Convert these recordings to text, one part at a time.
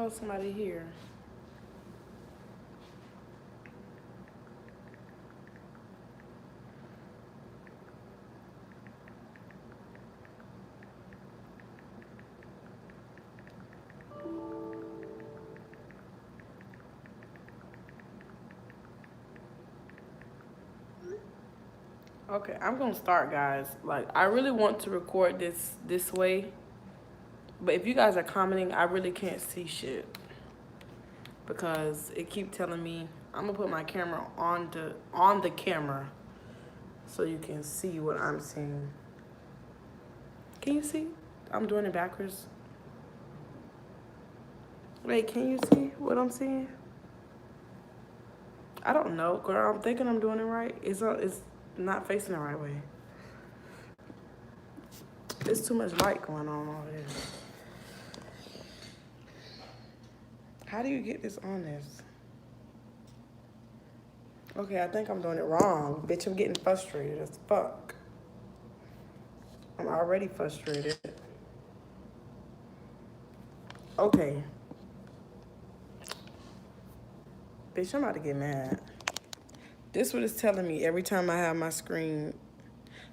Oh, somebody here. Okay, I'm gonna start, guys. Like, I really want to record this way, but if you guys are commenting, I really can't see shit because it keep telling me I'm gonna put my camera on the camera so you can see what I'm seeing. Can you see? I'm doing it backwards. Wait, can you see what I'm seeing? I don't know, girl. I'm thinking I'm doing it right. It's not facing the right way. There's too much light going on over here. How do you get this on this? Okay, I think I'm doing it wrong. Bitch, I'm getting frustrated as fuck. I'm already frustrated. Okay. Bitch, I'm about to get mad. This what it's telling me every time I have my screen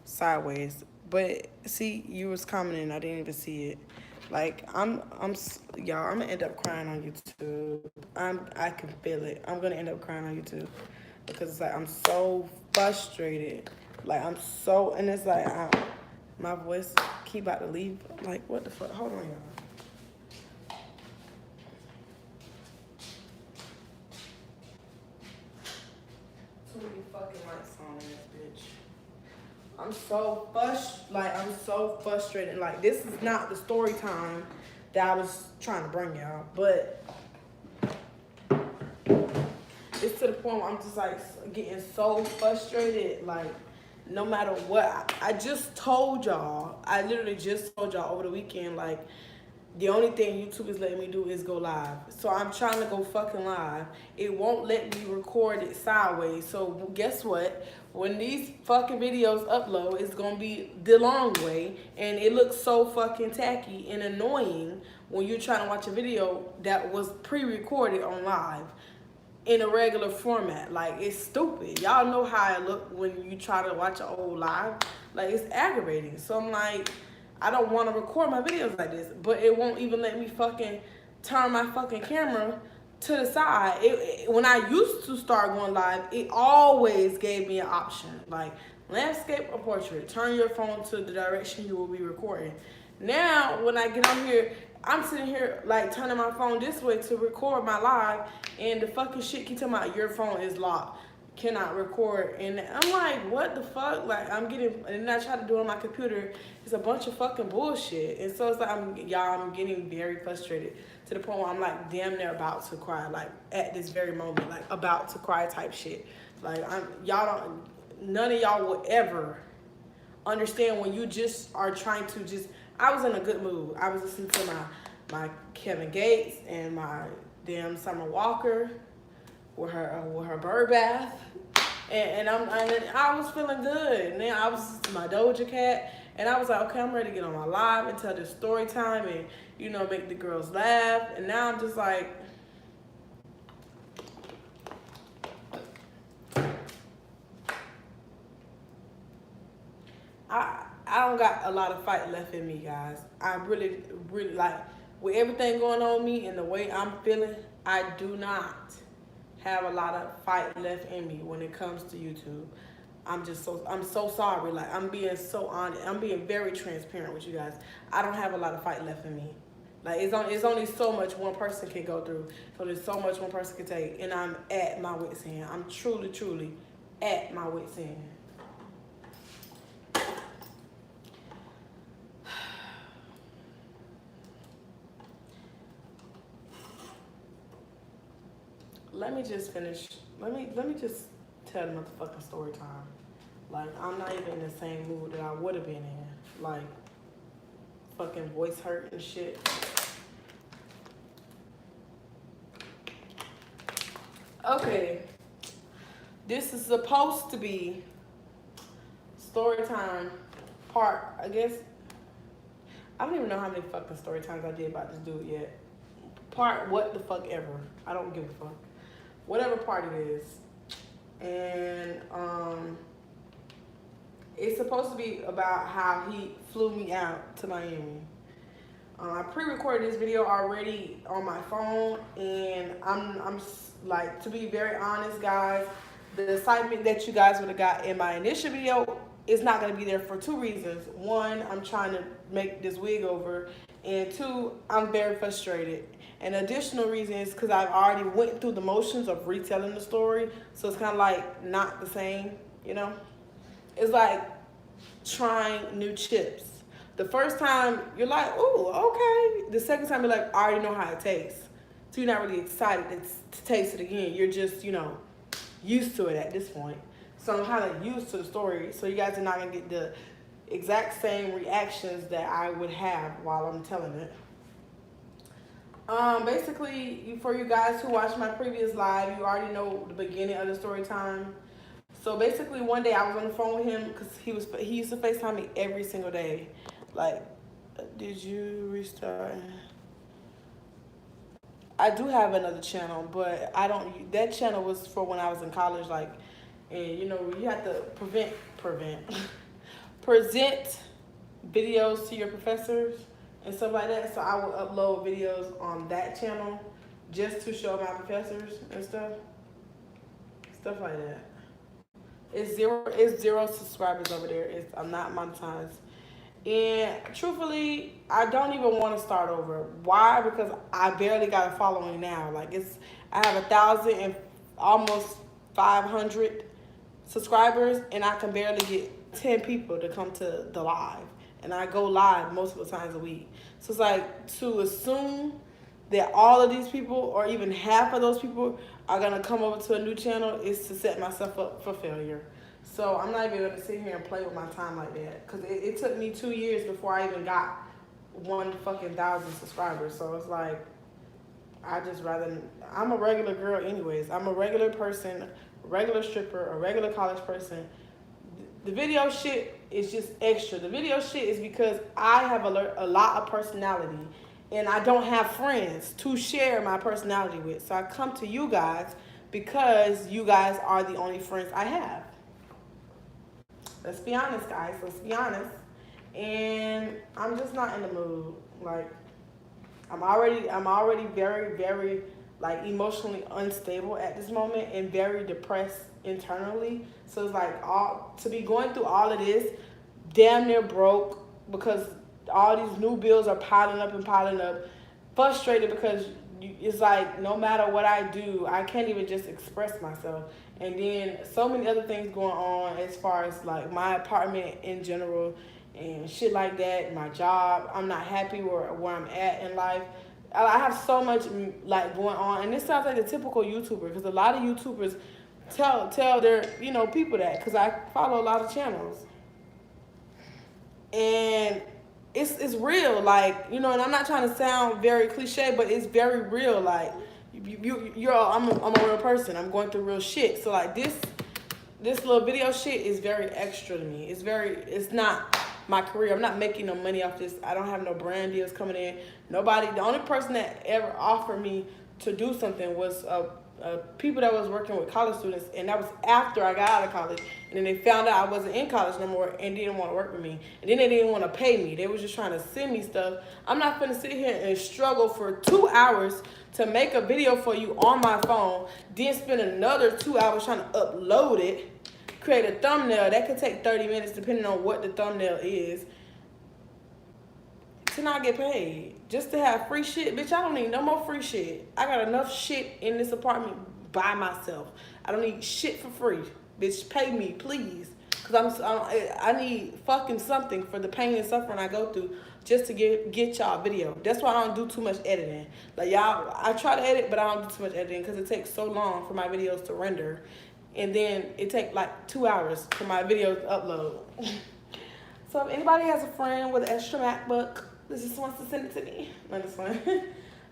sideways. But see, you was commenting, I didn't even see it. Like, y'all, I'm gonna end up crying on YouTube. I can feel it. I'm gonna end up crying on YouTube because it's like I'm so frustrated. Like and it's like my voice keep about to leave. Like, what the fuck? Hold on, y'all. Too many fucking lights on in this bitch. I'm so frustrated. Like, this is not the story time that I was trying to bring y'all, but it's to the point where I'm just like getting so frustrated. Like, no matter what, I just told y'all, I literally just told y'all over the weekend, like, the only thing YouTube is letting me do is go live. So I'm trying to go fucking live. It won't let me record it sideways. So guess what? When these fucking videos upload, it's gonna be the long way. And it looks so fucking tacky and annoying when you're trying to watch a video that was pre-recorded on live in a regular format. Like, it's stupid. Y'all know how I look when you try to watch an old live. Like, it's aggravating. So I'm like, I don't want to record my videos like this, but it won't even let me fucking turn my fucking camera to the side. When I used to start going live, it always gave me an option, like landscape or portrait. Turn your phone to the direction you will be recording. Now, when I get on here, I'm sitting here like turning my phone this way to record my live, and the fucking shit keep talking about your phone is locked, cannot record. And I'm like, what the fuck? Like, I'm getting, and I try to do it on my computer. It's a bunch of fucking bullshit. And so it's like, I'm getting very frustrated to the point where I'm like damn near about to cry, like at this very moment, like about to cry type shit. Like, none of y'all will ever understand when you just are trying to just, I was in a good mood. I was listening to my Kevin Gates and my damn Summer Walker with her bird bath, and I was feeling good. And then I was my Doja Cat, and I was like, okay, I'm ready to get on my live and tell this story time and make the girls laugh. And now I'm just like, I don't got a lot of fight left in me, guys. I really like, with everything going on with me and the way I'm feeling, I do not have a lot of fight left in me when it comes to YouTube. I'm so sorry. Like, I'm being so honest. I'm being very transparent with you guys. I don't have a lot of fight left in me. Like, it's only so much one person can go through. So there's so much one person can take, and I'm at my wit's end. I'm truly at my wit's end. Let me just finish. Let me just tell the motherfucking story time. Like, I'm not even in the same mood that I would have been in. Like, fucking voice hurt and shit. Okay. This is supposed to be story time part, I guess. I don't even know how many fucking story times I did about this dude yet. part, what the fuck ever. I don't give a fuck. Whatever part it is. And it's supposed to be about how he flew me out to Miami. I pre-recorded this video already on my phone, and I'm like, to be very honest, guys, the excitement that you guys would have got in my initial video is not going to be there for two reasons. One, I'm trying to make this wig over, and two, I'm very frustrated. An additional reason is because I've already went through the motions of retelling the story, so it's kind of like not the same, you know? It's like trying new chips. The first time, you're like, ooh, okay. The second time, you're like, I already know how it tastes. So you're not really excited to taste it again. You're just, you know, used to it at this point. So I'm kind of used to the story. So you guys are not going to get the exact same reactions that I would have while I'm telling it. Basically, for you guys who watched my previous live, you already know the beginning of the story time. So basically, one day I was on the phone with him because he used to FaceTime me every single day. Like, did you restart? I do have another channel, but I don't. That channel was for when I was in college. Like, and you know, you have to present videos to your professors and stuff like that. So I will upload videos on that channel just to show my professors and stuff like that. It's zero subscribers over there. I'm not monetized. And truthfully, I don't even want to start over. Why? Because I barely got a following now. Like, I have 1,000 and almost 500 subscribers, and I can barely get 10 people to come to the live. And I go live multiple times a week. So it's like, to assume that all of these people, or even half of those people, are going to come over to a new channel is to set myself up for failure. So I'm not even going to sit here and play with my time like that. Because it took me 2 years before I even got 1,000 subscribers. So it's like, I'm a regular girl anyways. I'm a regular person, a regular stripper, a regular college person. The video shit is just extra. The video shit is because I have a lot of personality. And I don't have friends to share my personality with. So I come to you guys because you guys are the only friends I have. Let's be honest, guys. Let's be honest. And I'm just not in the mood. Like, I'm already very, very, like, emotionally unstable at this moment and very depressed internally. So it's like, to be going through all of this, damn near broke, because all these new bills are piling up and piling up. Frustrated because it's like, no matter what I do, I can't even just express myself. And then so many other things going on as far as like my apartment in general and shit like that, my job. I'm not happy where I'm at in life. I have so much like going on, and this sounds like a typical YouTuber, because a lot of YouTubers tell their people that, because I follow a lot of channels, and it's real, like, and I'm not trying to sound very cliche, but it's very real. Like, I'm a real person. I'm going through real shit. So like this little video shit is very extra to me. It's not my career. I'm not making no money off this. I don't have no brand deals coming in. Nobody. The only person that ever offered me to do something was people that was working with college students, and that was after I got out of college. And then they found out I wasn't in college no more and didn't want to work with me. And then they didn't want to pay me. They was just trying to send me stuff. I'm not going to sit here and struggle for 2 hours to make a video for you on my phone, then spend another 2 hours trying to upload it, create a thumbnail. That could take 30 minutes depending on what the thumbnail is, to not get paid. Just to have free shit. Bitch, I don't need no more free shit. I got enough shit in this apartment by myself. I don't need shit for free. Bitch, pay me, please. Because I need fucking something for the pain and suffering I go through just to get y'all video. That's why I don't do too much editing. Like, y'all, I try to edit, but I don't do too much editing because it takes so long for my videos to render. And then it takes like 2 hours for my videos to upload. So if anybody has a friend with an extra MacBook that just wants to send it to me, I'm just fine.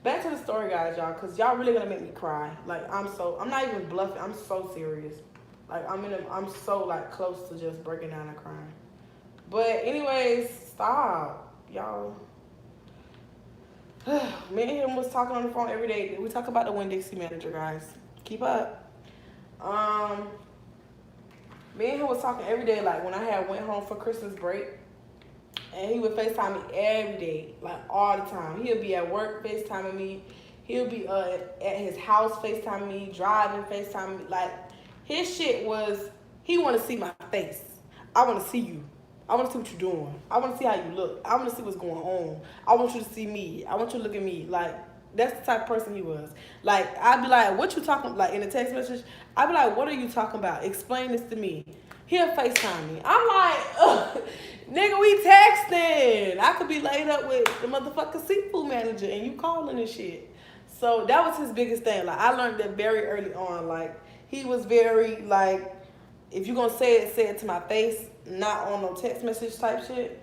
Back to the story, guys, y'all, because y'all really gonna make me cry. Like, I'm not even bluffing. I'm so serious. Like, I'm so like close to just breaking down and crying. But anyways, stop, y'all. Me and him was talking on the phone every day. We talk about the Winn-Dixie manager, guys. Keep up. Um, Me and him was talking every day, like when I had went home for Christmas break, and he would FaceTime me every day, like all the time. He'll be at work FaceTiming me. He'll be at his house FaceTiming me, driving FaceTiming me. Like his shit was, he want to see my face. I want to see you. I want to see what you're doing. I want to see how you look. I want to see what's going on. I want you to see me. I want you to look at me. Like, that's the type of person he was. Like, I'd be like, what you talking, like in a text message, I'd be like, what are you talking about? Explain this to me. He'll FaceTime me. I'm like, ugh, nigga, we texting. I could be laid up with the motherfucking seafood manager and you calling and shit. So that was his biggest thing. Like, I learned that very early on. Like, he was very, like, if you're going to say it to my face, not on no text message type shit,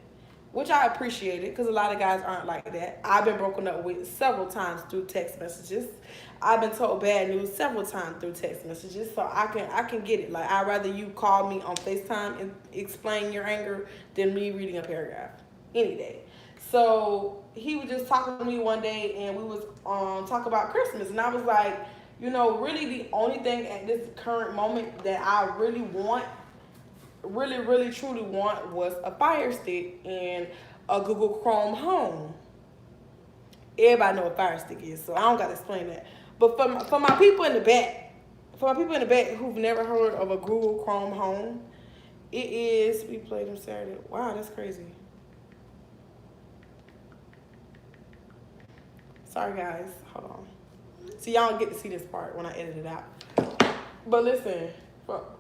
which I appreciated because a lot of guys aren't like that. I've been broken up with several times through text messages. I've been told bad news several times through text messages, so I can get it. Like, I'd rather you call me on FaceTime and explain your anger than me reading a paragraph any day. So he was just talking to me one day, and we was talking about Christmas, and I was like, you know, really the only thing at this current moment that I really want, really truly want, was a Fire Stick and a Google Chrome Home. Everybody know what Fire Stick is, so I don't gotta explain that. But for my people in the back, who've never heard of a Google Chrome Home, it is, we played them Saturday. Wow, that's crazy. Sorry guys, hold on. See, y'all don't get to see this part when I edit it out. But listen,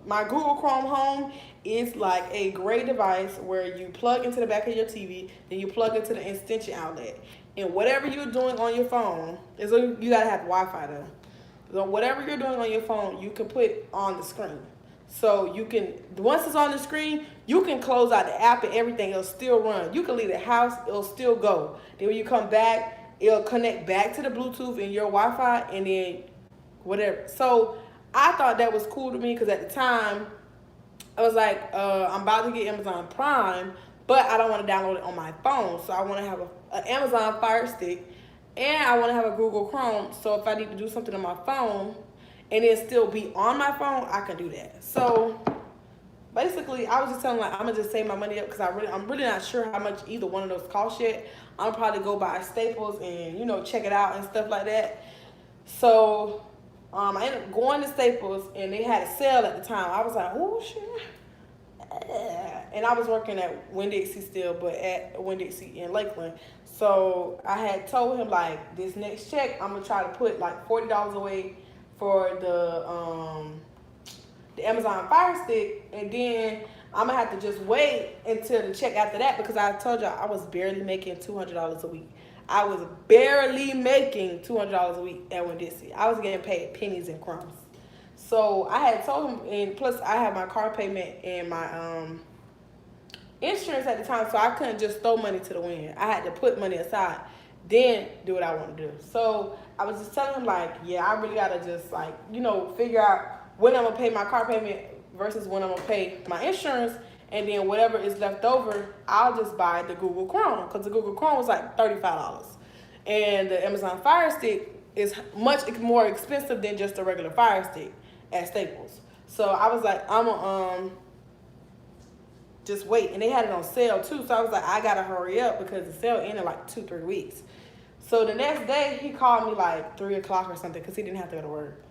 my Google Chrome Home is like a great device where you plug into the back of your TV, then you plug into the extension outlet. And whatever you're doing on your phone, you gotta have Wi-Fi though. So whatever you're doing on your phone, you can put on the screen. So you can, once it's on the screen, you can close out the app and everything, it'll still run. You can leave the house, it'll still go. Then when you come back, it'll connect back to the Bluetooth in your Wi-Fi and then whatever. So I thought that was cool to me because at the time, I was like, I'm about to get Amazon Prime, but I don't want to download it on my phone. So I want to have an Amazon Fire Stick and I want to have a Google Chrome. So if I need to do something on my phone and it still be on my phone, I can do that. So basically, I was just telling like, I'm going to just save my money up because I'm really not sure how much either one of those cost yet. I'll probably go buy Staples and, you know, check it out and stuff like that. So I ended up going to Staples and they had a sale at the time. I was like, oh shit. And I was working at Winn-Dixie still, but at Winn-Dixie in Lakeland. So I had told him like, this next check, I'm gonna try to put like $40 away for the Amazon Fire Stick, and then I'm gonna have to just wait until the check after that because I told y'all I was barely making $200 a week. I was barely making $200 a week at Winn-Dixie. I was getting paid pennies and crumbs. So I had told him, and plus I had my car payment and my insurance at the time, so I couldn't just throw money to the wind. I had to put money aside, then do what I want to do. So I was just telling him like, yeah, I really gotta just like, you know, figure out when I'm gonna pay my car payment versus when I'm gonna pay my insurance, and then whatever is left over, I'll just buy the Google Chrome because the Google Chrome was like $35, and the Amazon Fire Stick is much more expensive than just a regular Fire Stick at Staples. So I was like, I'm gonna just wait, and they had it on sale too. So I was like, I gotta hurry up because the sale ended like 2-3 weeks. So the next day he called me like 3 o'clock or something because he didn't have to go to work.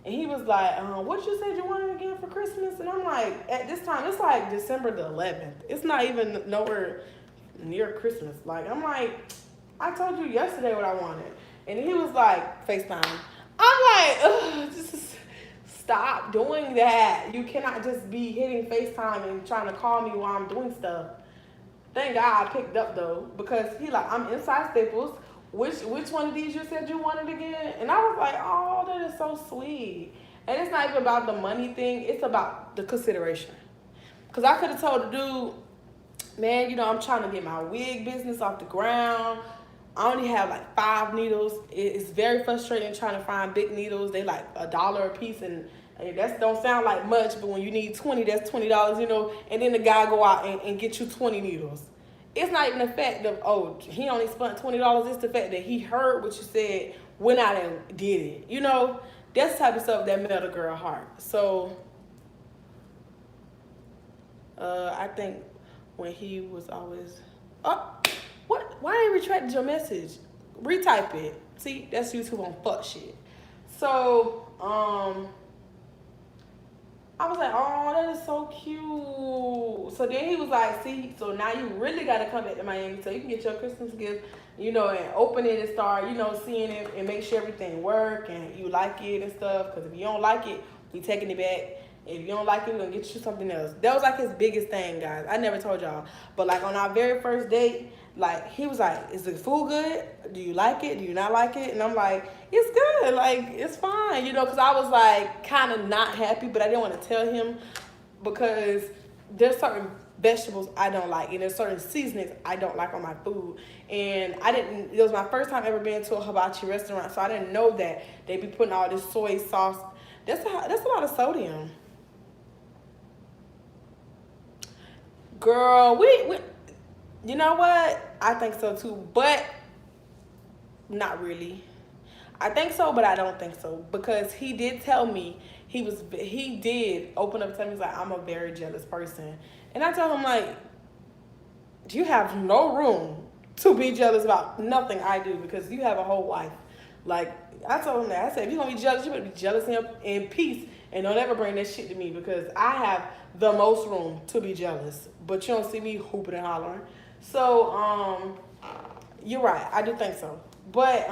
And he was like, what you said you wanted again for Christmas? And I'm like, at this time, it's like December the 11th. It's not even nowhere near Christmas. Like, I'm like, I told you yesterday what I wanted. And he was like, FaceTime. I'm like, ugh, just stop doing that. You cannot just be hitting FaceTime and trying to call me while I'm doing stuff. Thank God I picked up, though, because he like, I'm inside Staples. Which one of these you said you wanted again? And I was like, oh, that is so sweet. And it's not even about the money thing. It's about the consideration. Because I could have told the dude, man, you know, I'm trying to get my wig business off the ground. I only have like 5 needles. It's very frustrating trying to find big needles. They like $1 a piece, and that don't sound like much, but when you need 20, that's $20, you know. And then the guy go out and get you 20 needles. it's not even the fact of, oh, he only spent $20. It's the fact that he heard what you said, went out and did it. You know, that's the type of stuff that melt a girl heart. So I think when he was always, oh, what? Why didn't you retract your message? Retype it. See, that's YouTube on fuck shit. So I was like, oh, that is so cute. So then he was like, see, so now you really got to come back to Miami so you can get your Christmas gift, you know, and open it and start, you know, seeing it and make sure everything work and you like it and stuff. Because if you don't like it, we taking it back. If you don't like it, we're going to get you something else. That was like his biggest thing, guys. I never told y'all. But like on our very first date, like he was like, is the food good? Do you like it? Do you not like it? And I'm like, it's good. Like, it's fine. You know, because I was like kind of not happy, but I didn't want to tell him because there's certain vegetables I don't like. And there's certain seasonings I don't like on my food. And it was my first time ever being to a hibachi restaurant. So I didn't know that they be putting all this soy sauce. That's a lot of sodium. Girl, we you know what? I think so too, but not really. I think so, but I don't think so because he did tell me he did open up and tell me, he's like, I'm a very jealous person. And I told him, like, you have no room to be jealous about nothing I do because you have a whole life. Like, I told him that. I said, if you're going to be jealous, you better be jealous in peace and don't ever bring that shit to me because I have the most room to be jealous. But you don't see me hooping and hollering. So, you're right. I do think so. But,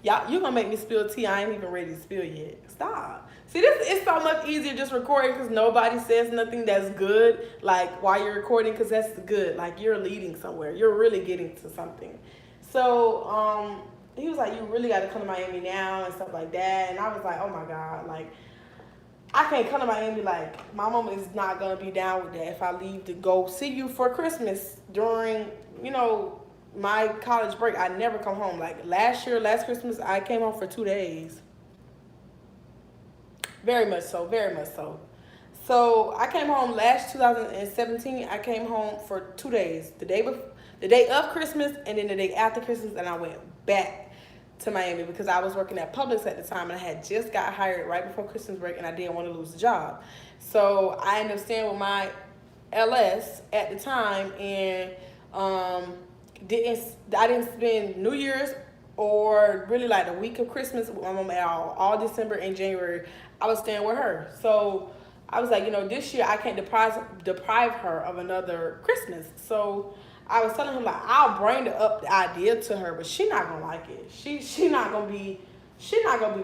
y'all, you're going to make me spill tea I ain't even ready to spill yet. Stop. See, it's so much easier just recording because nobody says nothing that's good, like, while you're recording, because that's good. Like, you're leading somewhere. You're really getting to something. So, he was like, you really got to come to Miami now and stuff like that. And I was like, oh, my God. Like, I can't come to Miami. Like, my mom is not going to be down with that if I leave to go see you for Christmas during, you know, my college break. I never come home. Like, last Christmas, I came home for 2 days. Very much so, very much so. So, I came home last 2017. I came home for 2 days. The day of Christmas and then the day after Christmas, and I went back to Miami because I was working at Publix at the time and I had just got hired right before Christmas break and I didn't want to lose the job. So I ended up staying with my LS at the time and I didn't spend New Year's or really like the week of Christmas with my mom at all December and January. I was staying with her. So I was like, you know, this year I can't deprive her of another Christmas. So I was telling him, like, I'll bring up the idea to her, but she's not gonna like it. She's not gonna be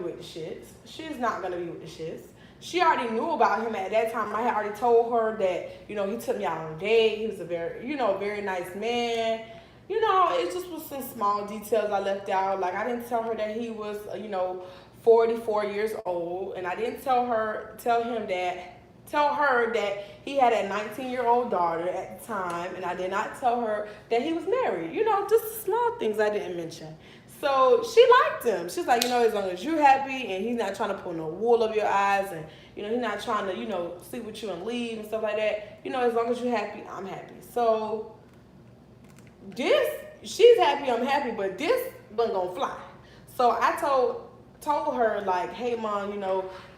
with the shits. She's not gonna be with the shits. She already knew about him at that time. I had already told her that, you know, he took me out on a date. He was a very nice man. You know, it just was some small details I left out. Like, I didn't tell her that he was, 44 years old, and I didn't tell her that he had a 19-year-old daughter at the time, and I did not tell her that he was married. You know, just small things I didn't mention. So she liked him. She's like, as long as you're happy and he's not trying to pull no wool over your eyes and, he's not trying to, sleep with you and leave and stuff like that. As long as you're happy, I'm happy. So she's happy, I'm happy, but this wasn't gonna fly. So I told her, like, hey, Mom,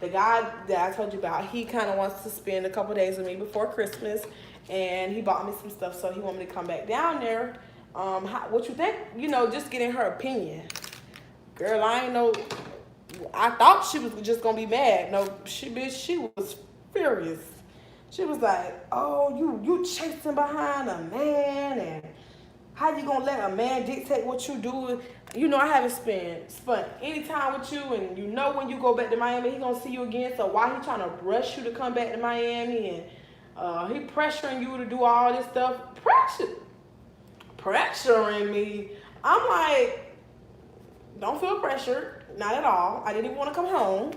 the guy that I told you about, he kind of wants to spend a couple days with me before Christmas, and he bought me some stuff, so he wanted me to come back down there. What you think? Just getting her opinion. Girl, I ain't know. I thought she was just gonna be mad. No, she was furious. She was like, oh, you chasing behind a man, and how you gonna let a man dictate what you do? I haven't spent any time with you, and when you go back to Miami, he gonna see you again. So why he trying to rush you to come back to Miami, and he pressuring you to do all this stuff? Pressuring me. I'm like, don't feel pressured, not at all. I didn't even want to come home.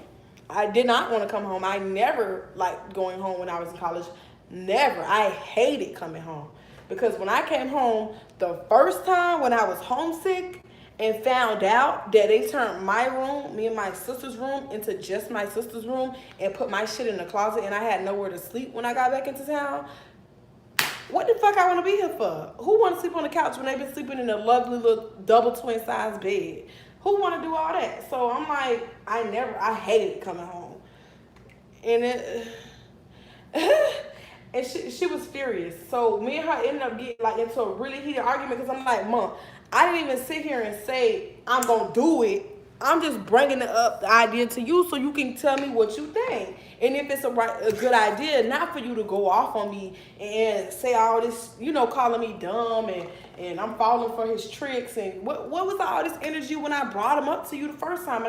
I did not want to come home. I never liked going home when I was in college. Never. I hated coming home. Because when I came home, the first time when I was homesick and found out that they turned my room, me and my sister's room, into just my sister's room and put my shit in the closet and I had nowhere to sleep when I got back into town, What the fuck I want to be here for? Who want to sleep on the couch when they've been sleeping in a lovely little double twin size bed? Who want to do all that? So I'm like, I hated coming home. And it, and she was furious. So me and her ended up getting like into a really heated argument because I'm like, Mom, I didn't even sit here and say I'm gonna do it. I'm just bringing up the idea to you so you can tell me what you think. And if it's a good idea, not for you to go off on me and say all this, calling me dumb and I'm falling for his tricks. And what was all this energy when I brought him up to you the first time?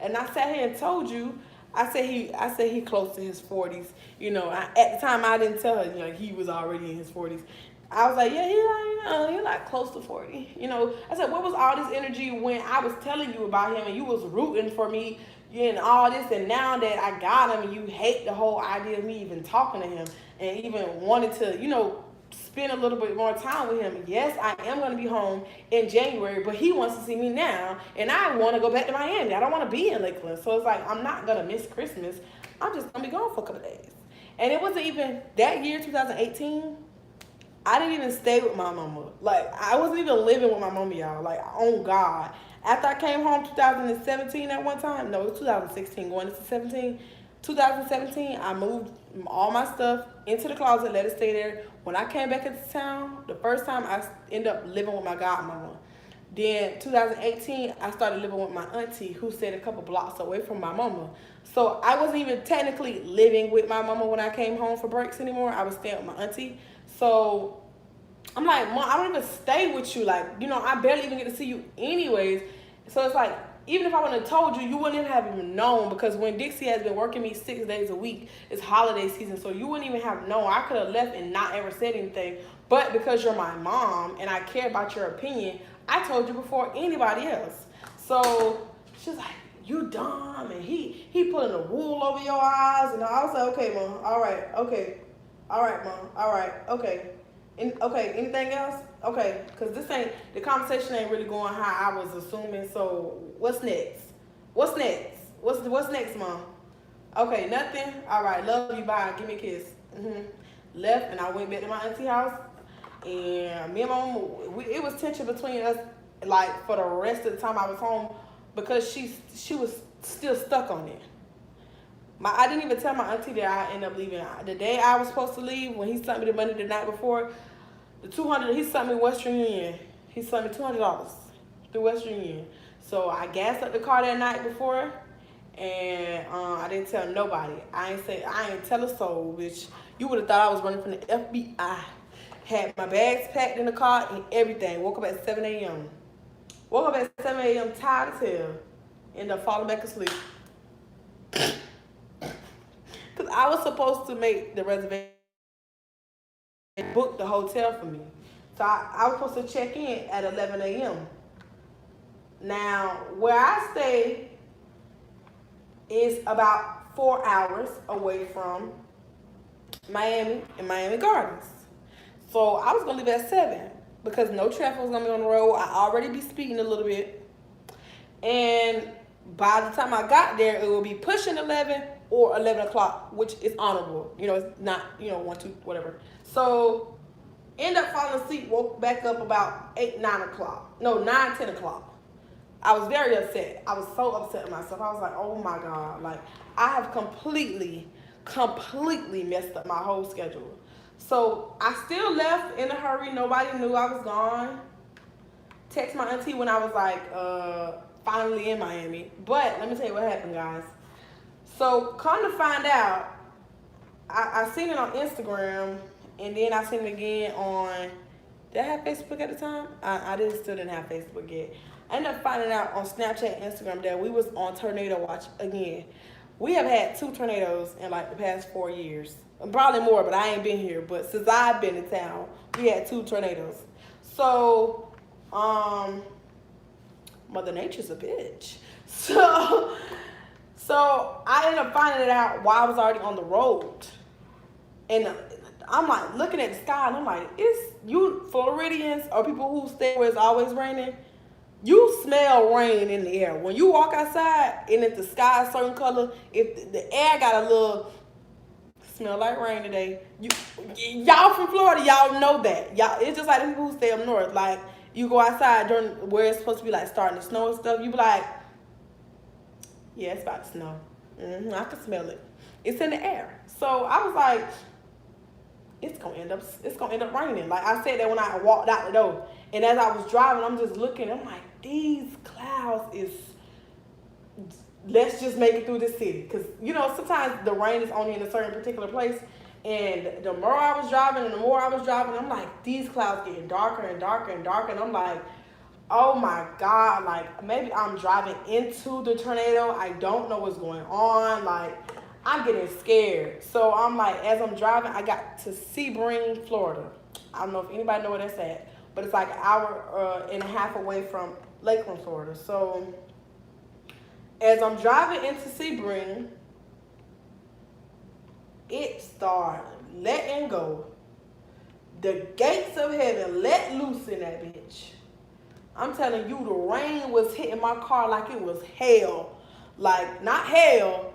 And I sat here and told you, I said he close to his 40s. At the time I didn't tell her, he was already in his 40s. I was like, yeah, he's like close to 40. I said, what was all this energy when I was telling you about him and you was rooting for me and all this, and now that I got him and you hate the whole idea of me even talking to him and even wanted to, spend a little bit more time with him. Yes, I am going to be home in January, but he wants to see me now, and I want to go back to Miami. I don't want to be in Lakeland. So it's like, I'm not going to miss Christmas. I'm just going to be gone for a couple of days. And it wasn't even that year, 2018. I didn't even stay with my mama. Like, I wasn't even living with my mama, y'all. Like, oh, God. After I came home 2017 at one time, no, it was 2016 going into 17. 2017, I moved all my stuff into the closet, let it stay there. When I came back into town, the first time I ended up living with my godmama. Then 2018, I started living with my auntie who stayed a couple blocks away from my mama. So I wasn't even technically living with my mama when I came home for breaks anymore. I was staying with my auntie. So I'm like, Mom, I don't even stay with you. Like, I barely even get to see you anyways. So it's like, even if I wouldn't have told you, you wouldn't have even known, because Winn-Dixie has been working me 6 days a week. It's holiday season, so you wouldn't even have known. I could have left and not ever said anything. But because you're my mom and I care about your opinion, I told you before anybody else. So she's like, you dumb, and he pulling the wool over your eyes. And I was like, okay, Mom, all right, okay. All right, Mom, all right, okay. Okay, anything else? Okay, because the conversation ain't really going how I was assuming. So what's next? What's next? What's next, Mom? Okay, nothing? All right, love you, bye. Give me a kiss. Left, and I went back to my auntie house. And me and my mom, it was tension between us, like, for the rest of the time I was home, because she was still stuck on it. I didn't even tell my auntie that I ended up leaving. The day I was supposed to leave, when he sent me the money the night before, the $200, he sent me Western Union. He sent me $200 through Western Union. So I gassed up the car that night before, and I didn't tell nobody. I ain't tell a soul, which you would have thought I was running from the FBI. Had my bags packed in the car and everything. Woke up at 7 a.m. Woke up at 7 a.m. tired as hell. Ended up falling back asleep. Because I was supposed to make the reservation and book the hotel for me. So I was supposed to check in at 11 a.m. Now, where I stay is about 4 hours away from Miami and Miami Gardens. So I was going to leave at 7 because no traffic was going to be on the road. I already be speeding a little bit. And by the time I got there, it will be pushing 11 or 11 o'clock, which is honorable. It's not, 1, 2, whatever. So, end up falling asleep, woke back up about 8, 9 o'clock. No, 9, 10 o'clock. I was very upset. I was so upset with myself. I was like, oh my God. Like, I have completely messed up my whole schedule. So, I still left in a hurry. Nobody knew I was gone. Text my auntie when I was like, finally in Miami. But let me tell you what happened, guys. So come to find out, I seen it on Instagram, and then I seen it again on, did I have Facebook at the time? I still didn't have Facebook yet. I ended up finding out on Snapchat and Instagram that we was on tornado watch again. We have had 2 tornadoes in like the past 4 years. Probably more, but I ain't been here. But since I've been in town, we had 2 tornadoes. So, Mother Nature's a bitch. So I ended up finding it out while I was already on the road. And I'm like looking at the sky, and I'm like, it's you Floridians or people who stay where it's always raining, you smell rain in the air. When you walk outside and if the sky is a certain color, if the air got a little smell like rain today. Y'all from Florida, y'all know that. Y'all, it's just like the people who stay up north. Like, you go outside during where it's supposed to be like starting to snow and stuff. You be like, yeah, it's about to snow. I can smell it. It's in the air. So I was like, it's gonna end up raining. Like I said that when I walked out the door. And as I was driving, I'm just looking, I'm like, these clouds is, let's just make it through the city. Because, you know, sometimes the rain is only in a certain particular place. And the more I was driving I'm like, these clouds getting darker and darker and darker. And I'm like, oh my God, like maybe I'm driving into the tornado. I don't know what's going on. Like, I'm getting scared. So I'm like, as I'm driving, I got to Sebring, Florida. I don't know if anybody know where that's at, but it's like an hour and a half away from Lakeland, Florida. So as I'm driving into Sebring, it started letting go. The gates of heaven let loose in that bitch. I'm telling you, the rain was hitting my car like it was hell. Like, not hell,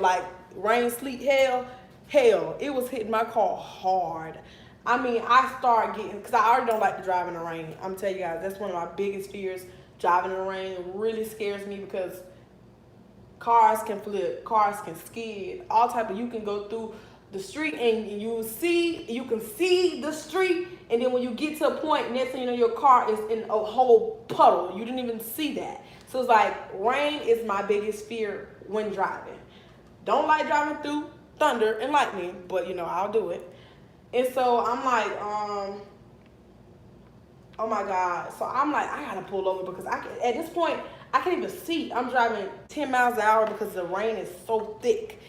like rain, sleet, hell. It was hitting my car hard. I mean, I started getting, because I already don't like to drive in the rain. I'm telling you guys, that's one of my biggest fears. Driving in the rain really scares me because cars can flip, cars can skid, all type of, you can go through the street and you can see the street, and then when you get to a point, next thing you know, your car is in a whole puddle. You didn't even see that. So it's like, rain is my biggest fear when driving. Don't like driving through thunder and lightning, but you know, I'll do it. And so I'm like, oh my God. So I'm like, I gotta pull over because at this point, I can't even see. I'm driving 10 miles an hour because the rain is so thick.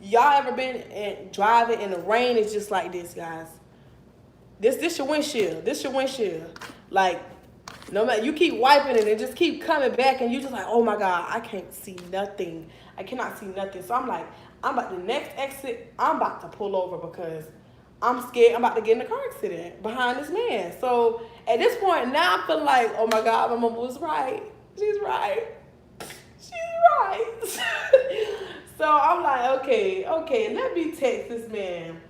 Y'all ever been driving and the rain is just like this, guys? This your windshield. Like, no matter, you keep wiping it and just keep coming back and you just like, oh my God, I can't see nothing. I cannot see nothing. So I'm like, the next exit, I'm about to pull over because I'm scared I'm about to get in a car accident behind this man. So at this point now I feel like, oh my God, my mama was right. She's right. So I'm like, okay, let me text this man.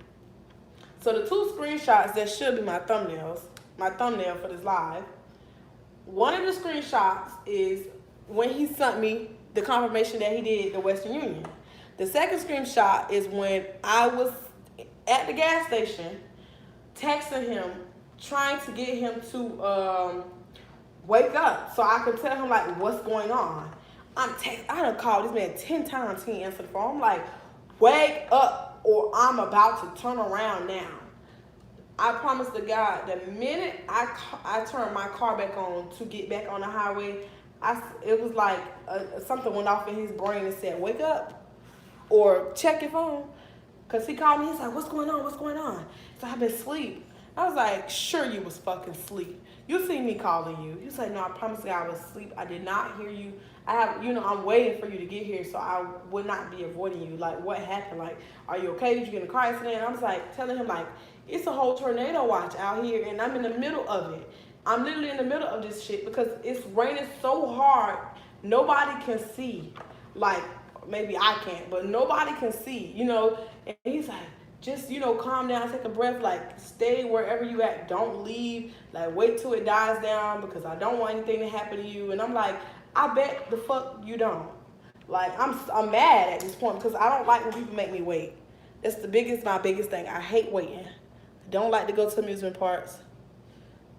So the two screenshots that should be my thumbnail for this live. One of the screenshots is when he sent me the confirmation that he did the Western Union. The second screenshot is when I was at the gas station texting him, trying to get him to wake up so I could tell him like what's going on. I done called this man 10 times, he ain't answered the phone. I'm like, wake up or I'm about to turn around now. I promise to God, the minute I turned my car back on to get back on the highway, it was like something went off in his brain and said, wake up or check your phone. Because he called me, he's like, what's going on? So I've been asleep. I was like, sure you was fucking asleep. You see me calling you. He was like, no, I promise you I was asleep. I did not hear you. I'm waiting for you to get here, so I would not be avoiding you. Like, what happened? Like, are you okay? Did you get in a car accident? I was like, telling him, like, it's a whole tornado watch out here, and I'm in the middle of it. I'm literally in the middle of this shit because it's raining so hard, nobody can see. Like, maybe I can't, but nobody can see, you know? And he's like, just, you know, calm down, take a breath, like, stay wherever you at, don't leave, like, wait till it dies down because I don't want anything to happen to you. And I'm like, I bet the fuck you don't. Like, I'm mad at this point because I don't like when people make me wait. That's my biggest thing. I hate waiting. I don't like to go to amusement parks.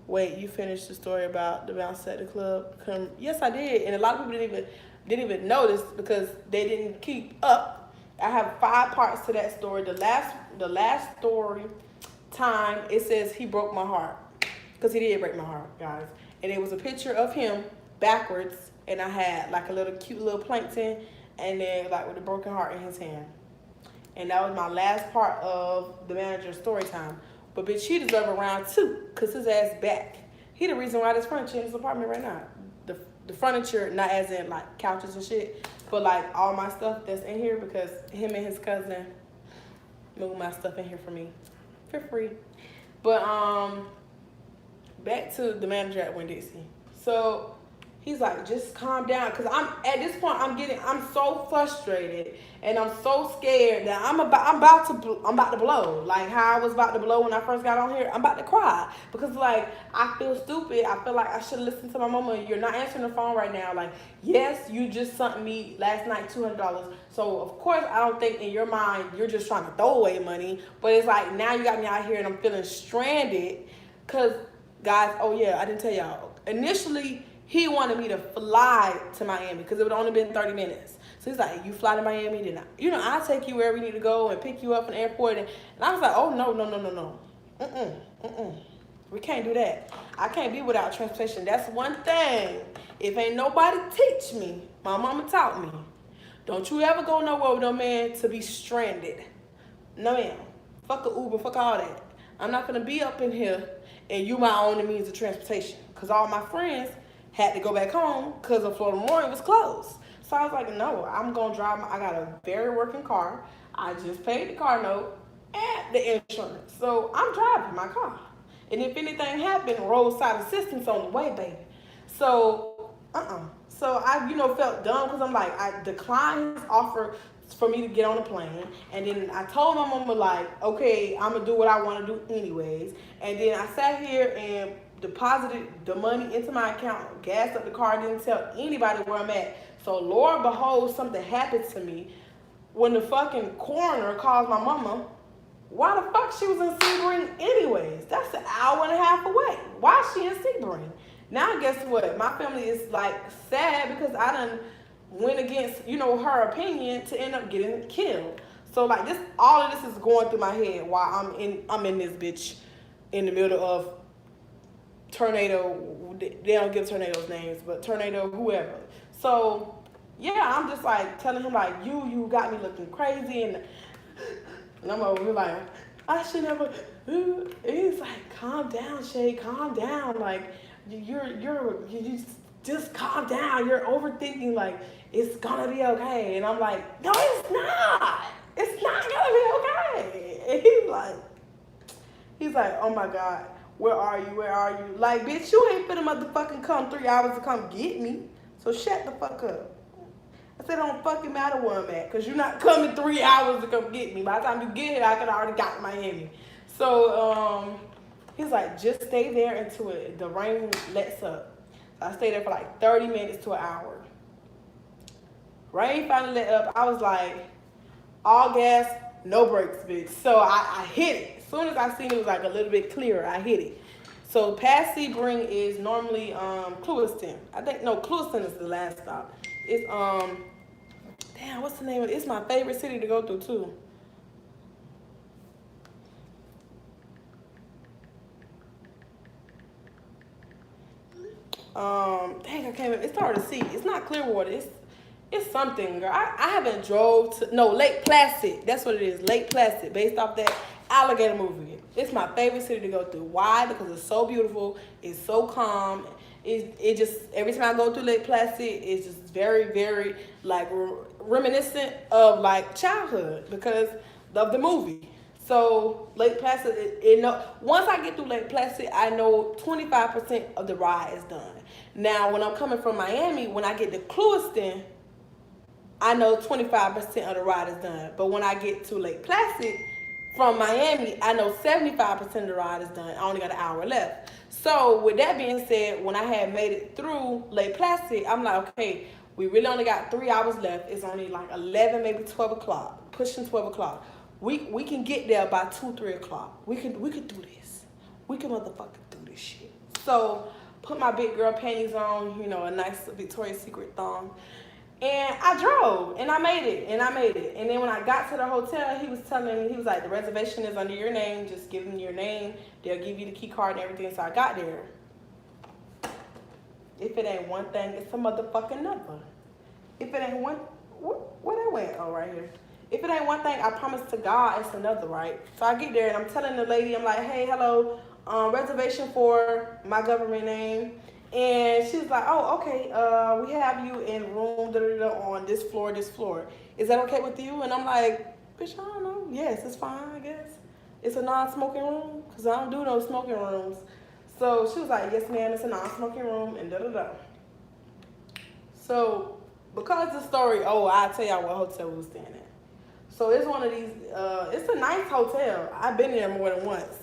Wait, you finished the story about the bounce at the club? Yes, I did. And a lot of people didn't even notice because they didn't keep up. I have 5 parts to that story. The last story time, it says he broke my heart. Because he did break my heart, guys. And it was a picture of him backwards, and I had like a little cute little plankton, and then like with a broken heart in his hand. And that was my last part of the manager's story time. But bitch, he deserve a round 2, because his ass back. He the reason why there's furniture in his apartment right now. The furniture, not as in like couches and shit, but like all my stuff that's in here because him and his cousin moved my stuff in here for me for free. But back to the manager at Winn-Dixie. So He's like, just calm down, cause I'm at this point. I'm so frustrated and I'm so scared that I'm about to blow. Like how I was about to blow when I first got on here. I'm about to cry because like I feel stupid. I feel like I should listen to my mama. You're not answering the phone right now. Like yes, you just sent me last night $200. So of course I don't think in your mind you're just trying to throw away money. But it's like now you got me out here and I'm feeling stranded. Cause guys, oh yeah, I didn't tell y'all initially. He wanted me to fly to Miami because it would only been 30 minutes. So he's like, you fly to Miami, then I'll take you wherever you need to go and pick you up in the airport. And I was like, oh, no. We can't do that. I can't be without transportation. That's one thing. If ain't nobody teach me, my mama taught me. Don't you ever go nowhere with no man to be stranded. No, ma'am. Fuck a Uber, fuck all that. I'm not going to be up in here and you my only means of transportation. Because all my friends had to go back home because of Florida Memorial was closed. So I was like, no, I'm going to drive. I got a very working car. I just paid the car note and the insurance. So I'm driving my car. And if anything happened, roadside assistance on the way, baby. So, So I, felt dumb because I'm like, I declined his offer for me to get on a plane. And then I told my mama, like, okay, I'm going to do what I want to do anyways. And then I sat here and deposited the money into my account, gassed up the car, didn't tell anybody where I'm at. So Lord behold, something happened to me when the fucking coroner calls my mama. Why the fuck she was in Sebring anyways? That's an hour and a half away. Why is she in Sebring? Now guess what? My family is like sad because I done went against, her opinion to end up getting killed. So like this, all of this is going through my head while I'm in this bitch in the middle of tornado. They don't give tornadoes names, but tornado whoever. So yeah, I'm just like telling him like you got me looking crazy, and I'm over here like I should never. He's like, calm down, Shay, calm down. Like you just calm down. You're overthinking. Like it's gonna be okay. And I'm like, no, it's not. It's not gonna be okay. And he's like, oh my God. Where are you? Where are you? Like, bitch, you ain't finna motherfucking come 3 hours to come get me. So shut the fuck up. I said, it don't fucking matter where I'm at, because you're not coming 3 hours to come get me. By the time you get here, I could already got to Miami. So, he's like, just stay there until the rain lets up. So I stayed there for like 30 minutes to an hour. Rain finally let up. I was like, all gas, no brakes, bitch. So I hit it. As soon as I seen it was like a little bit clearer, I hit it. So past Sebring is normally Clewiston. Clewiston is the last stop. It's damn, what's the name of it? It's my favorite city to go through too. Dang, I can't remember. It's hard to see. It's not Clearwater. It's something, girl. I haven't drove to Lake Placid. That's what it is, Lake Placid, based off that alligator movie. It's my favorite city to go through. Why? Because it's so beautiful. It's so calm. It just every time I go through Lake Placid, it's just very, very like reminiscent of like childhood because of the movie. So Lake Placid, once I get through Lake Placid, I know 25% of the ride is done. Now, when I'm coming from Miami, when I get to Clewiston, I know 25% of the ride is done. But when I get to Lake Placid from Miami, I know 75% of the ride is done. I only got an hour left. So with that being said, when I had made it through Lake Placid, I'm like, okay, we really only got 3 hours left. It's only like 11, maybe 12 o'clock, pushing 12 o'clock. We can get there by 2, 3 o'clock. We can do this. We can motherfucking do this shit. So put my big girl panties on, a nice Victoria's Secret thong. And I drove, and I made it. And then when I got to the hotel, he was telling me, he was like, the reservation is under your name. Just give them your name. They'll give you the key card and everything. So I got there. If it ain't one thing, it's a motherfucking number. If it ain't one, where that went? Oh, right here. If it ain't one thing, I promise to God, it's another, right? So I get there, and I'm telling the lady, I'm like, hey, hello, reservation for my government name. And she's like, oh, okay, we have you in room on this floor. Is that okay with you? And I'm like, bitch, I don't know. Yes, it's fine, I guess. It's a non-smoking room, because I don't do no smoking rooms. So she was like, yes, ma'am, it's a non-smoking room, and da-da-da. So because the story, I'll tell y'all what hotel we was staying at. So it's one of these. It's a nice hotel. I've been there more than once.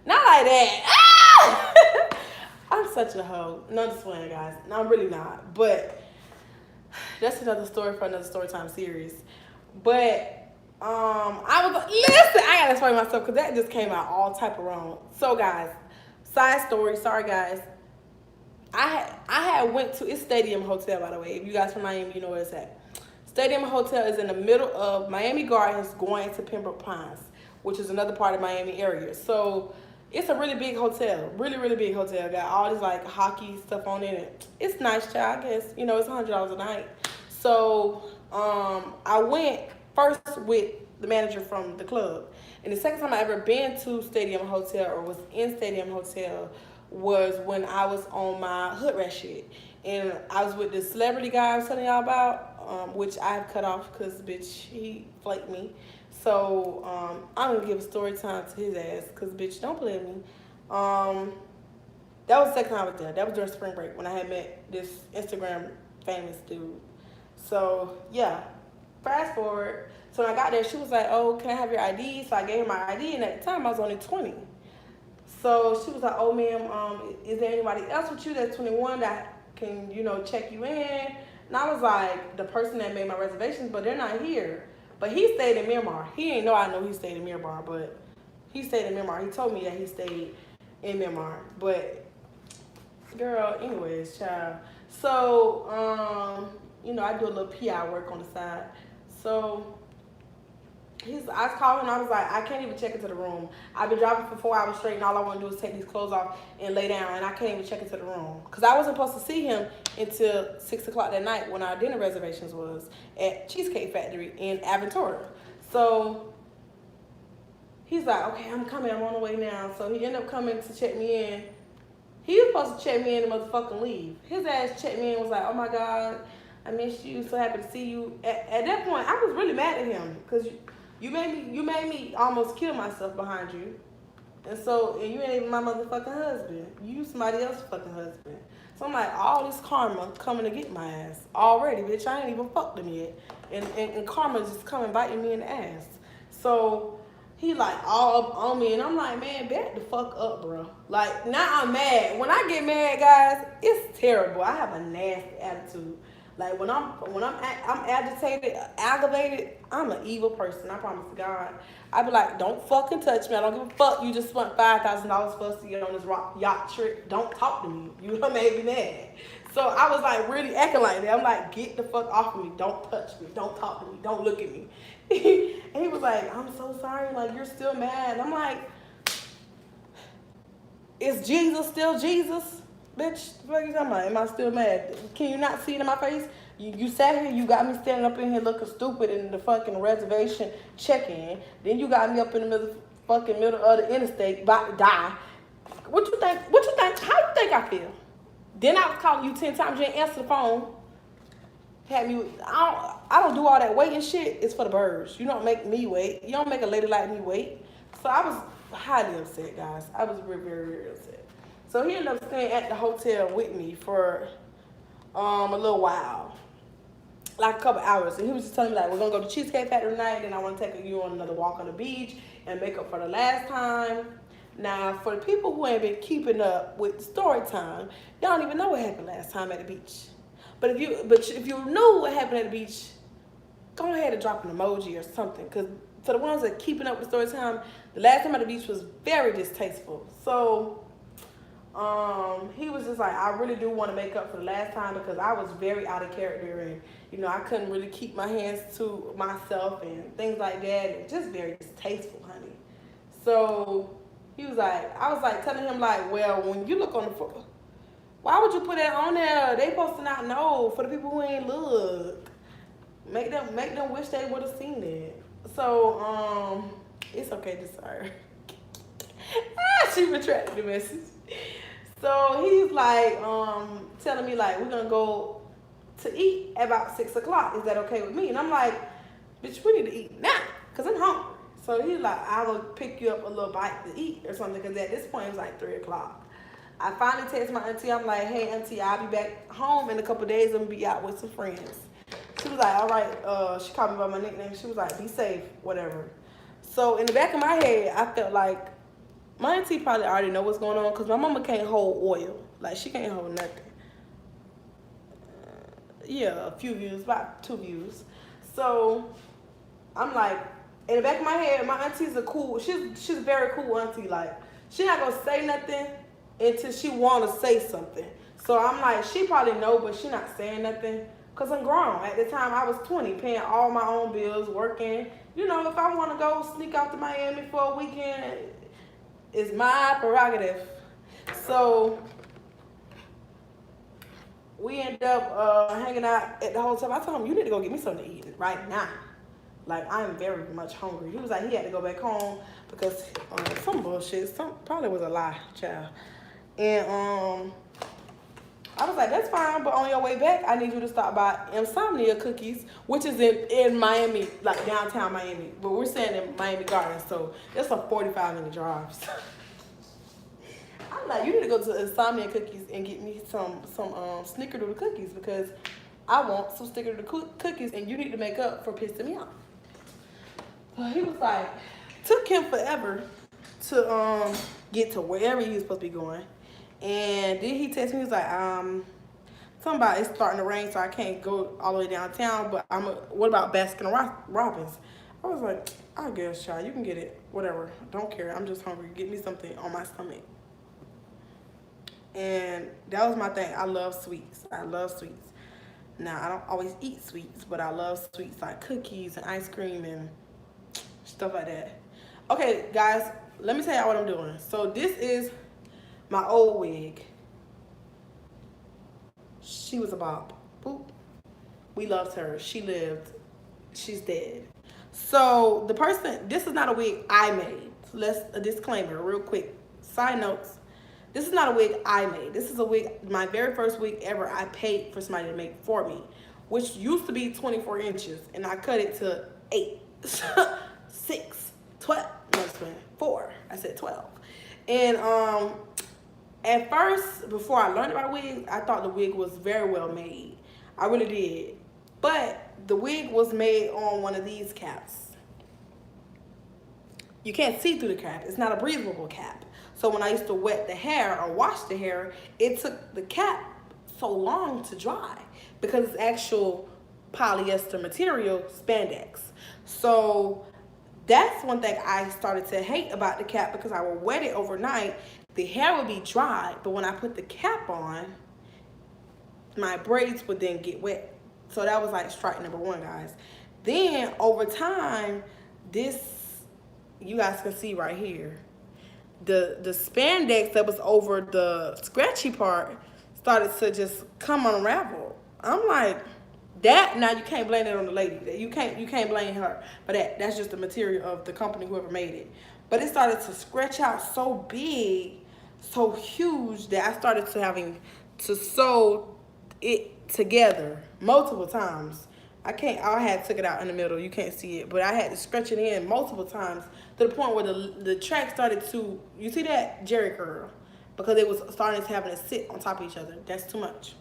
Not like that. Ah! I'm such a hoe. No, just playing, guys. No, I'm really not. But that's another story for another Storytime series. But I was listen. I gotta explain myself because that just came out all type of wrong. So, guys, side story. Sorry, guys. I had went to it's Stadium Hotel, by the way. If you guys from Miami, you know where it's at. Stadium Hotel is in the middle of Miami Gardens going to Pembroke Pines, which is another part of Miami area. So it's a really big hotel, really, really big hotel. Got all this like hockey stuff on it. It's nice, child. I guess, you know, it's $100 a night. So I went first with the manager from the club. And the second time I ever been to Stadium Hotel or was in Stadium Hotel was when I was on my hood rat shit. And I was with the celebrity guy I was telling y'all about, which I have cut off because, bitch, he flaked me. So I'm going to give a story time to his ass because, bitch, don't play with me. That was the second time I was there. That was during spring break when I had met this Instagram famous dude. So, yeah. Fast forward. So when I got there, she was like, oh, can I have your ID? So I gave her my ID, and at the time, I was only 20. So she was like, oh, ma'am, is there anybody else with you that's 21 that can, you know, check you in? And I was like, the person that made my reservations, but they're not here. But he stayed in Miramar. He didn't know I know he stayed in Miramar, but he stayed in Miramar. He told me that he stayed in Miramar. But, girl, anyways, child. So, you know, I do a little PI work on the side. So I called him and I was like, I can't even check into the room. I've been driving for 4 hours straight and all I want to do is take these clothes off and lay down and I can't even check into the room. Because I wasn't supposed to see him until 6 o'clock that night when our dinner reservations was at Cheesecake Factory in Aventura. So he's like, okay, I'm coming. I'm on the way now. So he ended up coming to check me in. He was supposed to check me in and motherfucking leave. His ass checked me in and was like, oh my God, I missed you. So happy to see you. At that point, I was really mad at him because you made me almost kill myself behind you. And you ain't even my motherfucking husband. You somebody else's fucking husband. So I'm like, all this karma coming to get my ass already, bitch. I ain't even fucked him yet. And karma's just coming biting me in the ass. So he like all up on me and I'm like, man, back the fuck up, bro. Like, now I'm mad. When I get mad, guys, it's terrible. I have a nasty attitude. Like when I'm agitated, aggravated, I'm an evil person. I promise to God. I be like, don't fucking touch me. I don't give a fuck. You just spent $5,000 for us to get on this yacht trip. Don't talk to me. You done made me mad. So I was like really acting like that. I'm like, get the fuck off of me. Don't touch me. Don't talk to me. Don't look at me. And he was like, I'm so sorry. Like, you're still mad. And I'm like, is Jesus still Jesus? Bitch, what are you talking about? Am I still mad? Can you not see it in my face? You sat here, you got me standing up in here looking stupid in the fucking reservation check-in. Then you got me up in the fucking middle of the interstate about to die. What you think? How you think I feel? Then I was calling you 10 times, you didn't answer the phone. I don't do all that waiting shit. It's for the birds. You don't make me wait. You don't make a lady like me wait. So I was highly upset, guys. I was very, very, very upset. So he ended up staying at the hotel with me for a little while, like a couple hours. And he was just telling me, like, we're going to go to Cheesecake Factory tonight, and I want to take you on another walk on the beach and make up for the last time. Now, for the people who ain't been keeping up with the story time, y'all don't even know what happened last time at the beach. But if you knew what happened at the beach, go ahead and drop an emoji or something. Because for the ones that are keeping up with the story time, the last time at the beach was very distasteful. So he was just like, I really do want to make up for the last time because I was very out of character and, you know, I couldn't really keep my hands to myself and things like that. And just very distasteful, honey. So he was like, I was like telling him like, well, when you look on the phone, why would you put that on there? They supposed to not know. For the people who ain't look, make them wish they would have seen it. So it's okay to sorry. She retracted the message. So he's like telling me like, we're gonna go to eat at about 6 o'clock. Is that okay with me? And I'm like, bitch, we need to eat now because I'm hungry. So he's like, I will pick you up a little bite to eat or something because at this point it was like 3 o'clock. I finally text my auntie. I'm like, hey, auntie, I'll be back home in a couple days. I'm going to be out with some friends. She was like, all right. She called me by my nickname. She was like, be safe, whatever. So in the back of my head, I felt like my auntie probably already know what's going on because my mama can't hold oil. Like, she can't hold nothing. Yeah, a few views, about 2 views. So I'm like, in the back of my head, my auntie's a cool, she's a very cool auntie. Like, she not gonna say nothing until she wanna say something. So I'm like, she probably know, but she not saying nothing because I'm grown. At the time, I was 20, paying all my own bills, working. You know, if I want to go sneak out to Miami for a weekend, it's my prerogative. So we ended up hanging out at the hotel. I told him, you need to go get me something to eat right now. Like, I'm very much hungry. He was like, he had to go back home because some bullshit. Probably was a lie, child. And I was like, that's fine, but on your way back, I need you to stop by Insomnia Cookies, which is in Miami, like downtown Miami. But we're staying in Miami Gardens, so it's a 45-minute drive. So I'm like, you need to go to Insomnia Cookies and get me some snickerdoodle cookies because I want some snickerdoodle cookies and you need to make up for pissing me off. He was like, took him forever to get to wherever he was supposed to be going. And then he texted me, he was like, something about it's starting to rain, so I can't go all the way downtown, but what about Baskin Robbins? I was like, I guess, child, you can get it, whatever, don't care, I'm just hungry, get me something on my stomach. And that was my thing. I love sweets. Now, I don't always eat sweets, but I love sweets like cookies and ice cream and stuff like that. Okay, guys, let me tell y'all what I'm doing. So this is my old wig. She was a bop. Boop. We loved her. She lived. She's dead. So the person, this is not a wig I made. So a disclaimer real quick. Side notes. This is not a wig I made. This is a wig, my very first wig ever I paid for somebody to make for me, which used to be 24 inches, and I cut it to 8, 6, 12, no, 4. I said 12. And at first, before I learned about wigs, I thought the wig was very well made. I really did. But the wig was made on one of these caps. You can't see through the cap. It's not a breathable cap. So when I used to wet the hair or wash the hair, it took the cap so long to dry because it's actual polyester material, spandex. So that's one thing I started to hate about the cap because I would wet it overnight. The hair would be dry, but when I put the cap on, my braids would then get wet. So that was like strike number 1, guys. Then over time, this, you guys can see right here, the spandex that was over the scratchy part started to just come unravel. I'm like, that, now you can't blame it on the lady. You can't blame her for that. That's just the material of the company, whoever made it. But it started to scratch out so big, so huge, that I started to having to sew it together multiple times. I had took it out in the middle. You can't see it, but I had to stretch it in multiple times to the point where the track started to, you see that? Jerry curl. Because it was starting to having to sit on top of each other. That's too much.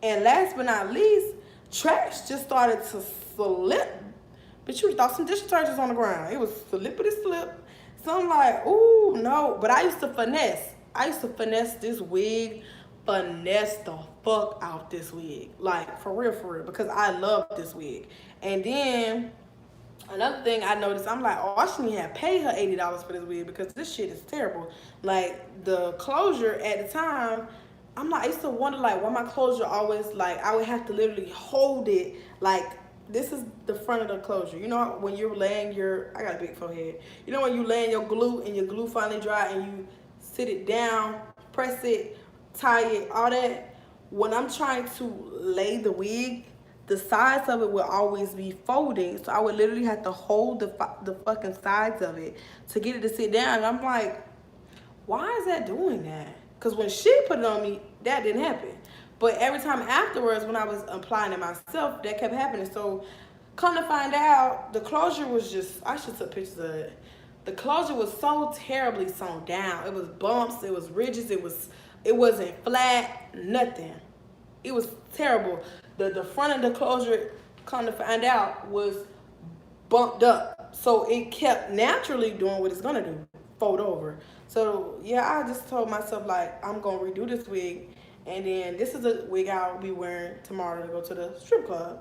And last but not least, tracks just started to slip. But you thought some dish detergents on the ground. It was slippity slip. So I'm like, ooh, no. But I used to finesse this wig, finesse the fuck out this wig. Like, for real, because I love this wig. And then another thing I noticed, I'm like, oh, I shouldn't even have paid her $80 for this wig because this shit is terrible. Like, the closure at the time, I'm like, I used to wonder, like, why my closure always, like, I would have to literally hold it, like, this is the front of the closure. You know when you're laying I got a big forehead. You know when you laying your glue and your glue finally dry and you sit it down, press it, tie it, all that? When I'm trying to lay the wig, the sides of it will always be folding. So I would literally have to hold the fucking sides of it to get it to sit down. And I'm like, why is that doing that? Because when she put it on me, that didn't happen. But every time afterwards, when I was applying it myself, that kept happening. So come to find out, the closure was just, I should take pictures of it. the closure was so terribly sewn down. It was bumps, it was ridges, it wasn't flat, nothing. It was terrible. The front of the closure, come to find out, was bumped up. So it kept naturally doing what it's gonna do, fold over. So yeah, I just told myself like I'm gonna redo this wig, and then this is a wig I'll be wearing tomorrow to go to the strip club.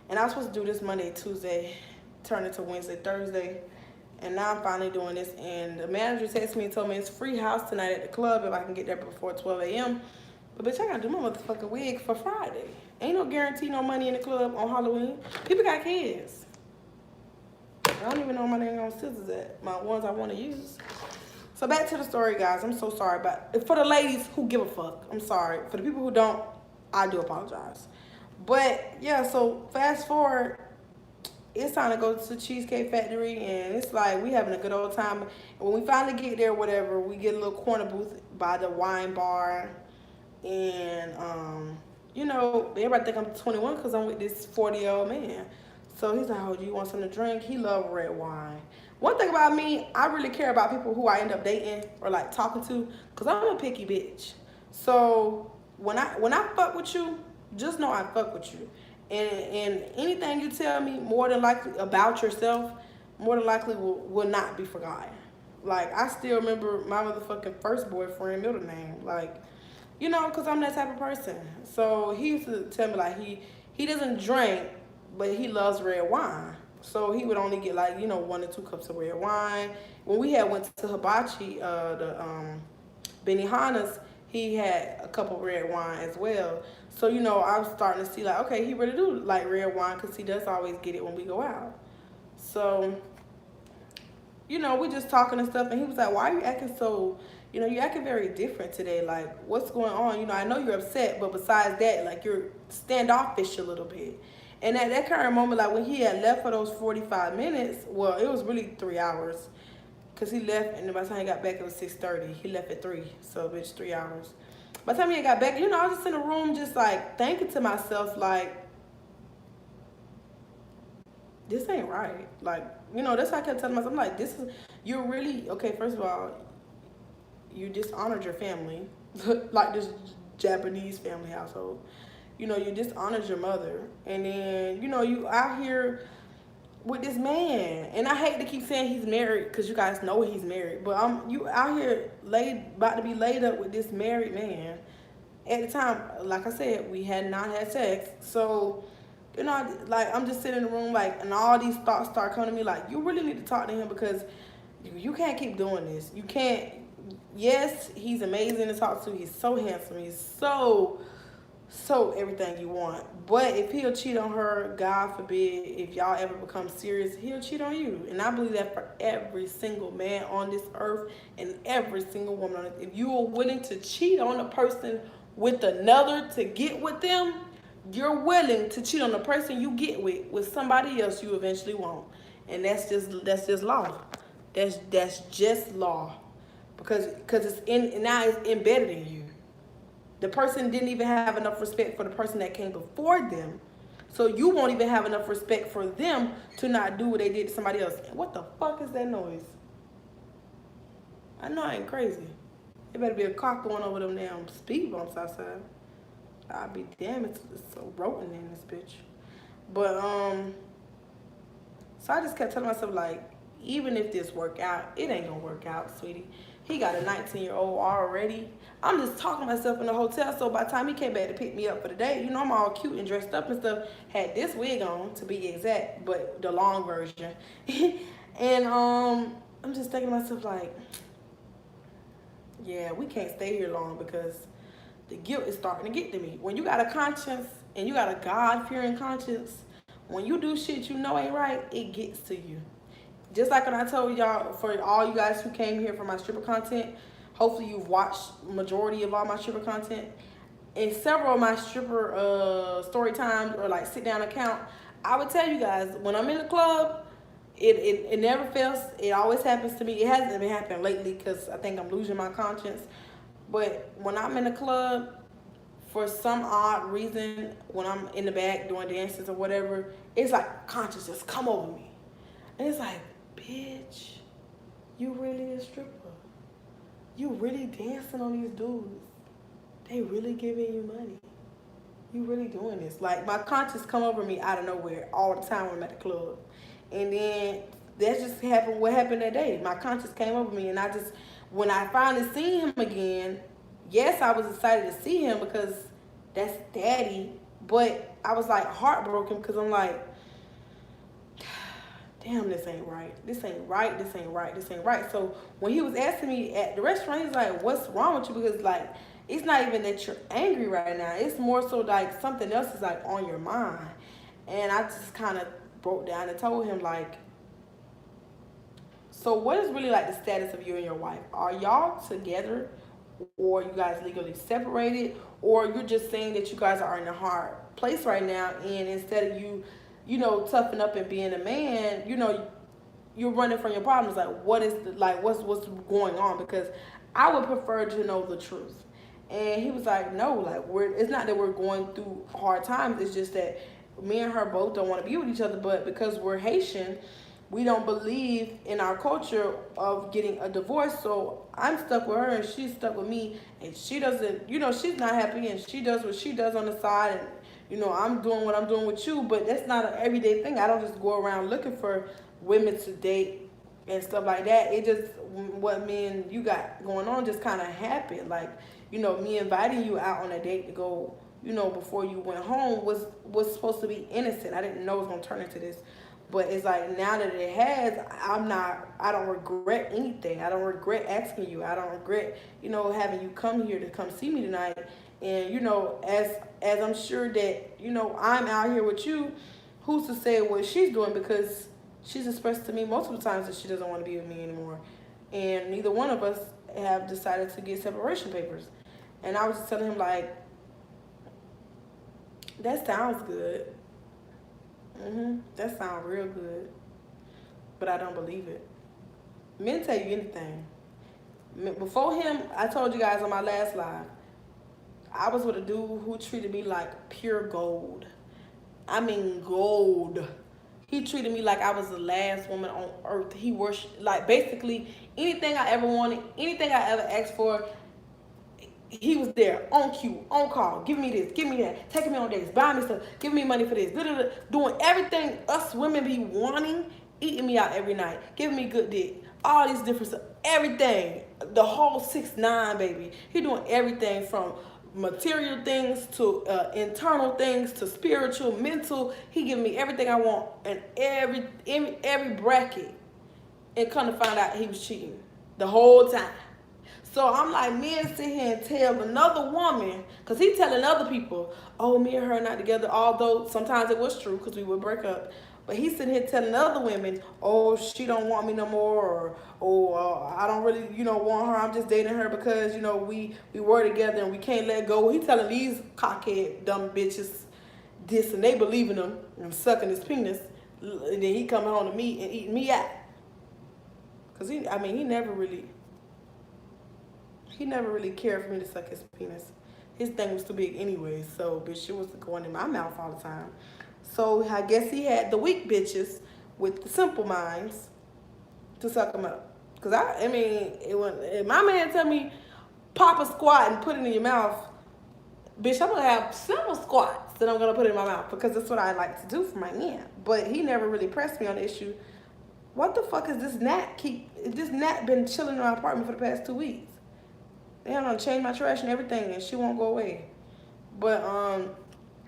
And I was supposed to do this Monday, Tuesday, turn it to Wednesday, Thursday. And now I'm finally doing this. And the manager texted me and told me it's free house tonight at the club if I can get there before 12 a.m. But bitch, I gotta do my motherfucking wig for Friday. Ain't no guarantee no money in the club on Halloween. People got kids. I don't even know where my dang on scissors at. My ones I want to use. So back to the story, guys. I'm so sorry. But for the ladies who give a fuck, I'm sorry. For the people who don't, I do apologize. But yeah, so fast forward, it's time to go to Cheesecake Factory, and it's like we having a good old time. And when we finally get there, whatever, we get a little corner booth by the wine bar, and you know, everybody think I'm 21 because I'm with this 40-year-old man. So he's like, "Oh, do you want something to drink?" He love red wine. One thing about me, I really care about people who I end up dating or like talking to, cause I'm a picky bitch. So when I fuck with you, just know I fuck with you. And anything you tell me more than likely about yourself, more than likely will not be forgotten. Like, I still remember my motherfucking first boyfriend middle name. Like, you know, because I'm that type of person. So he used to tell me, like, he doesn't drink, but he loves red wine. So he would only get, like, you know, 1 or 2 cups of red wine. When we had went to Hibachi, Benihana's, he had a couple red wine as well. So, you know, I was starting to see like, okay, he really do like red wine because he does always get it when we go out. So, you know, we just talking and stuff, and he was like, why are you acting so, you know, you're acting very different today. Like, what's going on? You know, I know you're upset, but besides that, like, you're standoffish a little bit. And at that current moment, like when he had left for those 45 minutes, well, it was really 3 hours. Because he left, and by the time he got back, it was 6:30. He left at 3, so bitch, 3 hours. By the time he got back, you know, I was just in the room just, like, thinking to myself, like, this ain't right. Like, you know, that's how I kept telling myself, I'm like, this is, you're really, okay, first of all, you dishonored your family, like this Japanese family household. You know, you dishonored your mother. And then, you know, you out here with this man, and I hate to keep saying he's married because you guys know he's married, but you out here about to be laid up with this married man. At the time, like I said, we had not had sex, so you know, like I'm just sitting in the room, like, and all these thoughts start coming to me, like you really need to talk to him because you can't keep doing this. You can't. Yes, he's amazing to talk to. He's so handsome. He's so everything you want. But if he'll cheat on her, God forbid, if y'all ever become serious, he'll cheat on you. And I believe that for every single man on this earth and every single woman on it. If you are willing to cheat on a person with another to get with them, you're willing to cheat on the person you get with somebody else you eventually won't. And that's just law. That's just law. Because now it's embedded in you. The person didn't even have enough respect for the person that came before them. So you won't even have enough respect for them to not do what they did to somebody else. What the fuck is that noise? I know I ain't crazy. There better be a car going over them damn speed bumps outside. I'll be damn, it's so rotten in this bitch. But, so I just kept telling myself, like, even if this work out, it ain't gonna work out, sweetie. He got a 19-year-old already. I'm just talking to myself in the hotel, so by the time he came back to pick me up for the day, you know, I'm all cute and dressed up and stuff. Had this wig on, to be exact, but the long version. And I'm just thinking to myself, like, yeah, we can't stay here long because the guilt is starting to get to me. When you got a conscience and you got a God-fearing conscience, when you do shit you know ain't right, it gets to you. Just like when I told y'all, for all you guys who came here for my stripper content, hopefully you've watched majority of all my stripper content. In several of my stripper story times or like sit down account, I would tell you guys, when I'm in the club, it never fails. It always happens to me. It hasn't been happening lately because I think I'm losing my conscience. But when I'm in the club, for some odd reason, when I'm in the back doing dances or whatever, it's like consciousness come over me. And it's like, bitch, You really a stripper. You really dancing on these dudes. They really giving you money. You really doing this. Like, my conscience come over me out of nowhere all the time when I'm at the club. And then that just happened. What happened that day? My conscience came over me, and I just, when I finally seen him again, yes, I was excited to see him because that's daddy. But I was like heartbroken because I'm like, damn, this ain't right. This ain't right. This ain't right. This ain't right. So when he was asking me at the restaurant, he's like, what's wrong with you? Because, like, it's not even that you're angry right now. It's more so like something else is like on your mind. And I just kind of broke down and told him, like, so what is really like the status of you and your wife? Are y'all together, or you guys legally separated, or you're just saying that you guys are in a hard place right now, and instead of you, toughen up and being a man, you're running from your problems. Like, what is what's going on? Because I would prefer to know the truth. And he was like, no, like, it's not that we're going through hard times. It's just that me and her both don't want to be with each other. But because we're Haitian, we don't believe in our culture of getting a divorce. So I'm stuck with her and she's stuck with me. And she doesn't, she's not happy, and she does what she does on the side. And, I'm doing what I'm doing with you. But that's not an everyday thing. I don't just go around looking for women to date and stuff like that. It just, what me and you got going on just kind of happened. Like, me inviting you out on a date to go, before you went home was supposed to be innocent. I didn't know it was going to turn into this. But it's like, now that it has, I don't regret anything. I don't regret asking you. I don't regret, having you come here to come see me tonight. And, as I'm sure that, I'm out here with you, who's to say what she's doing? Because she's expressed to me multiple times that she doesn't want to be with me anymore. And neither one of us have decided to get separation papers. And I was just telling him, like, that sounds good. That sounds real good. But I don't believe it. Men tell you anything. Before him, I told you guys on my last live, I was with a dude who treated me like pure gold. I mean gold. He treated me like I was the last woman on earth. He worshiped, like, basically anything I ever wanted, anything I ever asked for, he was there, on cue, on call, give me this, give me that, taking me on dates, buying me stuff, giving me money for this, doing everything us women be wanting, eating me out every night, giving me good dick, all these different stuff, everything, the whole 6ix9ine, baby. He doing everything from material things to internal things to spiritual, mental. He giving me everything I want and every bracket, and come to find out he was cheating the whole time. So I'm like, men sit here and tell another woman, because he telling other people, oh, me and her are not together, although sometimes it was true because we would break up. But he's sitting here telling other women, oh, she don't want me no more, or I don't really, want her. I'm just dating her because, we were together and we can't let go. He telling these cockhead, dumb bitches this, and they believe in him and sucking his penis. And then he coming home to me and eating me out. Because he never really cared for me to suck his penis. His thing was too big anyway, so bitch, it was going in my mouth all the time. So I guess he had the weak bitches with the simple minds to suck him up. Because if my man tell me pop a squat and put it in your mouth, bitch, I'm going to have several squats that I'm going to put in my mouth because that's what I like to do for my man. But he never really pressed me on the issue. What the fuck is this gnat been chilling in my apartment for the past 2 weeks? Damn, I done changed my trash and everything, and she won't go away. But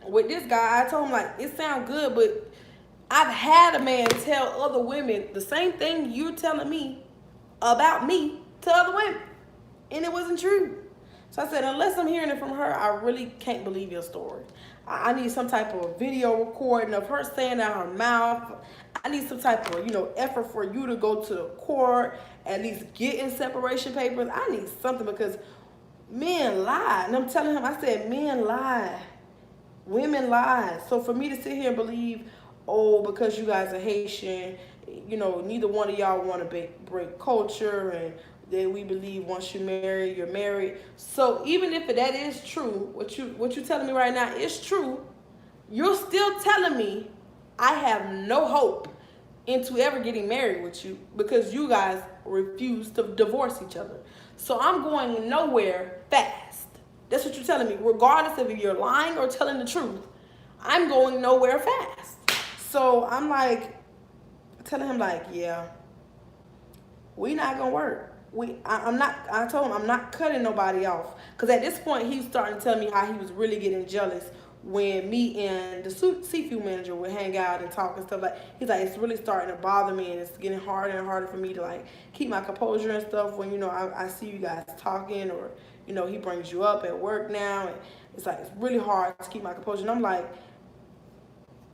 with this guy, I told him, like, it sounds good, but I've had a man tell other women the same thing you're telling me about me to other women, and it wasn't true. So I said, unless I'm hearing it from her, I really can't believe your story. I need some type of video recording of her saying out her mouth. I need some type of, effort for you to go to the court, at least getting separation papers. I need something because men lie. And I'm telling him, I said, men lie. Women lie. So for me to sit here and believe, oh, because you guys are Haitian, neither one of y'all want to break culture, and that we believe once you marry, you're married. So even if that is true, what you telling me right now is true, you're still telling me I have no hope into ever getting married with you because you guys refuse to divorce each other. So I'm going nowhere fast. That's what you're telling me. Regardless of if you're lying or telling the truth, I'm going nowhere fast. So I'm like, telling him like, yeah, we not gonna work. I told him I'm not cutting nobody off. Cause at this point he's starting to tell me how he was really getting jealous when me and the seafood manager would hang out and talk and stuff. Like, he's like, it's really starting to bother me, and it's getting harder and harder for me to like keep my composure and stuff when, you know, I see you guys talking, or, you know, he brings you up at work now, and it's like, it's really hard to keep my composure. And I'm like,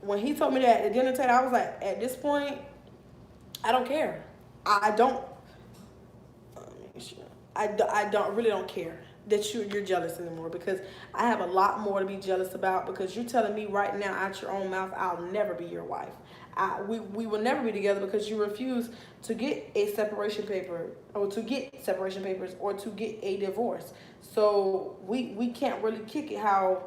when he told me that at the dinner table, I was like, at this point, I don't care. I don't really don't care that you're jealous anymore, because I have a lot more to be jealous about, because you're telling me right now out your own mouth, I'll never be your wife. We will never be together because you refuse to get a separation paper, or to get separation papers, or to get a divorce. So we can't really kick it how,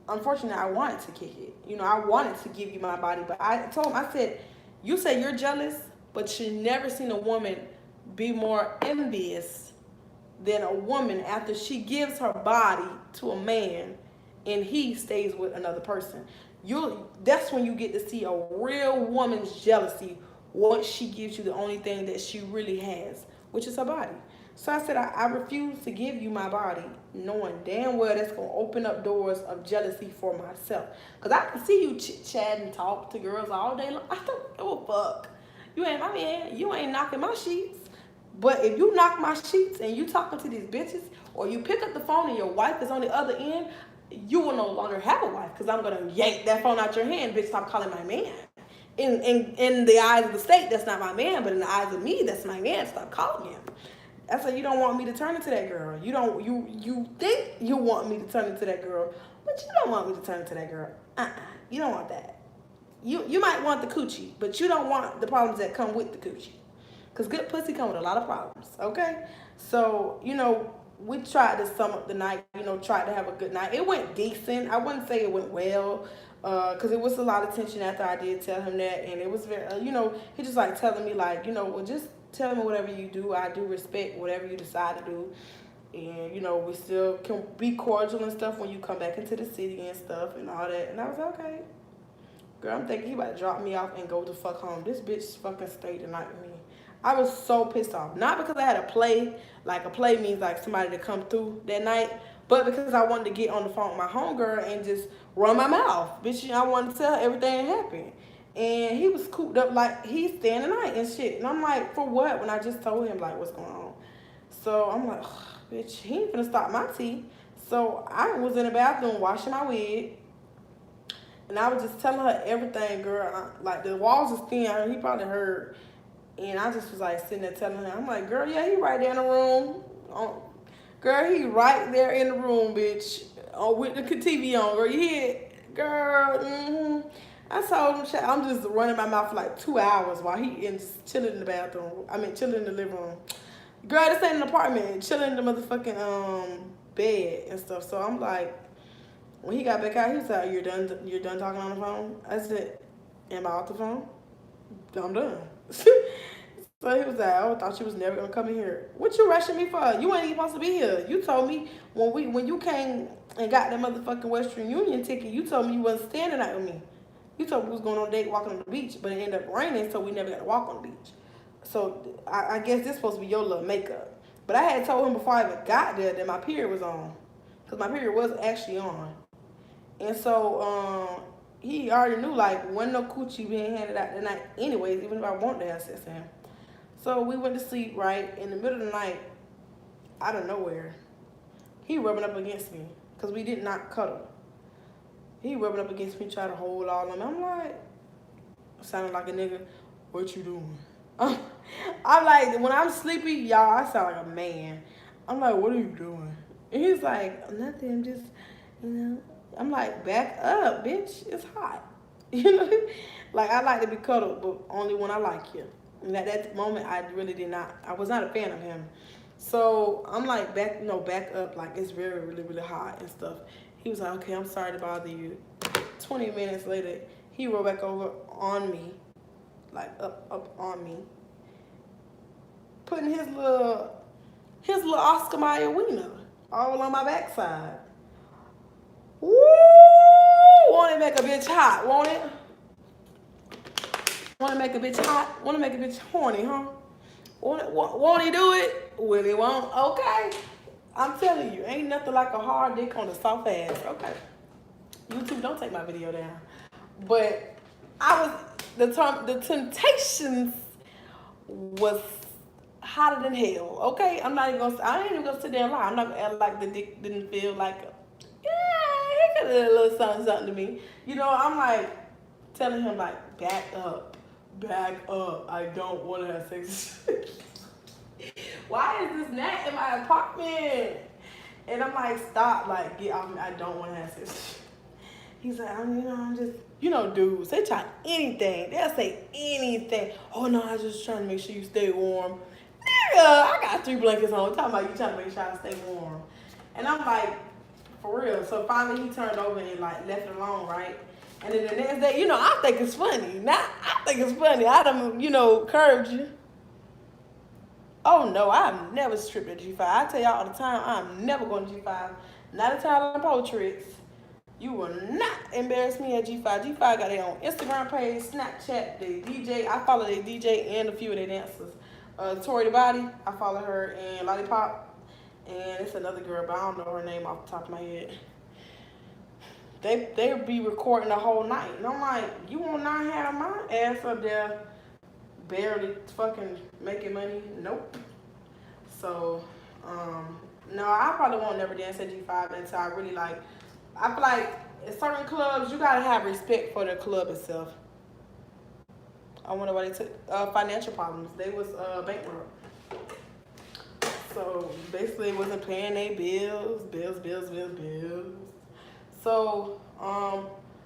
unfortunately, I wanted to kick it. You know, I wanted to give you my body, but I told him, I said, you say you're jealous, but you never seen a woman be more envious than a woman after she gives her body to a man and he stays with another person. That's when you get to see a real woman's jealousy, once she gives you the only thing that she really has, which is her body. So I said, I refuse to give you my body, knowing damn well that's going to open up doors of jealousy for myself. Because I can see you chit-chat and talk to girls all day long. I don't give a fuck. You ain't my man. You ain't knocking my sheets. But if you knock my sheets and you talking to these bitches, or you pick up the phone and your wife is on the other end, you will no longer have a wife, because I'm going to yank that phone out your hand. Bitch, stop calling my man. In the eyes of the state, that's not my man, but in the eyes of me, that's my man. Stop calling him. That's why you don't want me to turn into that girl. You think you want me to turn into that girl, but you don't want me to turn into that girl. You don't want that. You might want the coochie, but you don't want the problems that come with the coochie. Because good pussy come with a lot of problems, okay? So, you know, we tried to sum up the night, you know, tried to have a good night. It went decent. I wouldn't say it went well, because it was a lot of tension after I did tell him that. And it was very, you know, he just like telling me like, you know, well, just tell me whatever you do. I do respect whatever you decide to do. And, you know, we still can be cordial and stuff when you come back into the city and stuff and all that. And I was like, okay. Girl, I'm thinking he about to drop me off and go the fuck home. This bitch fucking stayed the night with me. I was so pissed off. Not because I had a play, like a play means like somebody to come through that night, but because I wanted to get on the phone with my homegirl and just run my mouth. Bitch, I wanted to tell her everything that happened. And he was cooped up like he's staying the night and shit. And I'm like, for what? When I just told him like what's going on. So I'm like, bitch, he ain't finna stop my tea. So I was in the bathroom washing my wig. And I was just telling her everything, girl. Like the walls is thin. He probably heard. And I just was like sitting there telling her, I'm like, girl, yeah, he right there in the room. Girl, he right there in the room, bitch. With the TV on, girl. You hear it? Girl, I told him, I'm just running my mouth for like 2 hours while he just chilling in the bathroom. I mean, chilling in the living room. Girl, this ain't an apartment. Chilling in the motherfucking bed and stuff. So I'm like, when he got back out, he was like, you're done talking on the phone? I said, am I off the phone? I'm done. So he was like, oh, I thought you was never gonna come in here. What you rushing me for? You ain't even supposed to be here. You told me when you came and got that motherfucking Western Union ticket, you told me you wasn't staying the night with me. You told me we was going on a date walking on the beach, but it ended up raining, so we never got to walk on the beach. So I guess this supposed to be your little makeup. But I had told him before I even got there that my period was on, because my period was actually on. And so he already knew, like, wasn't no coochie being handed out that night anyways, even if I wanted to have sex with him. So we went to sleep, right? In the middle of the night, out of nowhere, he rubbing up against me, because we did not cuddle. He rubbing up against me, trying to hold all of me. I'm like, sounding like a nigga, what you doing? I'm like, when I'm sleepy, y'all, I sound like a man. I'm like, what are you doing? And he's like, nothing, just, you know. I'm like, back up, bitch. It's hot. You know? Like, I like to be cuddled, but only when I like you. And at that moment, I was not a fan of him. So I'm like, back up. Like, it's really, really hot and stuff. He was like, okay, I'm sorry to bother you. 20 minutes later, he rolled back over on me, like up on me. putting his little Oscar Mayer wiener all on my backside. Woo! Won't it make a bitch hot? Won't it? Want to make a bitch hot? Want to make a bitch horny, huh? Won't he do it? Will he won't? Okay. I'm telling you, ain't nothing like a hard dick on a soft ass. Okay. YouTube, don't take my video down. But the Temptations was hotter than hell. Okay, I ain't even gonna sit there and lie. I'm not gonna act like the dick didn't feel like, he could have done a little something to me. You know, I'm like telling him like, back up. I don't want to have sex. Why is this gnat in my apartment? And I'm like, stop, like, get off me. I don't want to have sex. He's like, I'm just, dudes, they try anything. They'll say anything. Oh, no, I'm just trying to make sure you stay warm. Nigga, I got 3 blankets on. Talking about you trying to make sure I stay warm. And I'm like, for real. So finally he turned over and, like, left it alone, right? And then the next day, I think it's funny. I think it's funny. I done, curved you. Oh, no, I've never stripped at G5. I tell y'all all the time, I'm never going to G5. Not a talent portraits. You will not embarrass me at G5. G5 got their own Instagram page, Snapchat, they DJ. I follow their DJ and a few of their dancers. Tori the Body, I follow her, and Lollipop. And it's another girl, but I don't know her name off the top of my head. They'll be recording the whole night. And I'm like, you will not have my ass up there barely fucking making money? Nope. So, no, I probably won't never dance at G5 until I really like, I feel like in certain clubs, you gotta have respect for the club itself. I wonder why they took financial problems. They was bankrupt. So basically, it wasn't paying their bills. So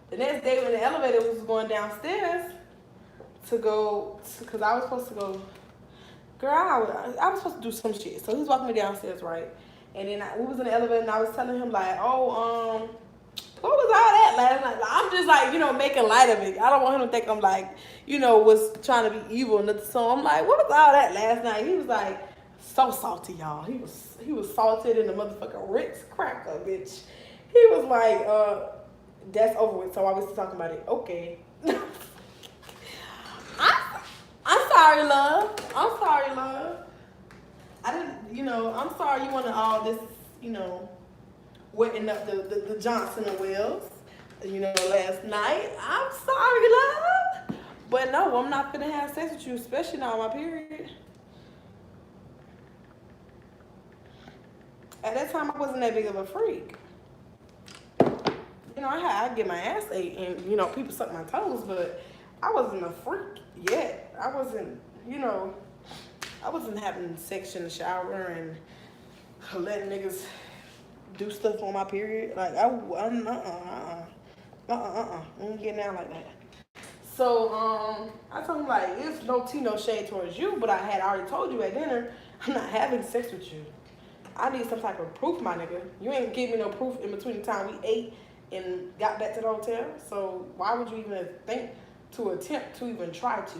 the next day when the elevator was going downstairs to go, because I was supposed to go, girl, I was supposed to do some shit. So he was walking me downstairs, right? And then we was in the elevator and I was telling him like, what was all that last night? I'm just like, making light of it. I don't want him to think I'm like, was trying to be evil and nothing. So I'm like, what was all that last night? He was like, so salty, y'all. He was salted in the motherfucking Ritz cracker, bitch. He was like, that's over with. So I was talking about it. Okay. I'm sorry, love. I didn't, I'm sorry you wanted all this, wetting up the Johnson and Wells, last night. I'm sorry, love. But no, I'm not gonna have sex with you, especially now on my period. At that time, I wasn't that big of a freak. I get my ass ate and, people suck my toes, but I wasn't a freak yet. I wasn't having sex in the shower and letting niggas do stuff on my period. Like, I'm getting down like that. So, I told him, like, it's no tea, no shade towards you, but I had already told you at dinner, I'm not having sex with you. I need some type of proof, my nigga. You ain't give me no proof in between the time we ate and got back to the hotel. So why would you even think to attempt to even try to?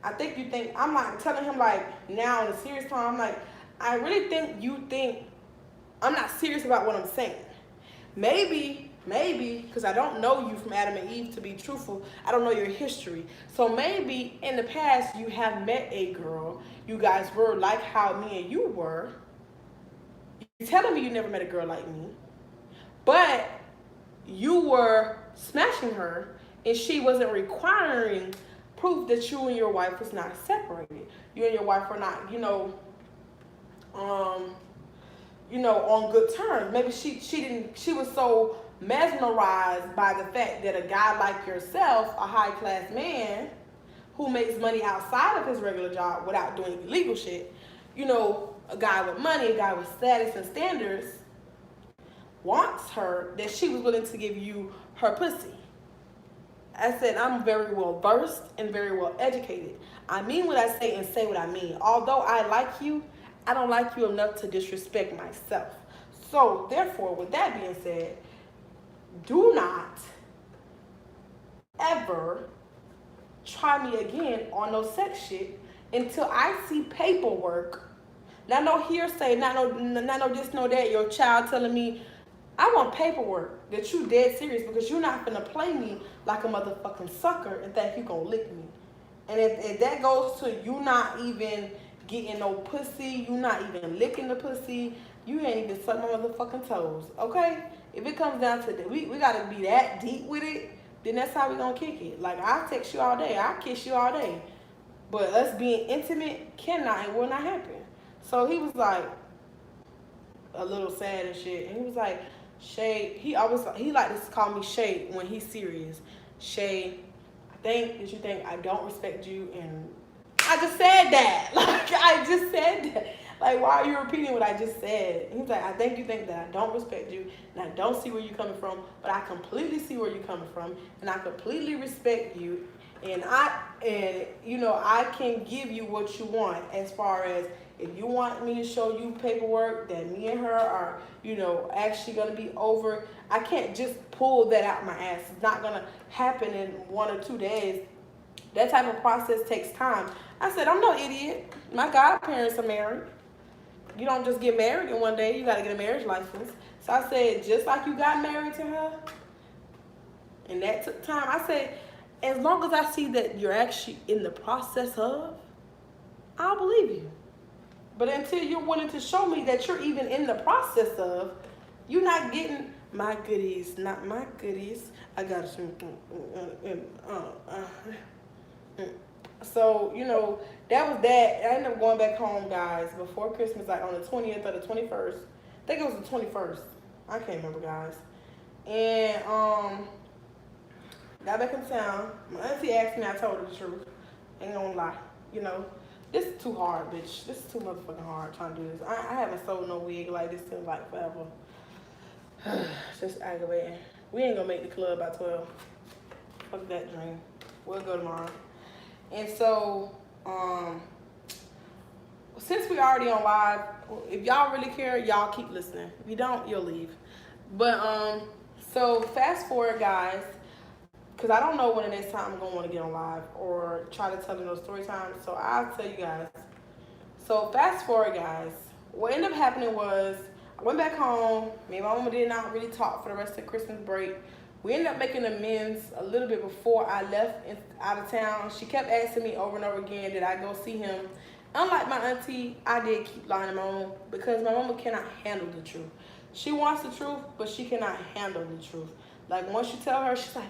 I think you think, I'm like telling him like now in a serious time, I'm like, I really think you think I'm not serious about what I'm saying. Maybe, because I don't know you from Adam and Eve to be truthful. I don't know your history. So maybe in the past you have met a girl. You guys were like how me and you were. You're telling me you never met a girl like me. But you were smashing her and she wasn't requiring proof that you and your wife was not separated. You and your wife were not, on good terms. Maybe she was so mesmerized by the fact that a guy like yourself, a high-class man who makes money outside of his regular job without doing illegal shit, a guy with money, a guy with status and standards, wants her, that she was willing to give you her pussy. I said, I'm very well versed and very well educated. I mean what I say and say what I mean. Although I like you, I don't like you enough to disrespect myself. So, therefore, with that being said, do not ever try me again on no sex shit until I see paperwork. Not no hearsay, not no this, no that. Your child telling me, I want paperwork that you dead serious, because you're not gonna play me like a motherfucking sucker and think you gonna lick me. And if that goes to you not even getting no pussy, you not even licking the pussy, you ain't even suck my motherfucking toes, okay? If it comes down to that, we gotta be that deep with it, then that's how we gonna kick it. Like, I'll text you all day, I'll kiss you all day. But us being intimate cannot and will not happen. So he was like a little sad and shit. And he was like, Shay, he like to call me Shay when he's serious. Shay, I think that you think I don't respect you, and I just said that. Like, I just said that. Like, why are you repeating what I just said? And he's like, I think you think that I don't respect you, and I don't see where you're coming from, but I completely see where you're coming from, and I completely respect you, and you know, I can give you what you want, as far as if you want me to show you paperwork that me and her are, you know, actually going to be over, I can't just pull that out my ass. It's not going to happen in 1 or 2 days. That type of process takes time. I said, I'm no idiot. My godparents are married. You don't just get married in one day. You got to get a marriage license. So I said, just like you got married to her, and that took time, I said, as long as I see that you're actually in the process of, I'll believe you. But until you're willing to show me that you're even in the process of, you're not getting my goodies, not my goodies. I got some. So, you know, that was that. I ended up going back home, guys, before Christmas, like on the 20th or the 21st. I think it was the 21st. I can't remember, guys. And got back in town. My auntie asked me, I told her the truth. Ain't gonna lie, you know. This is too hard, bitch. This is too motherfucking hard trying to do this. I haven't sold no wig like this in like forever. Just aggravating. We ain't gonna make the club by 12. Fuck that dream. We'll go tomorrow. And so, since we already on live, if y'all really care, y'all keep listening. If you don't, you'll leave. But, so fast forward, guys. Because I don't know when the next time I'm going to want to get on live or try to tell them those story times. So I'll tell you guys. So fast forward, guys. What ended up happening was I went back home. Me and my mama did not really talk for the rest of the Christmas break. We ended up making amends a little bit before I left out of town. She kept asking me over and over again, did I go see him? Unlike my auntie, I did keep lying to my mama because my mama cannot handle the truth. She wants the truth, but she cannot handle the truth. Like, once you tell her, she's like,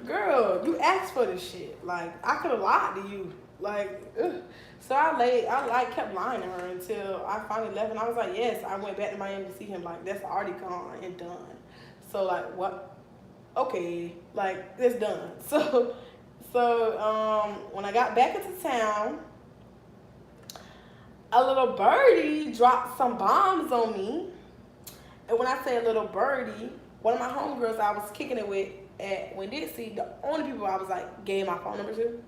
girl, you asked for this shit. Like, I could have lied to you. Like, ugh. So I kept lying to her until I finally left. And I was like, yes, I went back to Miami to see him. Like, that's already gone and done. So, like, what? Okay, like, it's done. So when I got back into town, a little birdie dropped some bombs on me. And when I say a little birdie, one of my homegirls I was kicking it with at Winn-Dixie, the only people I was like, gave my phone number to,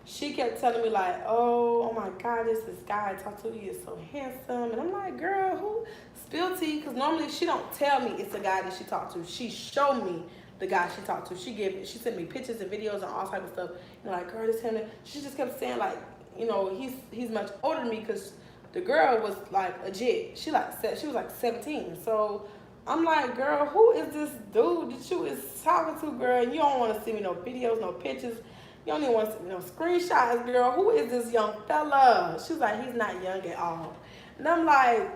she kept telling me like, oh my God, this guy I talked to, he is so handsome. And I'm like, girl, who? Spill tea, because normally she don't tell me it's the guy that she talked to. She showed me the guy she talked to. She sent me pictures and videos and all type of stuff. You know, like, girl, this him. She just kept saying like, you know, he's much older than me, because the girl was like legit. She was like 17. So I'm like, girl, who is this dude that you is talking to, girl? And you don't want to see me no videos, no pictures. You don't even want to see me no screenshots, girl. Who is this young fella? She was like, he's not young at all. And I'm like,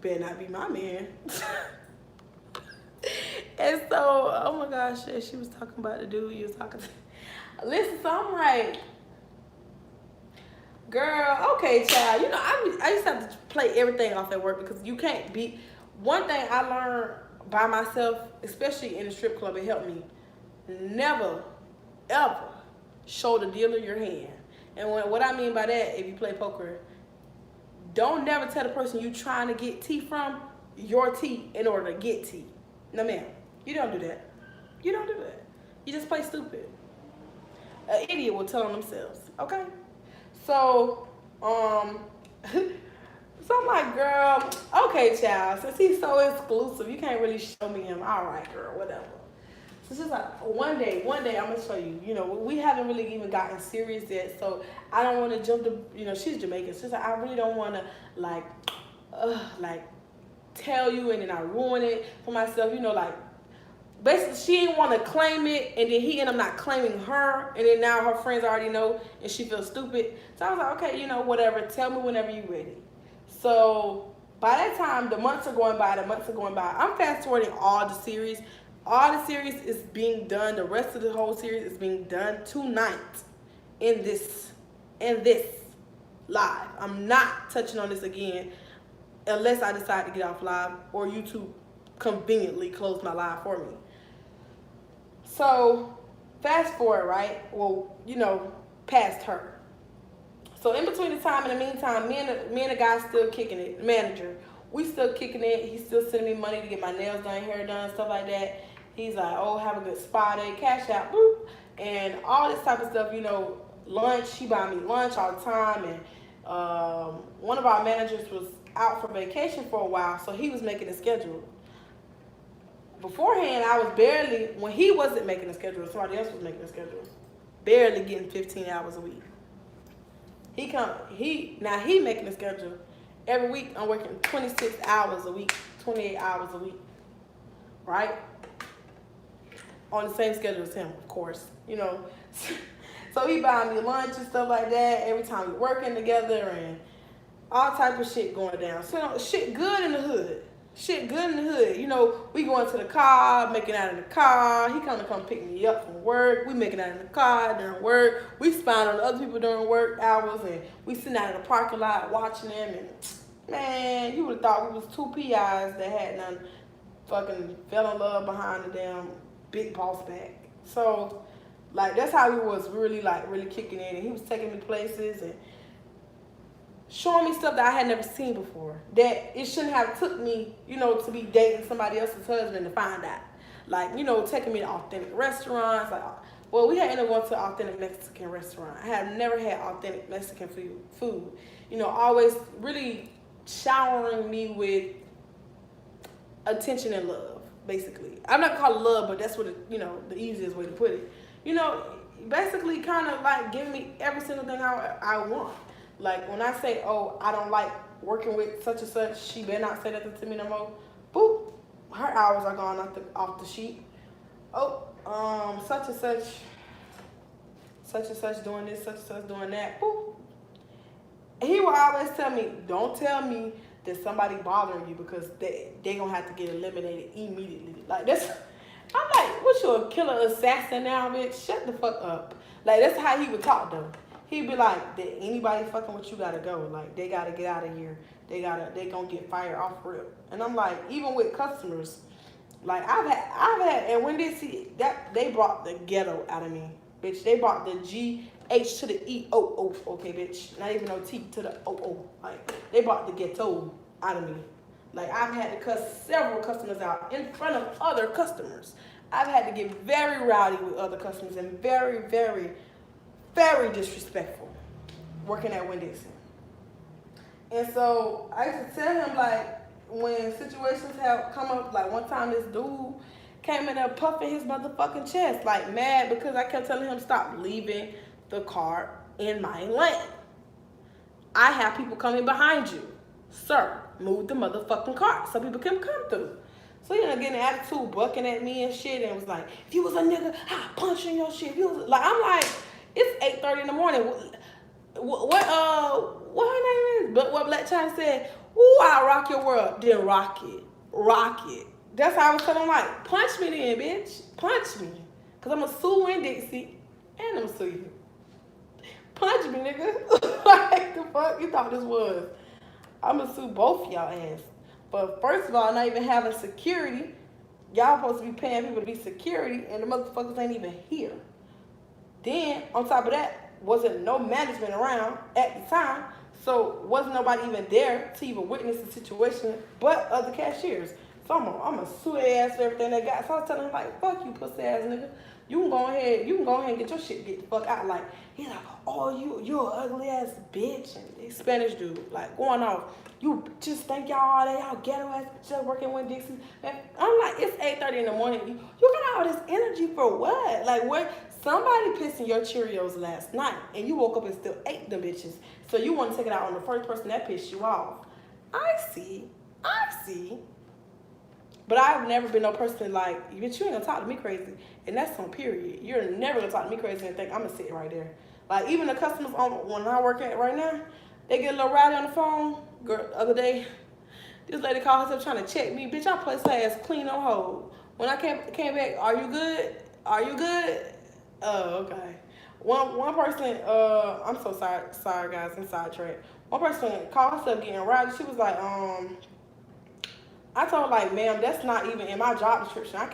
better not be my man. And so, oh my gosh, she was talking about the dude you was talking to. Listen, so I'm like, girl, okay, child. You know, I used to have to play everything off at work, because you can't be. One thing I learned by myself, especially in the strip club, it helped me. Never, ever show the dealer your hand. And what I mean by that, if you play poker, don't never tell the person you trying to get tea from your tea in order to get tea. No, ma'am. You don't do that. You don't do that. You just play stupid. An idiot will tell on themselves, okay? So, so I'm like, girl, okay, child, since he's so exclusive, you can't really show me him. All right, girl, whatever. So she's like, one day, I'm gonna show you. You know, we haven't really even gotten serious yet, so I don't want to jump the. You know, she's Jamaican. She's like, I really don't want to like tell you and then I ruin it for myself. You know, like basically she didn't want to claim it, and then he ended up not claiming her, and then now her friends already know, and she feels stupid. So I was like, okay, you know, whatever. Tell me whenever you're ready. So by that time, the months are going by. I'm fast forwarding all the series. All the series is being done. The rest of the whole series is being done tonight in this live. I'm not touching on this again unless I decide to get off live or YouTube conveniently close my live for me. So fast forward, right? Well, you know, past her. So in between the time, in the meantime, me and the guy still kicking it. The manager, we still kicking it. He's still sending me money to get my nails done, hair done, stuff like that. He's like, oh, have a good spa day, cash out, boop, and all this type of stuff. You know, lunch. He buy me lunch all the time, and one of our managers was out for vacation for a while, so he was making a schedule. Beforehand, I was barely, when he wasn't making a schedule, somebody else was making a schedule, barely getting 15 hours a week. Now he making a schedule. Every week I'm working 26 hours a week, 28 hours a week, right? On the same schedule as him, of course, you know. So he buying me lunch and stuff like that every time we working together, and all type of shit going down. So shit good in the hood. You know, we going to the car, making out in the car. He come pick me up from work. We making out in the car during work. We spying on other people during work hours, and we sitting out in the parking lot watching them. And man, you would have thought we was two PIs that had none fucking fell in love behind the damn big boss bag. So like that's how he was really kicking in, and he was taking me places and showing me stuff that I had never seen before, that it shouldn't have took me, you know, to be dating somebody else's husband to find out. Like, you know, taking me to authentic restaurants. Like, well, we had ended up going to an authentic Mexican restaurant. I have never had authentic Mexican food. You know, always really showering me with attention and love, basically. I'm not called love, but that's what you know, the easiest way to put it. You know, basically kind of like giving me every single thing I want. Like when I say, oh, I don't like working with such and such, she better not say that to me no more. Boop, her hours are gone off the sheet. Oh, such and such doing this, such and such doing that. Boop. He will always tell me, don't tell me that somebody bothering you, because they gonna have to get eliminated immediately. Like that's, I'm like, what, you a killer assassin now, bitch? Shut the fuck up. Like that's how he would talk though. He'd be like, did anybody fucking with you gotta go. Like, they gotta get out of here. They gonna get fired off rip. And I'm like, even with customers, like I've had, and Winn-Dixie, that they brought the ghetto out of me, bitch. They brought the GH to the EOO, okay, bitch. Not even no T to the OO. Like, they brought the ghetto out of me. Like, I've had to cuss several customers out in front of other customers. I've had to get very rowdy with other customers and very, very, very disrespectful working at Winn-Dixie. And so I used to tell him, like, when situations have come up, like one time this dude came in there puffing his motherfucking chest, like mad because I kept telling him stop leaving the car in my lane. I have people coming behind you. Sir, move the motherfucking car so people can come through. So, you know, getting an attitude, bucking at me and shit, and was like, if you was a nigga, I'd punch in your shit. If you was, like, I'm like, it's 8:30 in the morning. What her name is? But what Black China said, ooh, I'll rock your world. Then rock it. That's how I was telling him, like, punch me then, bitch. Punch me. Because I'm going to sue Winn-Dixie, and I'm going to sue you. Punch me, nigga. Like, the fuck you thought this was? I'm going to sue both y'all ass. But first of all, not even having security. Y'all supposed to be paying people to be security, and the motherfuckers ain't even here. Then, on top of that, wasn't no management around at the time, so wasn't nobody even there to even witness the situation but other cashiers. So I'm gonna sue their ass for everything they got. So I was telling him, like, fuck you, pussy ass nigga. You can go ahead and get your shit get the fuck out. Like, he's like, oh, you're an ugly ass bitch. And this Spanish dude, like, going off. You just think y'all all day, y'all ghetto ass bitches working Winn-Dixie. I'm like, it's 8:30 in the morning. You got all this energy for what? Like, what? Somebody pissed in your Cheerios last night, and you woke up and still ate them bitches. So you want to take it out on the first person that pissed you off. I see. But I've never been no person like, bitch, you ain't gonna talk to me crazy. And that's on period. You're never gonna talk to me crazy and think I'm gonna sit right there. Like, even the customers when I work at right now, they get a little rowdy on the phone. Girl, the other day, this lady called herself trying to check me. Bitch, I placed her ass clean on hold. When I came back, are you good? Are you good? Oh, okay. One person, I'm so sorry guys, I'm sidetracked. One person called herself getting rowdy. She was like, I told her, like, ma'am, that's not even in my job description. I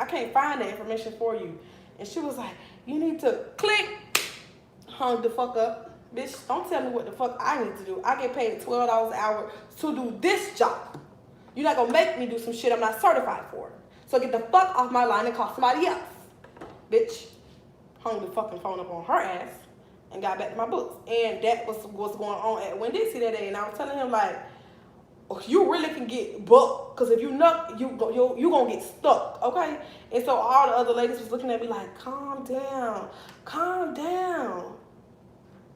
can't find that information for you. And she was like, you need to click. Hung the fuck up. Bitch, don't tell me what the fuck I need to do. I get paid $12 an hour to do this job. You're not gonna make me do some shit I'm not certified for. So get the fuck off my line and call somebody else. Bitch, hung the fucking phone up on her ass and got back to my books. And that was what's going on at Winn-Dixie that day. And I was telling him, like, you really can get booked, because if you knock, you gonna get stuck, okay? And so all the other ladies was looking at me like, calm down.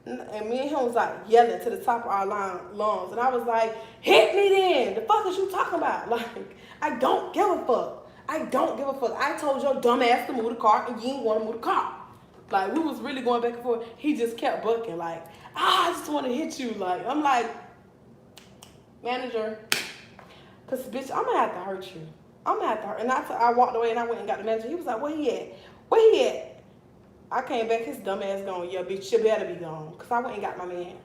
And me and him was like yelling to the top of our lungs. And I was like, hit me then. The fuck is you talking about? Like, I don't give a fuck. I told your dumb ass to move the car, and you didn't want to move the car. Like, we was really going back and forth. He just kept bucking like, I just want to hit you. Like, I'm like, manager, because, bitch, I'm going to have to hurt you. And I walked away and I went and got the manager. He was like, where he at? I came back, his dumb ass gone. Yeah, bitch, you better be gone. Because I went and got my man.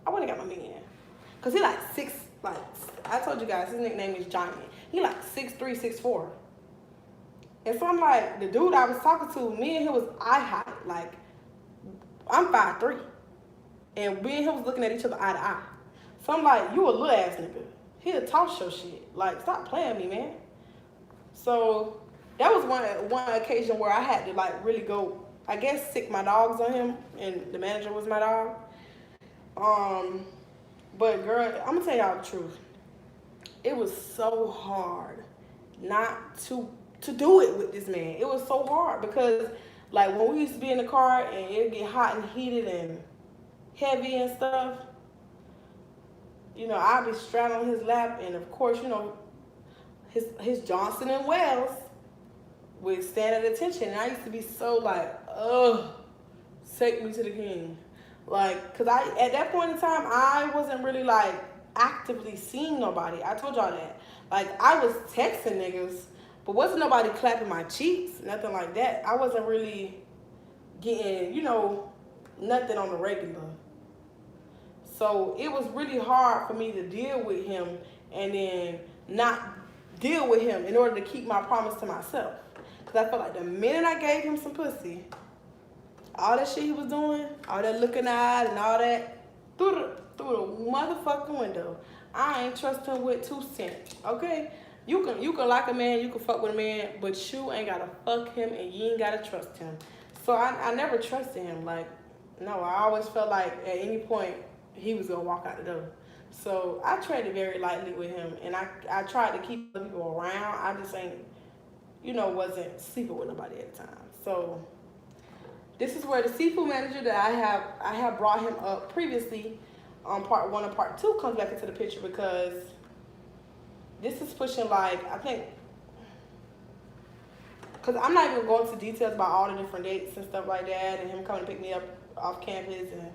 Because he like I told you guys, his nickname is Giant. He like 6'3", 6'4". And so I'm like, the dude I was talking to, me and him was eye high. Like, I'm 5'3". And me and him was looking at each other eye to eye. So I'm like, you a little ass nigga. He'll toss your shit. Like, stop playing me, man. So that was one occasion where I had to, like, really go, I guess, sick my dogs on him. And the manager was my dog. But girl, I'm gonna tell y'all the truth. It was so hard not to do it with this man. It was so hard because, like, when we used to be in the car and it'd get hot and heated and heavy and stuff, you know, I'd be straddling his lap, and of course, you know, his Johnson and Wells would stand at attention. And I used to be so like, ugh, take me to the king. Like, cause at that point in time, I wasn't really like actively seeing nobody. I told y'all that. Like, I was texting niggas, but wasn't nobody clapping my cheeks, nothing like that. I wasn't really getting, you know, nothing on the regular. So it was really hard for me to deal with him and then not deal with him in order to keep my promise to myself. Because I felt like the minute I gave him some pussy, all that shit he was doing, all that looking at and all that, through the motherfucking window. I ain't trust him with 2 cents, okay? You can like a man, you can fuck with a man, but you ain't gotta fuck him and you ain't gotta trust him. So I never trusted him. Like, no, I always felt like at any point he was gonna walk out the door. So I treaded very lightly with him, and I tried to keep other people around. I just ain't, you know, wasn't sleeping with nobody at the time. So this is where the seafood manager that I have brought him up previously on part 1 and part 2 comes back into the picture, because this is pushing, like, I think, because I'm not even going into details about all the different dates and stuff like that, and him coming to pick me up off campus, and